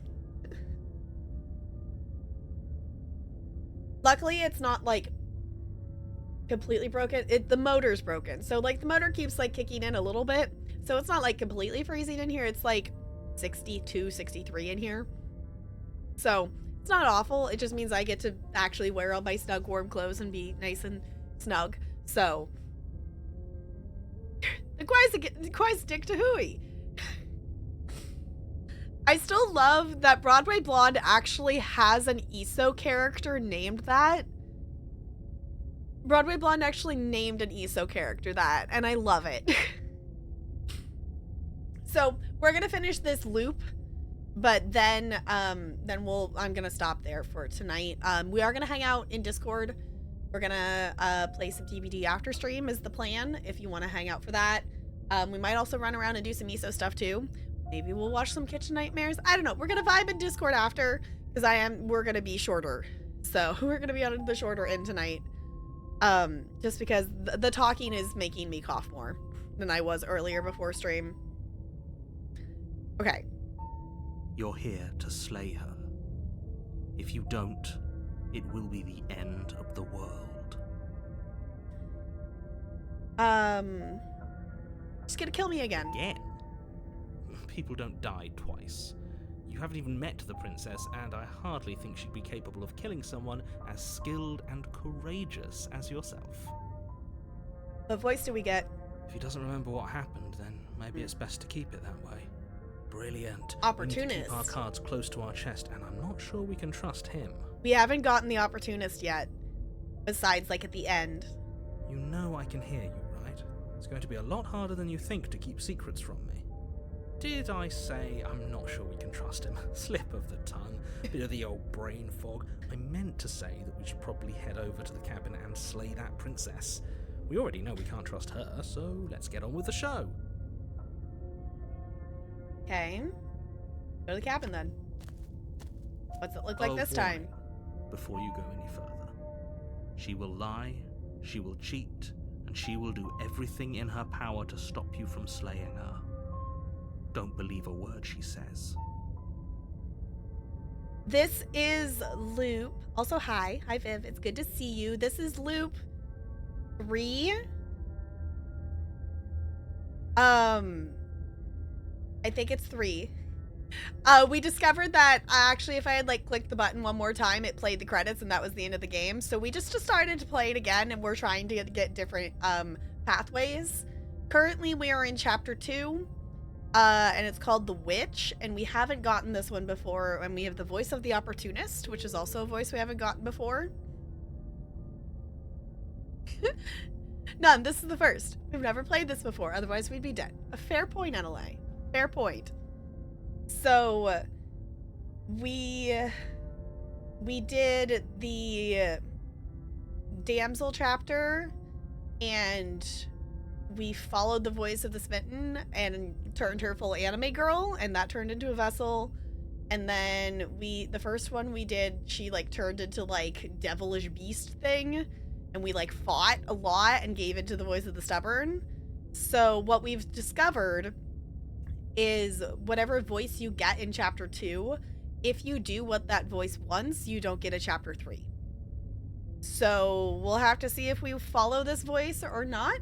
Luckily, it's not, like, completely broken. The motor's broken. So, like, the motor keeps, like, kicking in a little bit. So it's not, like, completely freezing in here. It's, like, 62, 63 in here. So, it's not awful. It just means I get to actually wear all my snug, warm clothes and be nice and snug. So the quite stick to hooey. I still love that Broadway Blonde actually has an ESO character named that. Broadway Blonde actually named an ESO character that, and I love it. So we're gonna finish this loop, but then I'm gonna stop there for tonight. We are gonna hang out in Discord. We're gonna play some DBD after stream is the plan, if you want to hang out for that. We might also run around and do some miso stuff too. Maybe we'll watch some Kitchen Nightmares. I don't know. We're gonna vibe in Discord after, because we're gonna be shorter. So we're gonna be on the shorter end tonight. Just because the talking is making me cough more than I was earlier before stream. Okay.
You're here to slay her. If you don't, it will be the end of the world.
She's gonna kill me again.
Again?
People don't die twice. You haven't even met the princess, and I hardly think she'd be capable of killing someone as skilled and courageous as yourself.
What voice do we get?
If he doesn't remember what happened, then maybe it's best to keep it that way. Brilliant.
Opportunist.
We need to keep our cards close to our chest, and I'm not sure we can trust him.
We haven't gotten the opportunist yet. Besides, like, at the end.
You know I can hear you, right? It's going to be a lot harder than you think to keep secrets from me. Did I say I'm not sure we can trust him? Slip of the tongue. Bit of the old brain fog. I meant to say that we should probably head over to the cabin and slay that princess. We already know we can't trust her, so let's get on with the show.
Okay. Go to the cabin then. What's it look like this time?
Before you go any further, she will lie, she will cheat, and she will do everything in her power to stop you from slaying her. Don't believe a word she says.
This is Loop. Also, hi. Hi, Viv. It's good to see you. This is Loop 3. I think it's 3. We discovered that actually if I had like clicked the button one more time, it played the credits and that was the end of the game. So we just started to play it again and we're trying to get different pathways. Currently we are in chapter 2 and it's called The Witch, and we haven't gotten this one before, and we have the voice of the opportunist, which is also a voice we haven't gotten before. None. This is the first. We've never played this before, otherwise we'd be dead. A fair point, NLA. Fair point. So we did the damsel chapter and we followed the voice of the smitten and turned her full anime girl, and that turned into a vessel. And then the first one we did, she like turned into like devilish beast thing, and we like fought a lot and gave into the voice of the stubborn. So what we've discovered is whatever voice you get in chapter 2, if you do what that voice wants, you don't get a chapter 3. So we'll have to see if we follow this voice or not.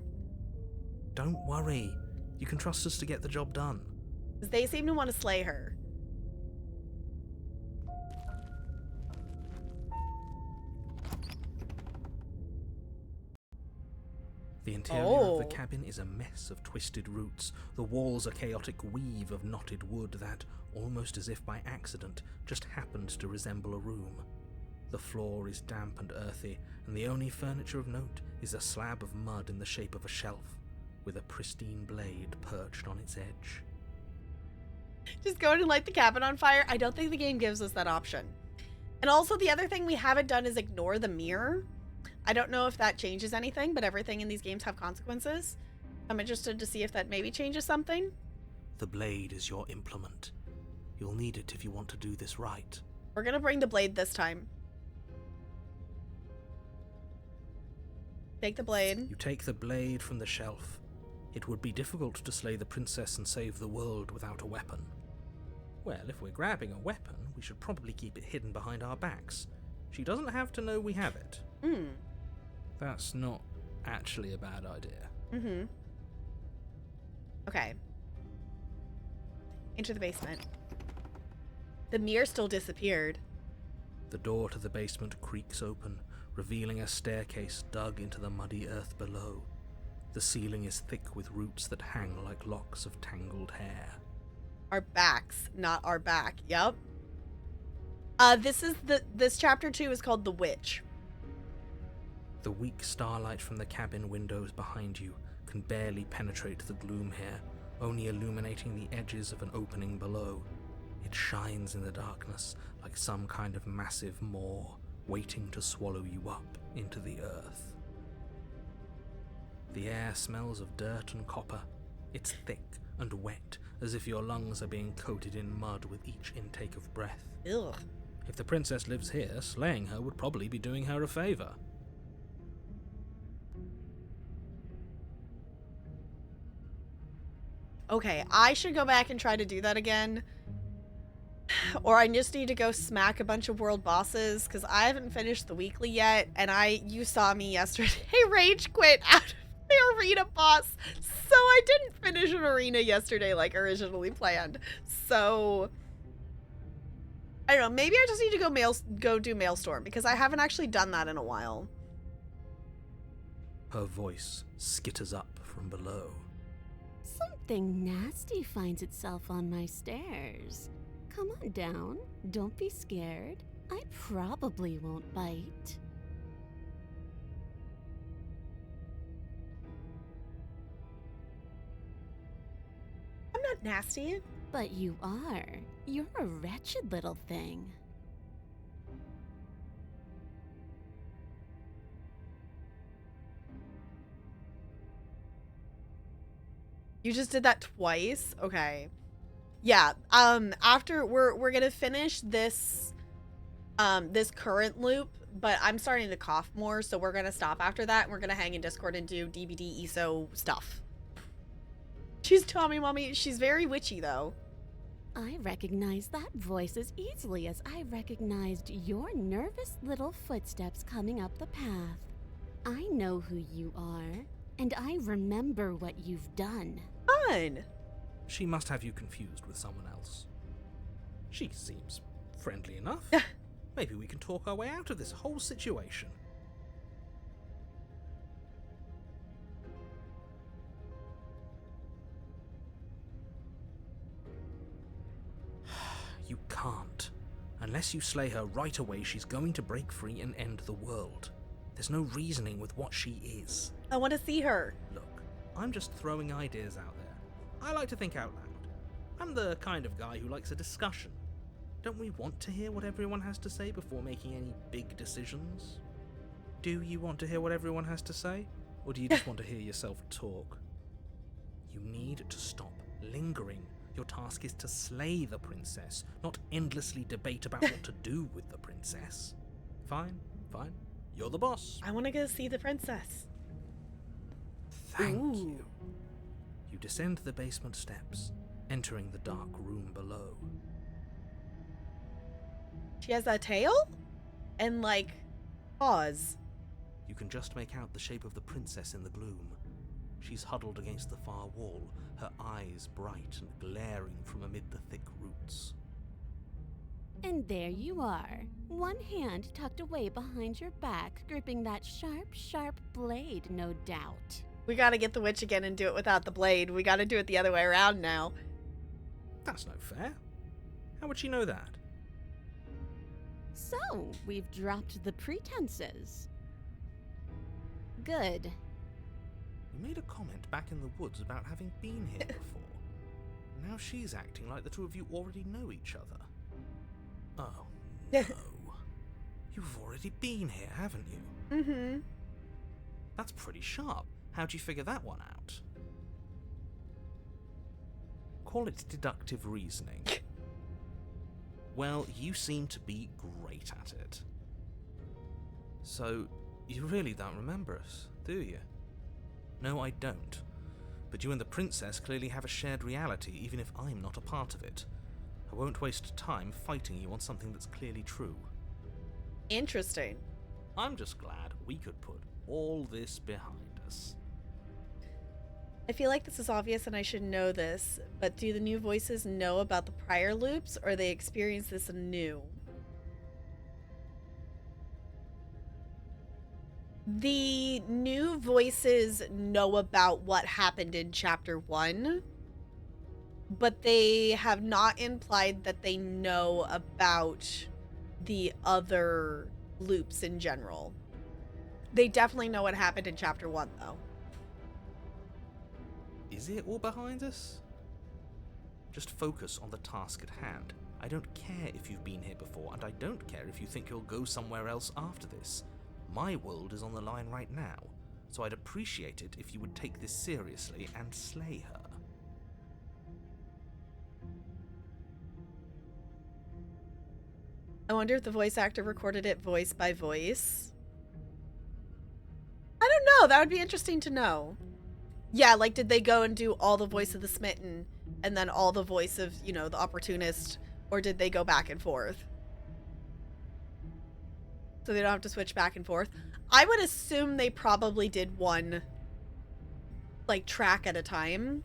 Don't worry. You can trust us to get the job done.
Because they seem to want to slay her.
The interior of the cabin is a mess of twisted roots. The walls a chaotic weave of knotted wood that, almost as if by accident, just happened to resemble a room. The floor is damp and earthy, and the only furniture of note is a slab of mud in the shape of a shelf, with a pristine blade perched on its edge.
Just go and light the cabin on fire? I don't think the game gives us that option. And also the other thing we haven't done is ignore the mirror. I don't know if that changes anything, but everything in these games have consequences. I'm interested to see if that maybe changes something.
The blade is your implement. You'll need it if you want to do this right.
We're gonna bring the blade this time. Take the blade.
You take the blade from the shelf. It would be difficult to slay the princess and save the world without a weapon. Well, if we're grabbing a weapon, we should probably keep it hidden behind our backs. She doesn't have to know we have it. That's not actually a bad idea.
Okay. Enter the basement. The mirror still disappeared.
The door to the basement creaks open, revealing a staircase dug into the muddy earth below. The ceiling is thick with roots that hang like locks of tangled hair.
Our backs, not our back. Yep. This chapter 2 is called The Witch.
The weak starlight from the cabin windows behind you can barely penetrate the gloom here, only illuminating the edges of an opening below. It shines in the darkness like some kind of massive maw waiting to swallow you up into the earth. The air smells of dirt and copper.
It's thick and wet, as if your lungs are being coated in mud with each intake of breath.
Ugh.
If the princess lives here, slaying her would probably be doing her a favor.
Okay, I should go back and try to do that again. Or I just need to go smack a bunch of world bosses, because I haven't finished the weekly yet, and you saw me yesterday rage quit out of the arena boss, so I didn't finish an arena yesterday like originally planned. So, I don't know, maybe I just need to go do Maelstrom, because I haven't actually done that in a while.
Her voice skitters up from below.
Something nasty finds itself on my stairs. Come on down. Don't be scared. I probably won't bite.
I'm not nasty.
But you are. You're a wretched little thing.
You just did that twice? Okay. Yeah, after we're gonna finish this this current loop, but I'm starting to cough more, so we're gonna stop after that, and we're gonna hang in Discord and do DBD ESO stuff. She's Tommy Mommy. She's very witchy though.
I recognize that voice as easily as I recognized your nervous little footsteps coming up the path. I know who you are, and I remember what you've done.
Fun.
She must have you confused with someone else. She seems friendly enough. Maybe we can talk our way out of this whole situation. You can't. Unless you slay her right away, she's going to break free and end the world. There's no reasoning with what she is.
I want to see her.
Look, I'm just throwing ideas out there. I like to think out loud. I'm the kind of guy who likes a discussion. Don't we want to hear what everyone has to say before making any big decisions? Do you want to hear what everyone has to say? Or do you just want to hear yourself talk? You need to stop lingering. Your task is to slay the princess, not endlessly debate about what to do with the princess. Fine, fine. You're the boss.
I want to go see the princess.
Thank
Ooh.
you. You descend the basement steps, entering the dark room below.
She has a tail? And, like, paws.
You can just make out the shape of the princess in the gloom. She's huddled against the far wall, her eyes bright and glaring from amid the thick roots.
And there you are, one hand tucked away behind your back, gripping that sharp, sharp blade, no doubt.
We gotta get the witch again and do it without the blade. We gotta do it the other way around now.
That's no fair. How would she know that?
So, we've dropped the pretenses. Good.
You made a comment back in the woods about having been here before. Now she's acting like the two of you already know each other. Oh, no. You've already been here, haven't you?
Mm-hmm.
That's pretty sharp. How'd you figure that one out? Call it deductive reasoning. Well, you seem to be great at it. So, you really don't remember us, do you? No, I don't. But you and the princess clearly have a shared reality, even if I'm not a part of it. I won't waste time fighting you on something that's clearly true.
Interesting.
I'm just glad we could put all this behind us.
I feel like this is obvious and I should know this, but do the new voices know about the prior loops, or they experience this anew? The new voices know about what happened in Chapter 1, but they have not implied that they know about the other loops in general. They definitely know what happened in Chapter 1, though.
Is it all behind us? Just focus on the task at hand. I don't care if you've been here before, and I don't care if you think you'll go somewhere else after this. My world is on the line right now, so I'd appreciate it if you would take this seriously and slay her.
I wonder if the voice actor recorded it voice by voice. I don't know. That would be interesting to know. Yeah, like, did they go and do all the voice of the smitten and then all the voice of, you know, the opportunist, or did they go back and forth? So they don't have to switch back and forth. I would assume they probably did one, like, track at a time.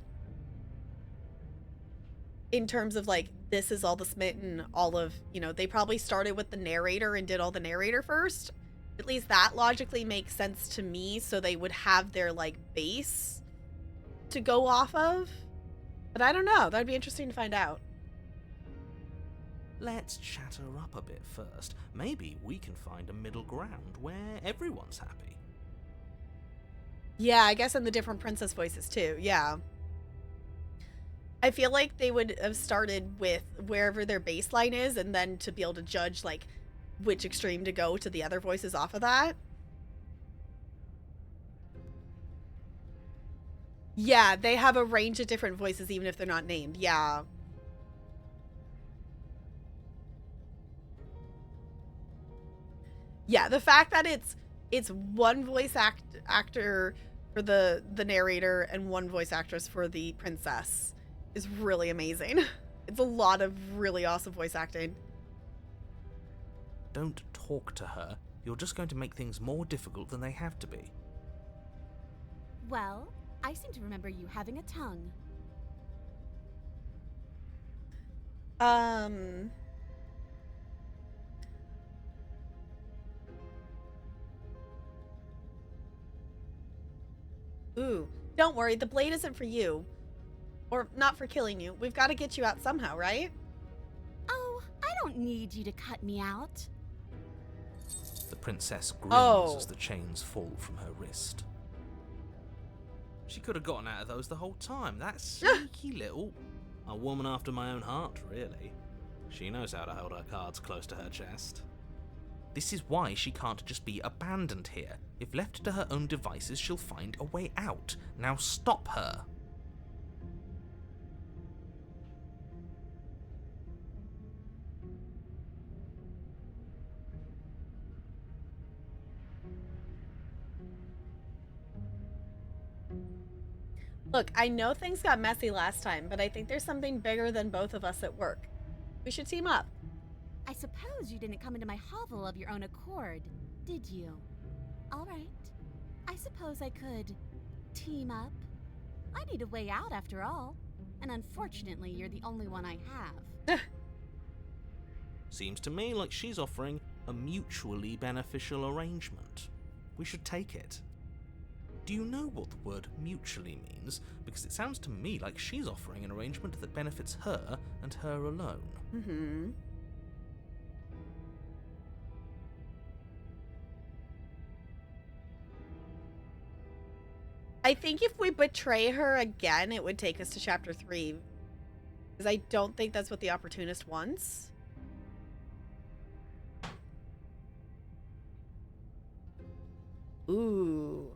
In terms of, like, this is all the smitten, all of, you know, they probably started with the narrator and did all the narrator first. At least that logically makes sense to me, so they would have their, like, base to go off of. But I don't know. That'd be interesting to find out.
Let's chat her up a bit first. Maybe we can find a middle ground where everyone's happy.
Yeah, I guess in the different princess voices too. Yeah. I feel like they would have started with wherever their baseline is, and then to be able to judge, like, which extreme to go to the other voices off of that. Yeah, they have a range of different voices even if they're not named. Yeah. Yeah, the fact that it's one voice actor for the narrator and one voice actress for the princess is really amazing. It's a lot of really awesome voice acting.
Don't talk to her. You're just going to make things more difficult than they have to be.
Well, I seem to remember you having a tongue.
Ooh, don't worry, the blade isn't for you. Or not for killing you. We've got to get you out somehow, right?
Oh, I don't need you to cut me out.
The princess grins as the chains fall from her wrist.
She could have gotten out of those the whole time. That sneaky little... A woman after my own heart, really. She knows how to hold her cards close to her chest.
This is why she can't just be abandoned here. If left to her own devices, she'll find a way out. Now stop her.
Look, I know things got messy last time, but I think there's something bigger than both of us at work. We should team up.
I suppose you didn't come into my hovel of your own accord, did you? All right. I suppose I could team up. I need a way out after all. And unfortunately, you're the only one I have.
Seems to me like she's offering a mutually beneficial arrangement. We should take it. Do you know what the word mutually means? Because it sounds to me like she's offering an arrangement that benefits her and her alone.
Mm-hmm. I think if we betray her again, it would take us to chapter 3. Because I don't think that's what the opportunist wants. Ooh.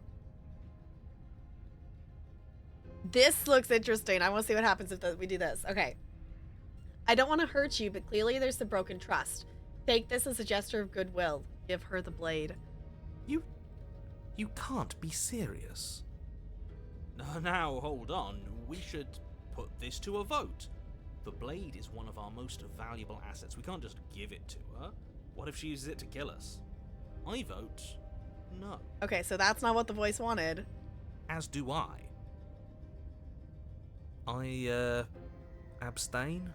This looks interesting. I want to see what happens if we do this. Okay. I don't want to hurt you, but clearly there's some broken trust. Take this as a gesture of goodwill. Give her the blade.
You can't be serious.
Now, hold on. We should put this to a vote. The blade is one of our most valuable assets. We can't just give it to her. What if she uses it to kill us? I vote no.
Okay, so that's not what the voice wanted.
As do I. I abstain?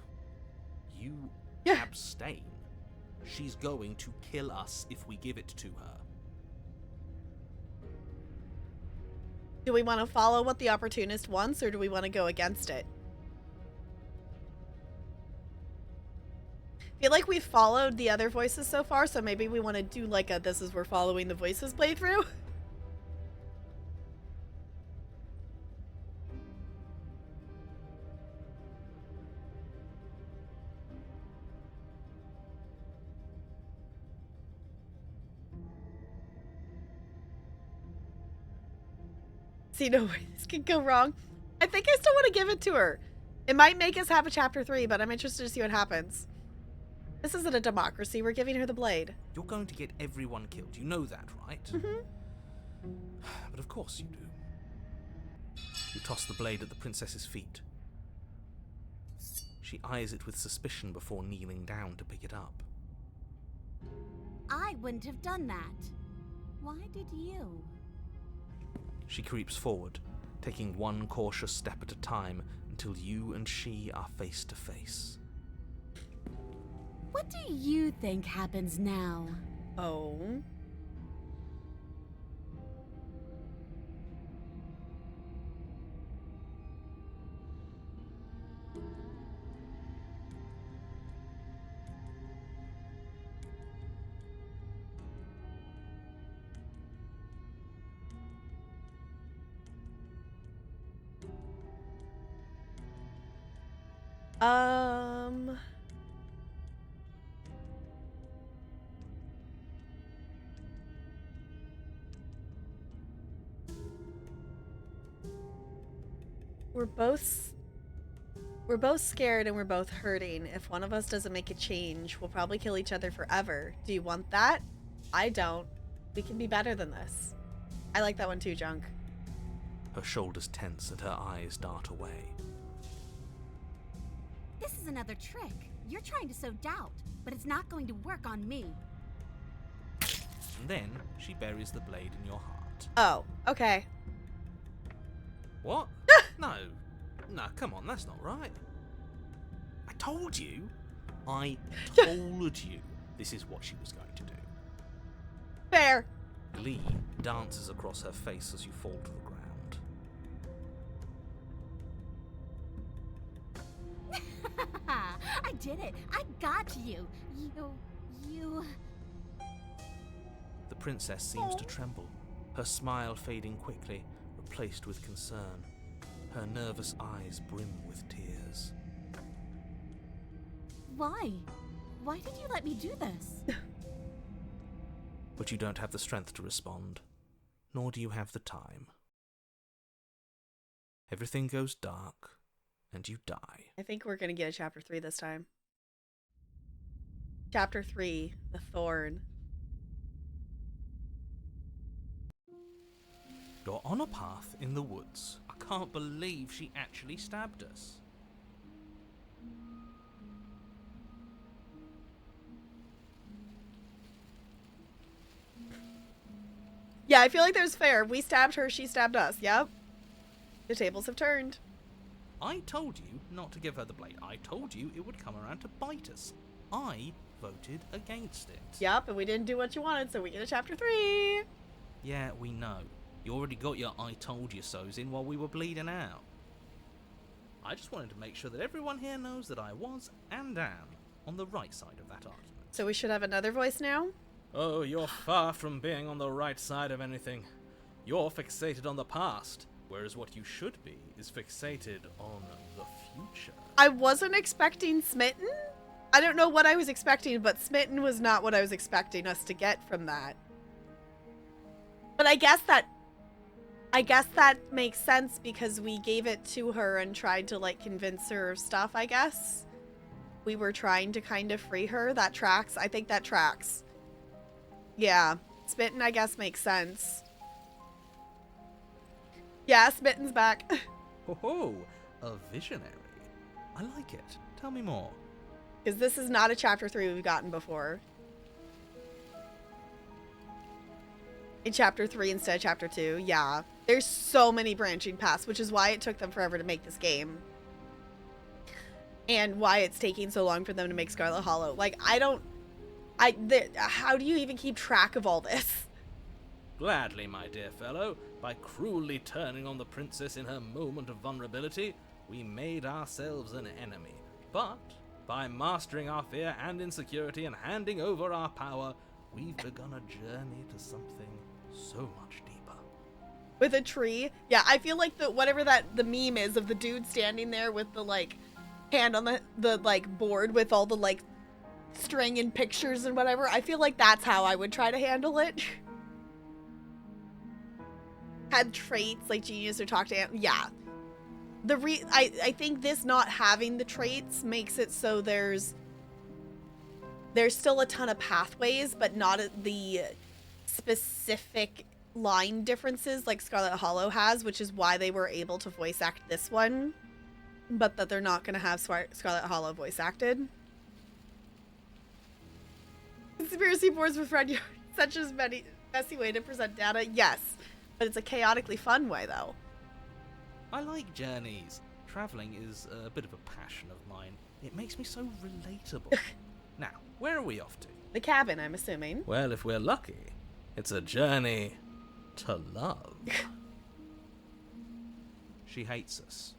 You
Yeah.
abstain. She's going to kill us if we give it to her.
Do we want to follow what the opportunist wants, or do we want to go against it? I feel like we've followed the other voices so far, so maybe we want to do like a this is we're following the voices playthrough. See, no way this could go wrong. I think I still want to give it to her. It might make us have a chapter 3, but I'm interested to see what happens. This isn't a democracy. We're giving her the blade.
You're going to get everyone killed. You know that, right?
Mm-hmm.
But of course you do. You toss the blade at the princess's feet. She eyes it with suspicion before kneeling down to pick it up.
I wouldn't have done that. Why did you?
She creeps forward, taking one cautious step at a time until you and she are face to face.
What do you think happens now?
Oh. We're both scared and we're both hurting. If one of us doesn't make a change, we'll probably kill each other forever. Do you want that? I don't. We can be better than this. I like that one too, Junk.
Her shoulders tense and her eyes dart away.
This is another trick. You're trying to sow doubt, but it's not going to work on me.
And then she buries the blade in your heart.
Oh, okay.
What? No. No, come on, that's not right. I told you. I told you this is what she was going to do.
Fair.
Glee dances across her face as you fall to the ground.
I did it. I got you. You...
The princess seems to tremble, her smile fading quickly, replaced with concern. Her nervous eyes brim with tears.
Why? Why did you let me do this?
But you don't have the strength to respond, nor do you have the time. Everything goes dark, and you die.
I think we're gonna get a chapter 3 this time. Chapter 3, The Thorn.
You're on a path in the woods. I can't believe she actually stabbed us.
Yeah, I feel like there's fair. We stabbed her, she stabbed us. Yep. The tables have turned.
I told you not to give her the blade. I told you it would come around to bite us. I voted against it.
Yep, and we didn't do what you wanted, so we get a chapter 3.
Yeah, we know. You already got your I told you so's in while we were bleeding out. I just wanted to make sure that everyone here knows that I was and am on the right side of that argument.
So we should have another voice now?
Oh, you're far from being on the right side of anything. You're fixated on the past, whereas what you should be is fixated on the future.
I wasn't expecting Smitten. I don't know what I was expecting, but Smitten was not what I was expecting us to get from that. But I guess that makes sense because we gave it to her and tried to like convince her of stuff, I guess. We were trying to kind of free her. That tracks. I think that tracks. Yeah. Smitten, I guess, makes sense. Yeah, Smitten's back.
Oh, a visionary. I like it. Tell me more.
Because this is not a chapter 3 we've gotten before. In chapter 3 instead of chapter 2, yeah. There's so many branching paths, which is why it took them forever to make this game. And why it's taking so long for them to make Scarlet Hollow. Like, how do you even keep track of all this?
Gladly, my dear fellow. By cruelly turning on the princess in her moment of vulnerability, we made ourselves an enemy. But by mastering our fear and insecurity and handing over our power, we've begun a journey to something so much deeper.
With a tree? Yeah, I feel like the meme is of the dude standing there with the like hand on the like board with all the like string and pictures and whatever. I feel like that's how I would try to handle it. Had traits like genius or talk to yeah. I think this not having the traits makes it so there's there's still a ton of pathways, but not the specific line differences like Scarlet Hollow has, which is why they were able to voice act this one, but that they're not going to have Scarlet Hollow voice acted. Conspiracy boards with red yarn, such as messy way to present data, yes, but it's a chaotically fun way though.
I like journeys. Traveling is a bit of a passion of mine. It makes me so relatable. Now, where are we off to?
The cabin, I'm assuming.
Well, if we're lucky, it's a journey to love. She hates us.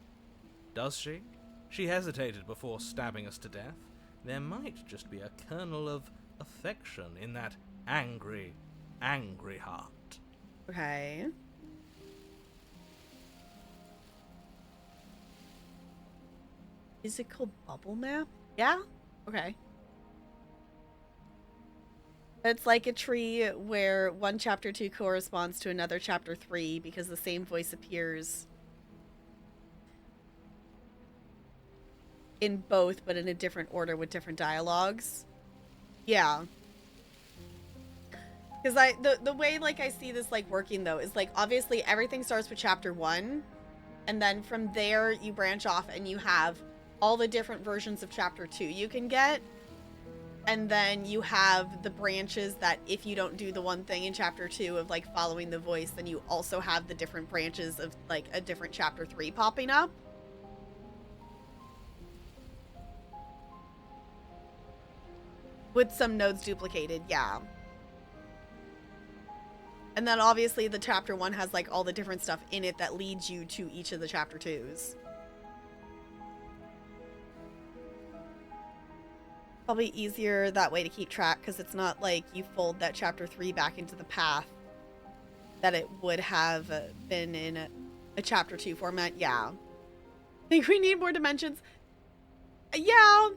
Does she? She hesitated before stabbing us to death. There might just be a kernel of affection in that angry, angry heart.
Okay. Is it called Bubble Map? Yeah? Okay. It's like a tree where one chapter 2 corresponds to another chapter 3 because the same voice appears in both, but in a different order with different dialogues. Yeah. Because the way like I see this like working though is like obviously everything starts with chapter 1, and then from there you branch off and you have all the different versions of chapter 2 you can get. And then you have the branches that if you don't do the one thing in chapter 2 of like following the voice, then you also have the different branches of like a different chapter 3 popping up. With some nodes duplicated, yeah. And then obviously the chapter 1 has like all the different stuff in it that leads you to each of the chapter 2s. Probably easier that way to keep track because it's not like you fold that chapter 3 back into the path that it would have been in a chapter 2 format. Yeah. I think we need more dimensions. Yeah.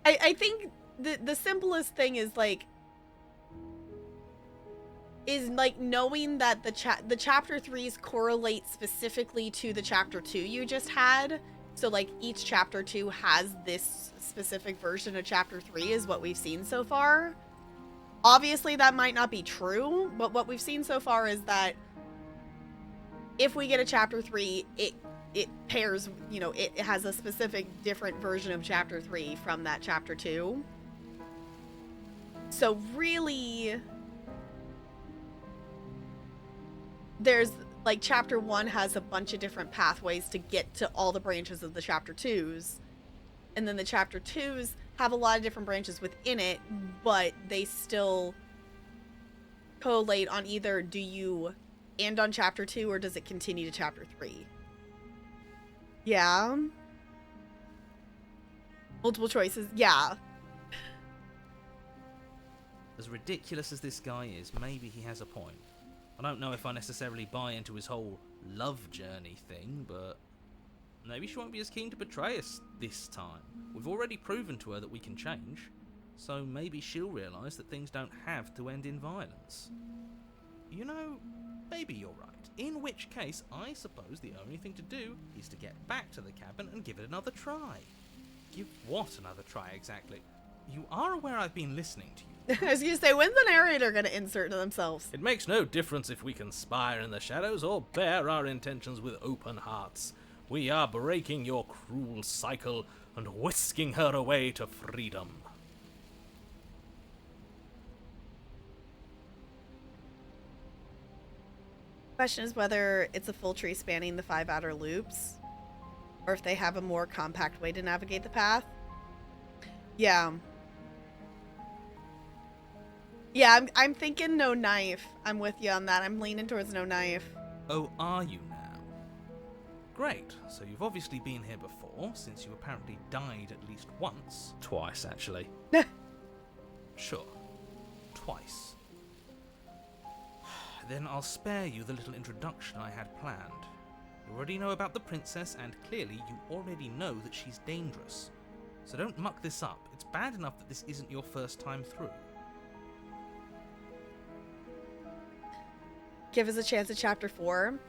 I think the simplest thing is like knowing that the chapter 3s correlate specifically to the chapter 2 you just had. So like each chapter 2 has this specific version of chapter 3 is what we've seen so far. Obviously that might not be true, but what we've seen so far is that if we get a chapter 3, it pairs, you know, it has a specific different version of chapter 3 from that chapter 2. So really there's like chapter 1 has a bunch of different pathways to get to all the branches of the chapter 2s. And then the chapter 2s have a lot of different branches within it, but they still collate on either do you end on chapter 2 or does it continue to chapter 3? Yeah. Multiple choices. Yeah.
As ridiculous as this guy is, maybe he has a point. I don't know if I necessarily buy into his whole love journey thing, but maybe she won't be as keen to betray us this time. We've already proven to her that we can change, so maybe she'll realise that things don't have to end in violence. You know, maybe you're right. In which case, I suppose the only thing to do is to get back to the cabin and give it another try. Give what another try exactly? You are aware I've been listening to you.
I was gonna say, when's the narrator gonna insert themselves?
It makes no difference if we conspire in the shadows or bear our intentions with open hearts. We are breaking your cruel cycle and whisking her away to freedom.
Question is whether it's a full tree spanning the 5 outer loops, or if they have a more compact way to navigate the path. Yeah. Yeah, I'm thinking no knife. I'm with you on that. I'm leaning towards no knife.
Oh, are you now? Great, so you've obviously been here before, since you apparently died at least once. Twice, actually. Sure. Twice. Then I'll spare you the little introduction I had planned. You already know about the princess, and clearly you already know that she's dangerous. So don't muck this up. It's bad enough that this isn't your first time through.
Give us a chance at chapter 4.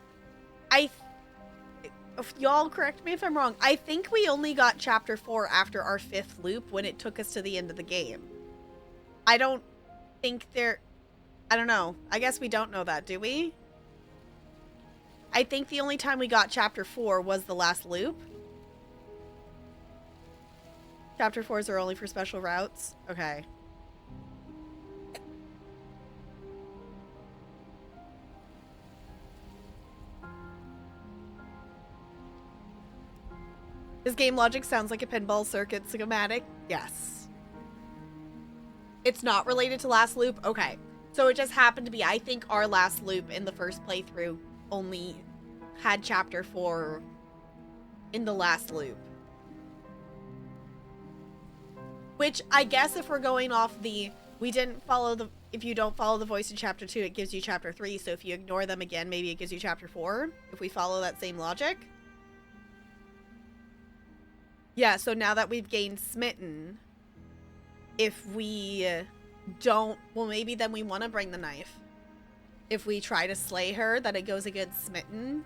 y'all correct me if I'm wrong. I think we only got chapter 4 after our 5th loop when it took us to the end of the game. I don't think I don't know. I guess we don't know that, do we? I think the only time we got chapter 4 was the last loop. Chapter 4s are only for special routes? Okay. This game logic sounds like a pinball circuit schematic. Yes. It's not related to last loop? Okay. So it just happened to be, I think our last loop in the first playthrough only had chapter 4 in the last loop. Which, I guess if we're going off the, if you don't follow the voice in chapter 2, it gives you chapter 3. So if you ignore them again, maybe it gives you chapter 4, if we follow that same logic. Yeah, so now that we've gained Smitten, if we don't, well, maybe then we want to bring the knife. If we try to slay her, that it goes against Smitten.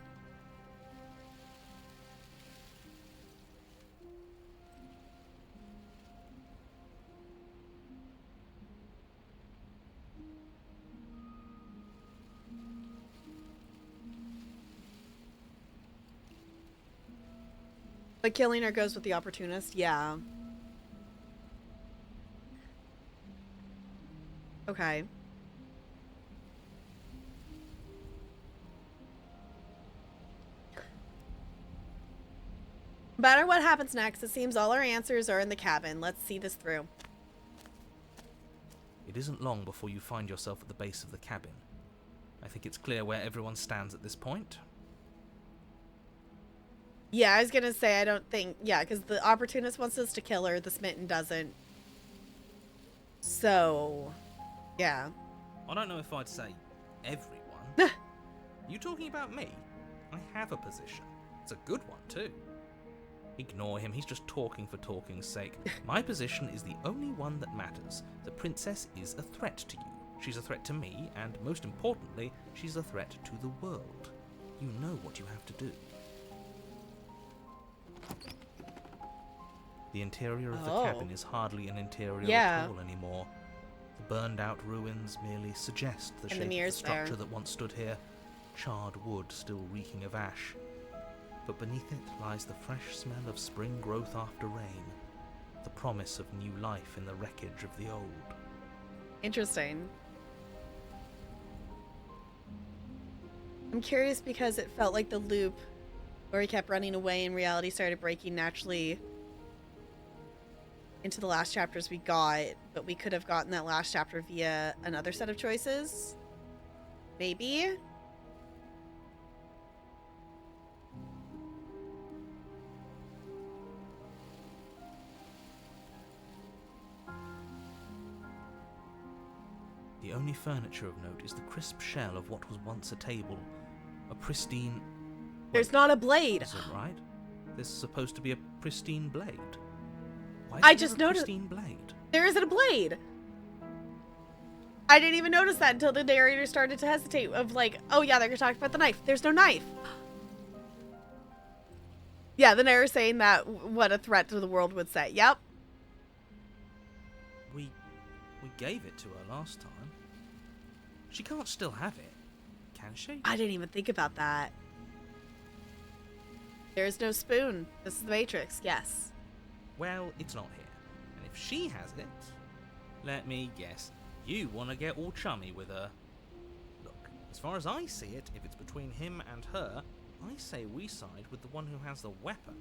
But killing her goes with the opportunist, yeah. Okay. No matter what happens next, it seems all our answers are in the cabin. Let's see this through.
It isn't long before you find yourself at the base of the cabin. I think it's clear where everyone stands at this point.
Yeah, I was gonna say, I don't think... Yeah, because the opportunist wants us to kill her, the Smitten doesn't. So... Yeah.
I don't know if I'd say everyone. You talking about me? I have a position. It's a good one, too. Ignore him, he's just talking for talking's sake. My position is the only one that matters. The princess is a threat to you. She's a threat to me, and most importantly, she's a threat to the world. You know what you have to do. The interior of the cabin is hardly an interior at all anymore. The burned out ruins merely suggest the shape of the structure that once stood here, charred wood still reeking of ash. But beneath it lies the fresh smell of spring growth after rain, the promise of new life in the wreckage of the old.
Interesting. I'm curious because it felt like the loop where he kept running away and reality started breaking naturally into the last chapters we got, but we could have gotten that last chapter via another set of choices. Maybe?
The only furniture of note is the crisp shell of what was once a table, a pristine...
There's not a blade.
Is it right? There's supposed to be a pristine blade. Why
I
is
just
there a
noticed
pristine blade?
there isn't a blade. I didn't even notice that until the narrator started to hesitate of like, oh yeah, they're gonna talk about the knife. There's no knife. Yeah, the narrator saying that what a threat to the world would say. Yep.
We gave it to her last time. She can't still have it, can she?
I didn't even think about that. There's no spoon. This is the Matrix, yes.
Well, it's not here. And if she has it, let me guess, you want to get all chummy with her. Look, as far as I see it, if it's between him and her, I say we side with the one who has the weapon.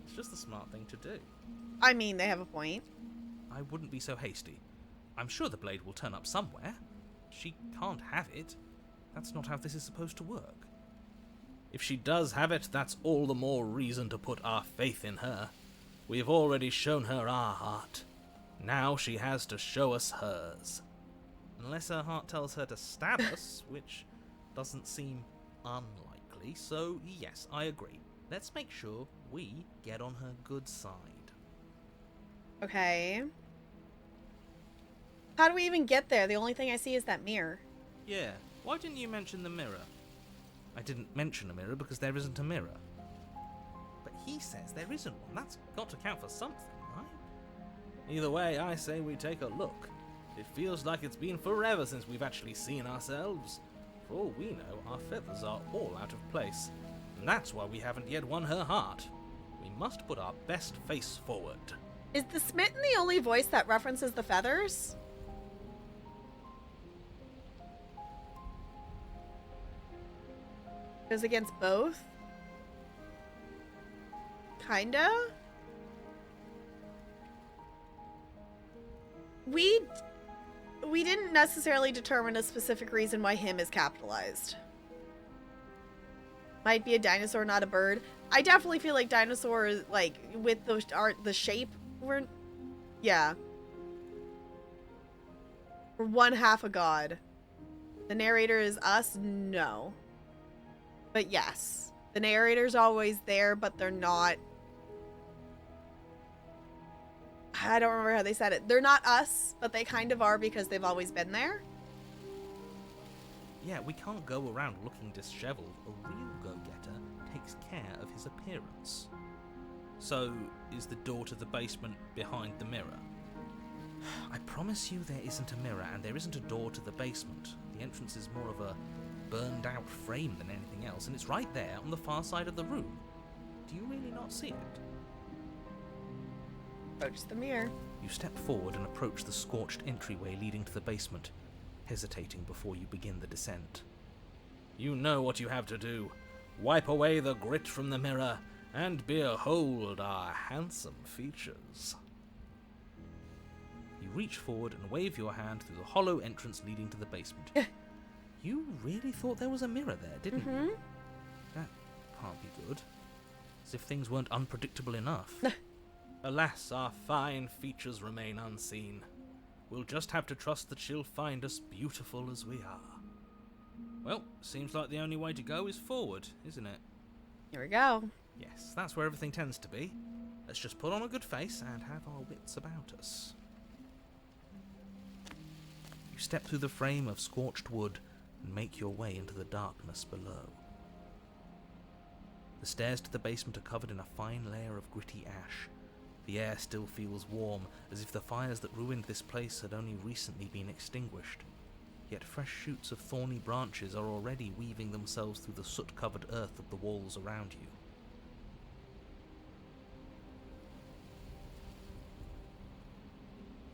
It's just the smart thing to do.
I mean, they have a point.
I wouldn't be so hasty. I'm sure the blade will turn up somewhere. She can't have it. That's not how this is supposed to work. If she does have it, that's all the more reason to put our faith in her. We've already shown her our heart. Now she has to show us hers. Unless her heart tells her to stab us, which doesn't seem unlikely, so yes, I agree. Let's make sure we get on her good side.
Okay. How do we even get there? The only thing I see is that mirror.
Yeah, why didn't you mention the mirror? I didn't mention a mirror because there isn't a mirror.
he says there isn't one. That's got to count for something, right? Either way, I say we take a look. It feels like it's been forever since we've actually seen ourselves. For all we know, our feathers are all out of place. And that's why we haven't yet won her heart. We must put our best face forward.
Is the Smitten the only voice that references the feathers? Goes against both? Kinda? We didn't necessarily determine a specific reason why him is capitalized. Might be a dinosaur, not a bird. I definitely feel like dinosaur is like with the art, the shape. We're one half a god. The narrator is us. No, but yes, the narrator's always there, but they're not. I don't remember how they said it. They're not us, but they kind of are because they've always been there.
Yeah, we can't go around looking disheveled. A real go-getter takes care of his appearance. So, is the door to the basement behind the mirror? I promise you there isn't a mirror, and there isn't a door to the basement. The entrance is more of a burned-out frame than anything else, and it's right there on the far side of the room. Do you really not see it?
Approach the mirror.
You step forward and approach the scorched entryway leading to the basement, hesitating before you begin the descent. You know what you have to do. Wipe away the grit from the mirror, and behold our handsome features. You reach forward and wave your hand through the hollow entrance leading to the basement. You really thought there was a mirror there, didn't you? That can't be good. As if things weren't unpredictable enough. Alas, our fine features remain unseen. We'll just have to trust that she'll find us beautiful as we are. Well, seems like the only way to go is forward, isn't it?
Here we go.
Yes, that's where everything tends to be. Let's just put on a good face and have our wits about us. You step through the frame of scorched wood and make your way into the darkness below. The stairs to the basement are covered in a fine layer of gritty ash. The air still feels warm, as if the fires that ruined this place had only recently been extinguished. Yet fresh shoots of thorny branches are already weaving themselves through the soot-covered earth of the walls around you.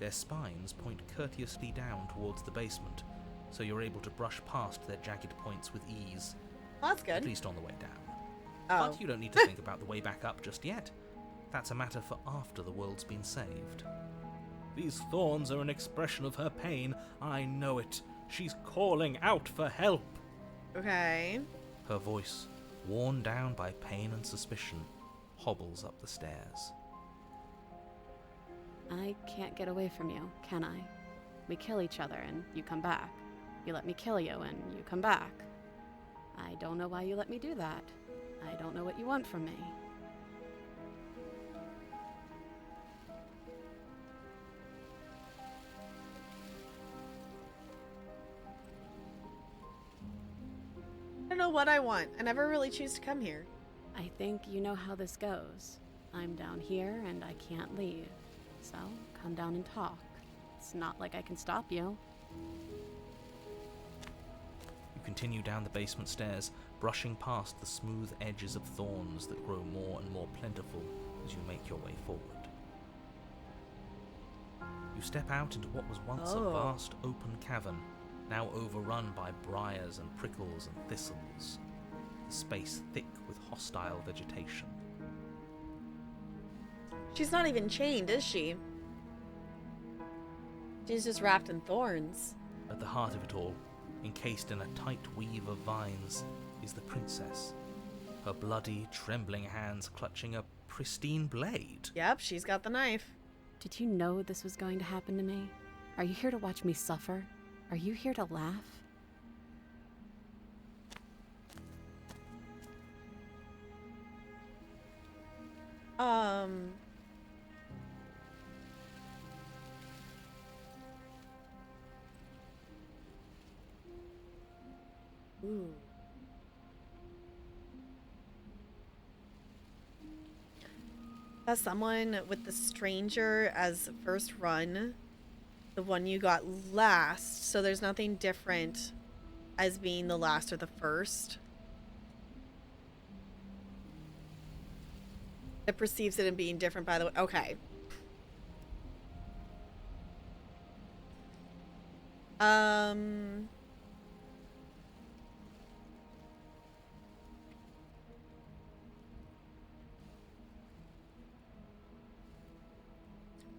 Their spines point courteously down towards the basement, so you're able to brush past their jagged points with ease.
Well, that's good.
At least on the way down.
Oh.
But you don't need to think about the way back up just yet. That's a matter for after the world's been saved. These thorns are an expression of her pain. I know it. She's calling out for help.
Okay.
Her voice, worn down by pain and suspicion, hobbles up the stairs.
I can't get away from you, can I? We kill each other and you come back. You let me kill you and you come back. I don't know why you let me do that. I don't know what you want from me.
I don't know what I want. I never really choose to come here.
I think you know how this goes. I'm down here and I can't leave. So, come down and talk. It's not like I can stop you.
You continue down the basement stairs, brushing past the smooth edges of thorns that grow more and more plentiful as you make your way forward. You step out into what was once a vast open cavern, now overrun by briars and prickles and thistles, the space thick with hostile vegetation.
She's not even chained, is she? She's just wrapped in thorns.
At the heart of it all, encased in a tight weave of vines, is the princess, her bloody, trembling hands clutching a pristine blade.
Yep, she's got the knife.
Did you know this was going to happen to me? Are you here to watch me suffer? Are you here to laugh?
Ooh. Has someone with the stranger as first run, the one you got last, so there's nothing different as being the last or the first. It perceives it in being different, by the way. Okay.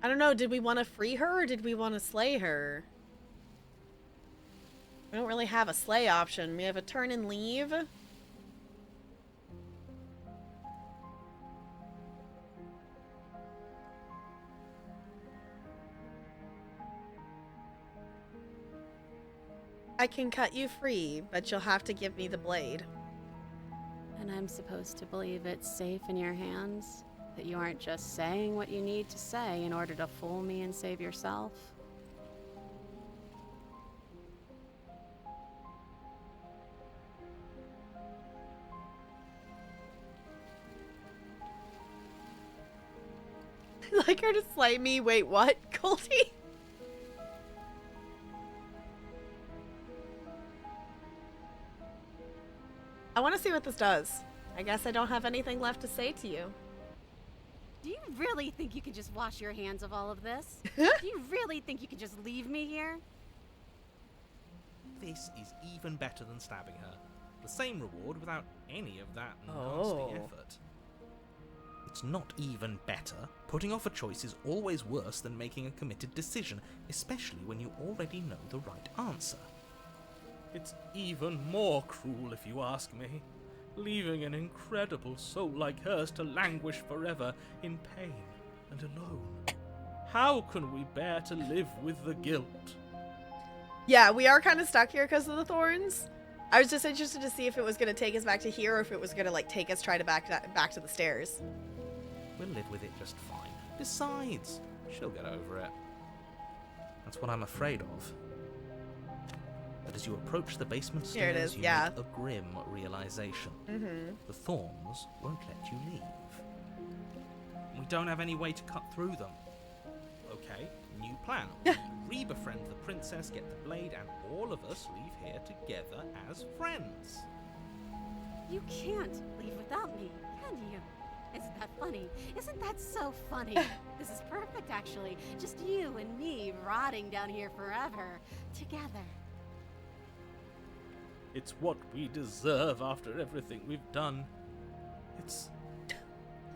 I don't know, did we want to free her or did we want to slay her? We don't really have a slay option. We have a turn and leave. I can cut you free, but you'll have to give me the blade.
And I'm supposed to believe it's safe in your hands? That you aren't just saying what you need to say in order to fool me and save yourself?
Like her to slay me? Wait, what? Goldie? I want to see what this does. I guess I don't have anything left to say to you.
Do you really think you can just wash your hands of all of this? Do you really think you can just leave me here?
This is even better than stabbing her. The same reward without any of that nasty
Oh.
effort. It's not even better. Putting off a choice is always worse than making a committed decision, especially when you already know the right answer. It's even more cruel if you ask me. Leaving an incredible soul like hers to languish forever in pain and alone. How can we bear to live with the guilt?
Yeah, we are kind of stuck here because of the thorns. I was just interested to see if it was going to take us back to here or if it was going to like take us back to the stairs.
We'll live with it just fine. Besides, she'll get over it. That's what I'm afraid of. But as you approach the basement
Here it
stairs,
is,
you
yeah.
make a grim realization.
Mm-hmm.
The thorns won't let you leave. We don't have any way to cut through them. Okay, new plan. We rebefriend the princess, get the blade, and all of us leave here together as friends.
You can't leave without me, can you? Isn't that funny? Isn't that so funny? This is perfect, actually. Just you and me rotting down here forever, together.
It's what we deserve after everything we've done. It's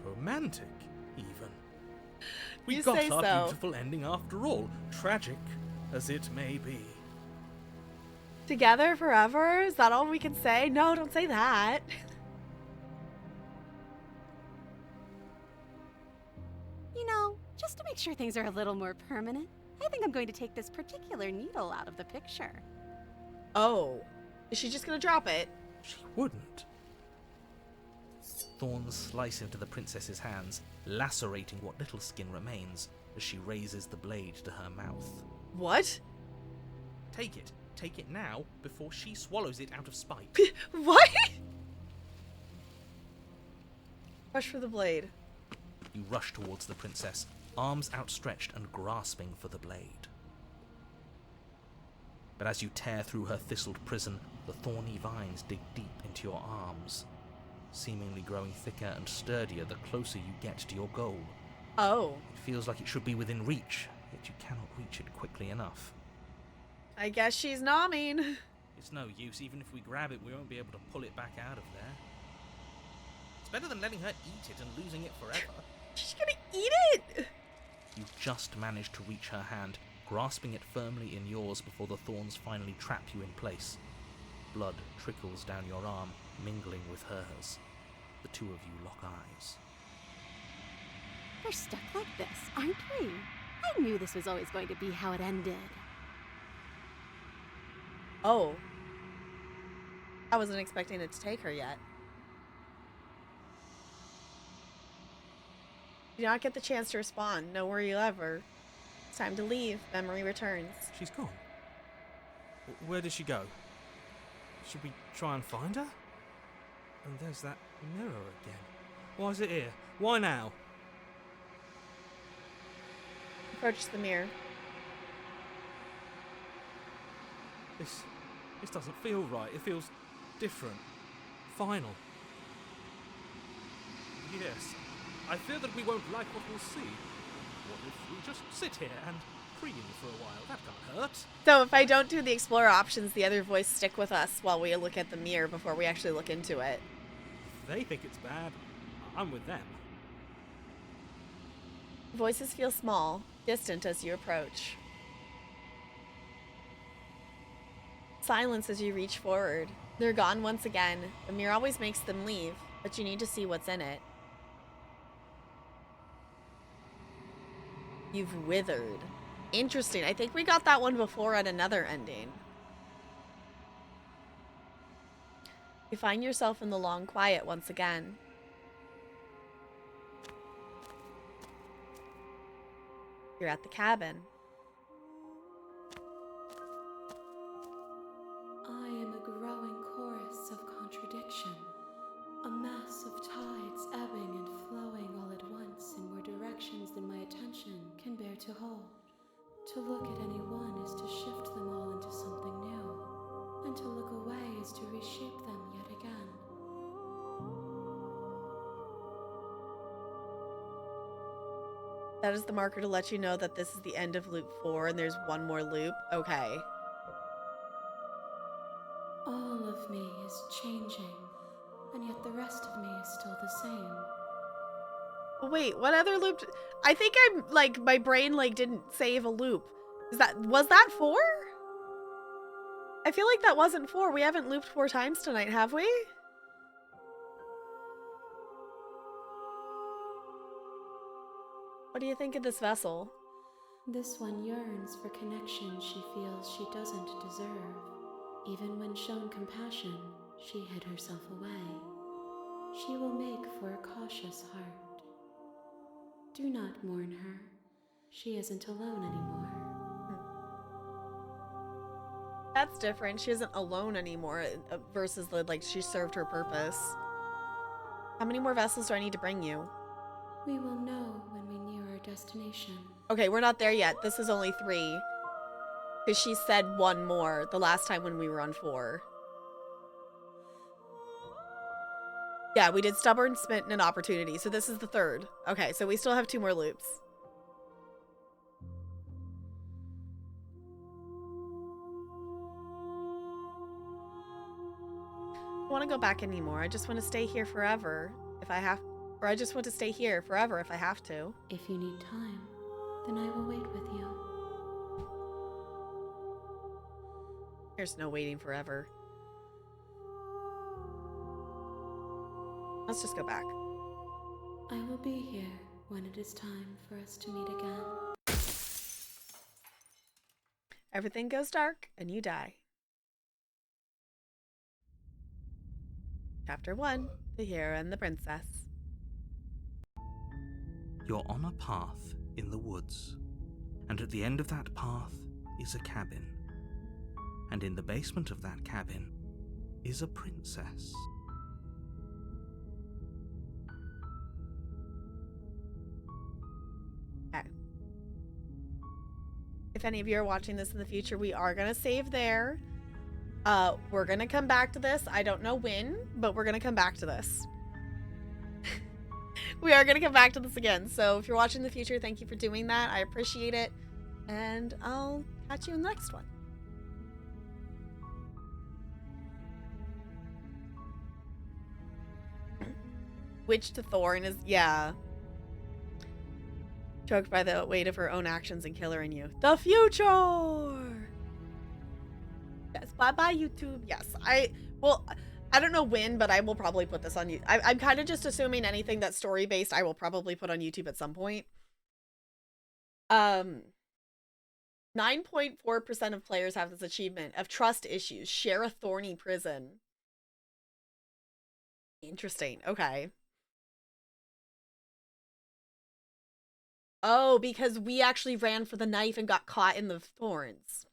romantic, even. We
You
got
say
our
so.
beautiful ending after all, tragic as it may be.
Together forever? Is that all we can say? No, don't say that.
You know, just to make sure things are a little more permanent, I think I'm going to take this particular needle out of the picture.
Oh. Is she just going to drop it?
She wouldn't. Thorns slice into the princess's hands, lacerating what little skin remains as she raises the blade to her mouth.
What?
Take it. Take it now, before she swallows it out of spite.
What? Rush for the blade.
You rush towards the princess, arms outstretched and grasping for the blade. But as you tear through her thistled prison, the thorny vines dig deep into your arms, seemingly growing thicker and sturdier the closer you get to your goal.
Oh.
It feels like it should be within reach, yet you cannot reach it quickly enough.
I guess she's nomming.
It's no use. Even if we grab it, we won't be able to pull it back out of there. It's better than letting her eat it and losing it forever.
She's gonna eat it!
You just manage to reach her hand, grasping it firmly in yours before the thorns finally trap you in place. Blood trickles down your arm, mingling with hers. The two of you lock eyes.
We're stuck like this, aren't we? I knew this was always going to be how it ended.
Oh. I wasn't expecting it to take her yet. You do not get the chance to respond. No worry ever. It's time to leave. Memory returns.
She's gone. Where did she go? Should we try and find her? And there's that mirror again. Why is it here? Why now?
Approach the mirror.
This doesn't feel right. It feels different. Final. Yes. I fear that we won't like what we'll see. What if we just sit here and preen for a while? That can't hurt.
So if I don't do the explore options, the other voice stick with us while we look at the mirror before we actually look into it.
If they think it's bad, I'm with them.
Voices feel small, distant as you approach. Silence as you reach forward. They're gone once again. The mirror always makes them leave, but you need to see what's in it. You've withered. Interesting. I think we got that one before at another ending. You find yourself in the long quiet once again. You're at the cabin.
I am a growing chorus of contradiction, a mass of tides ebbing and flowing all at once in more directions than my attention can bear to hold. To look at any one is to shift them all into something new, and to look away is to reshape them yet again.
That is the marker to let you know that this is the end of loop 4 and there's one more loop. Okay.
All of me is changing, and yet the rest of me is still the same.
Wait, what other loop? I think I'm like my brain like didn't save a loop. Was that 4? I feel like that wasn't 4. We haven't looped 4 times tonight, have we? What do you think of this vessel?
This one yearns for connection she feels she doesn't deserve. Even when shown compassion, she hid herself away. She will make for a cautious heart. Do not mourn her. She isn't alone anymore.
That's different. She isn't alone anymore versus like she served her purpose. How many more vessels do I need to bring you?
We will know when we near our destination.
Okay, we're not there yet. This is only 3. Because she said 1 more the last time when we were on 4. Yeah, we did Stubborn, Smitten, and Opportunity. So this is the 3rd. Okay, so we still have 2 more loops. I don't want to go back anymore. I just want to stay here forever if I have, or I just want to stay here forever if I have to.
If you need time, then I will wait with you.
There's no waiting forever. Let's just go back.
I will be here when it is time for us to meet again.
Everything goes dark and you die. Chapter 1, The Hero and the Princess.
You're on a path in the woods, and at the end of that path is a cabin. And in the basement of that cabin is a princess.
Okay. If any of you are watching this in the future, we are going to save there. We're going to come back to this. I don't know when, but we're going to come back to this. We are going to come back to this again. So if you're watching in the future, thank you for doing that. I appreciate it. And I'll catch you in the next one. Witch to Thorn is, yeah. Choked by the weight of her own actions and killer in you. The future! Yes, bye-bye, YouTube. Yes, I don't know when, but I will probably put this on YouTube. I'm kind of just assuming anything that's story-based, I will probably put on YouTube at some point. 9.4% of players have this achievement of trust issues. Share a thorny prison. Interesting. Okay. Oh, because we actually ran for the knife and got caught in the thorns.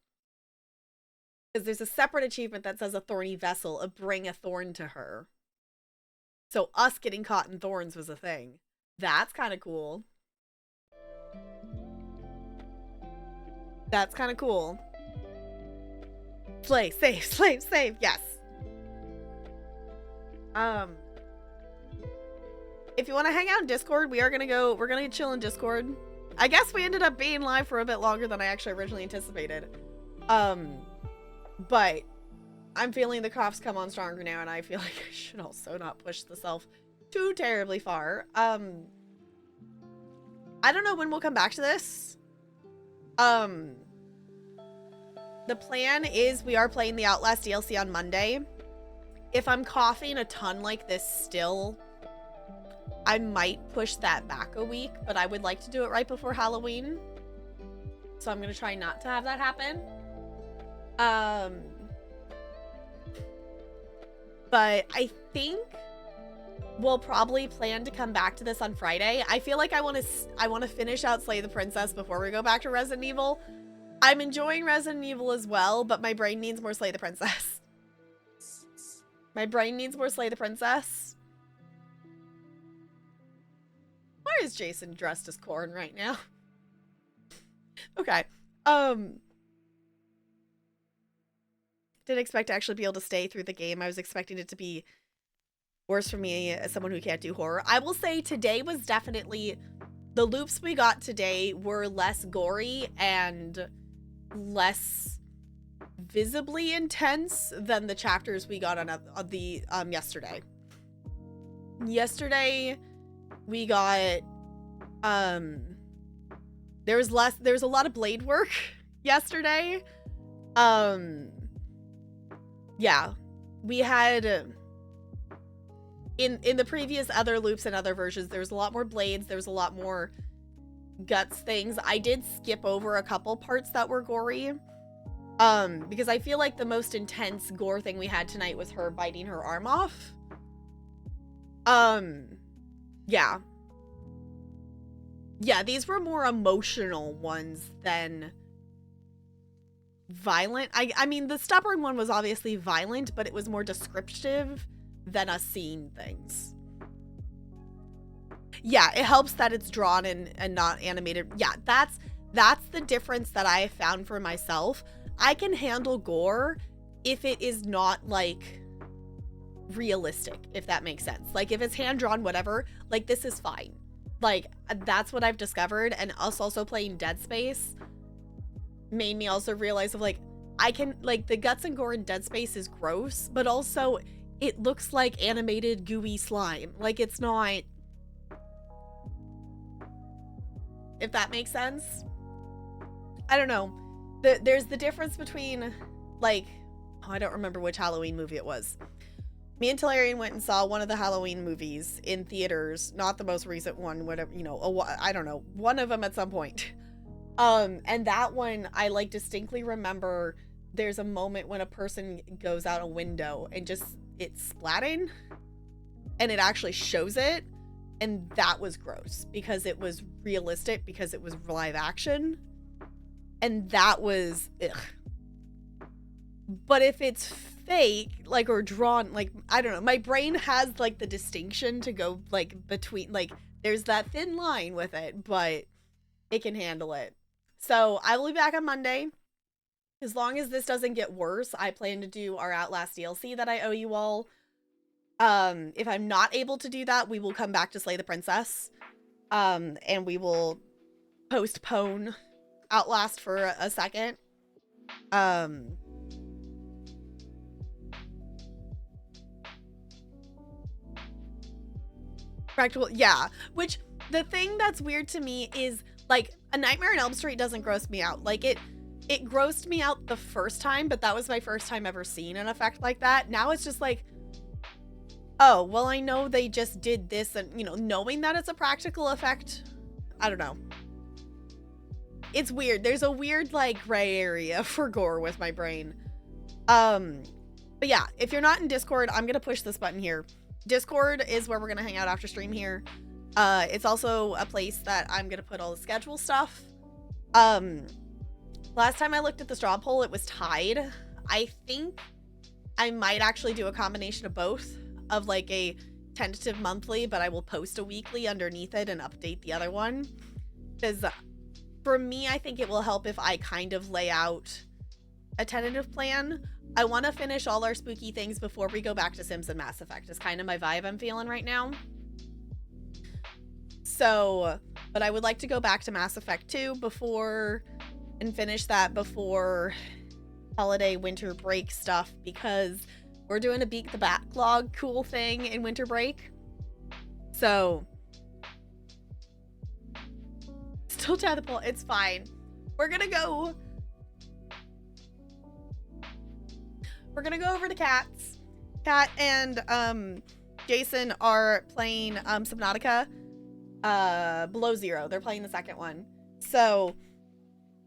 Because there's a separate achievement that says a thorny vessel, bring a thorn to her. So us getting caught in thorns was a thing. That's kind of cool. That's kind of cool. Slay, save, yes. If you want to hang out in Discord, we're gonna chill in Discord. I guess we ended up being live for a bit longer than I actually originally anticipated. But I'm feeling the coughs come on stronger now, and I feel like I should also not push the self too terribly far. I don't know when we'll come back to this. The plan is we are playing the Outlast DLC on Monday. If I'm coughing a ton like this still, I might push that back a week, but I would like to do it right before Halloween. So I'm going to try not to have that happen. But I think we'll probably plan to come back to this on Friday. I feel like I want to finish out Slay the Princess before we go back to Resident Evil. I'm enjoying Resident Evil as well, but my brain needs more Slay the Princess. My brain needs more Slay the Princess. Why is Jason dressed as corn right now? Okay. Didn't expect to actually be able to stay through the game. I was expecting it to be worse for me as someone who can't do horror. I will say today was definitely... The loops we got today were less gory and less visibly intense than the chapters we got on the yesterday. Yesterday we got there was a lot of blade work yesterday. Yeah, we had in the previous other loops and other versions, there was a lot more blades, there was a lot more guts things. I did skip over a couple parts that were gory. Because I feel like the most intense gore thing we had tonight was her biting her arm off. Yeah. Yeah, these were more emotional ones than violent. I mean, the stubborn one was obviously violent, but it was more descriptive than us seeing things. Yeah, it helps that it's drawn and not animated. Yeah, that's the difference that I found for myself. I can handle gore if it is not, like, realistic, if that makes sense. Like, if it's hand-drawn, whatever, like, this is fine. Like, that's what I've discovered, and us also playing Dead Space made me also realize of, like, I can, like, the guts and gore in Dead Space is gross, but also it looks like animated gooey slime. Like, it's not... If that makes sense? I don't know. There's the difference between, like, oh, I don't remember which Halloween movie it was. Me and Talarian went and saw one of the Halloween movies in theaters, not the most recent one, whatever, you know, I don't know, one of them at some point. And that one, I, like, distinctly remember there's a moment when a person goes out a window and just, it's splatting, and it actually shows it, and that was gross, because it was realistic, because it was live action. And that was, ugh. But if it's fake, like, or drawn, like, I don't know, my brain has, like, the distinction to go, like, between, like, there's that thin line with it, but it can handle it. So I will be back on Monday. As long as this doesn't get worse, I plan to do our Outlast DLC that I owe you all. If I'm not able to do that, we will come back to Slay the Princess. And we will postpone Outlast for a second. Practical, yeah. Which, the thing that's weird to me is, like, A Nightmare on Elm Street doesn't gross me out. Like, it grossed me out the first time, but that was my first time ever seeing an effect like that. Now it's just like, oh, well, I know they just did this, and, you know, knowing that it's a practical effect, I don't know. It's weird. There's a weird, like, gray area for gore with my brain. But yeah, if you're not in Discord, I'm gonna push this button here. Discord is where we're gonna hang out after stream here. It's also a place that I'm gonna put all the schedule stuff. Last time I looked at the straw poll, it was tied. I think I might actually do a combination of both, of, like, a tentative monthly, but I will post a weekly underneath it and update the other one. Because for me, I think it will help if I kind of lay out a tentative plan. I want to finish all our spooky things before we go back to Sims and Mass Effect is kind of my vibe I'm feeling right now. So, but I would like to go back to Mass Effect 2 and finish that before holiday winter break stuff, because we're doing a beat the backlog cool thing in winter break. So, still tie the pole. It's fine. We're gonna go over to Cats. Cat and Jason are playing Subnautica Below Zero. They're playing the second one. So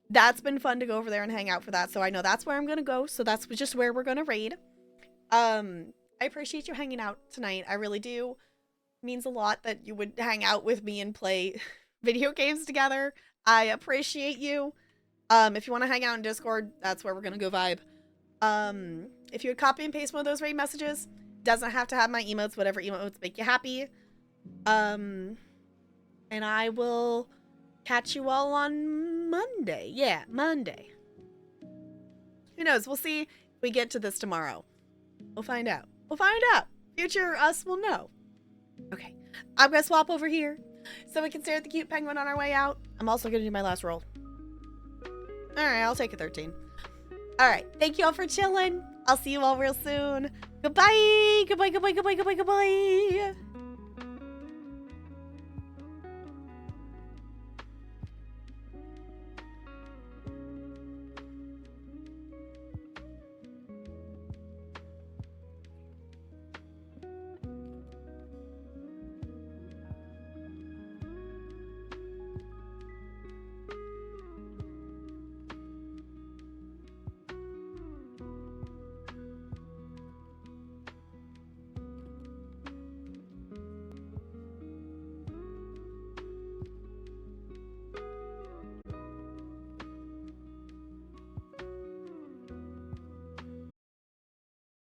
that's been fun to go over there and hang out for that. So I know that's where I'm gonna go. So that's just where we're gonna raid. I appreciate you hanging out tonight. I really do. It means a lot that you would hang out with me and play video games together. I appreciate you. If you want to hang out in Discord, that's where we're gonna go vibe. If you would copy and paste one of those raid messages, doesn't have to have my emotes, whatever emotes make you happy. And I will catch you all on Monday. Yeah, Monday. Who knows? We'll see if we get to this tomorrow. We'll find out. We'll find out. Future us will know. Okay. I'm gonna swap over here so we can stare at the cute penguin on our way out. I'm also gonna do my last roll. Alright, I'll take a 13. Alright, thank you all for chilling. I'll see you all real soon. Goodbye! Goodbye, goodbye, goodbye, goodbye, goodbye!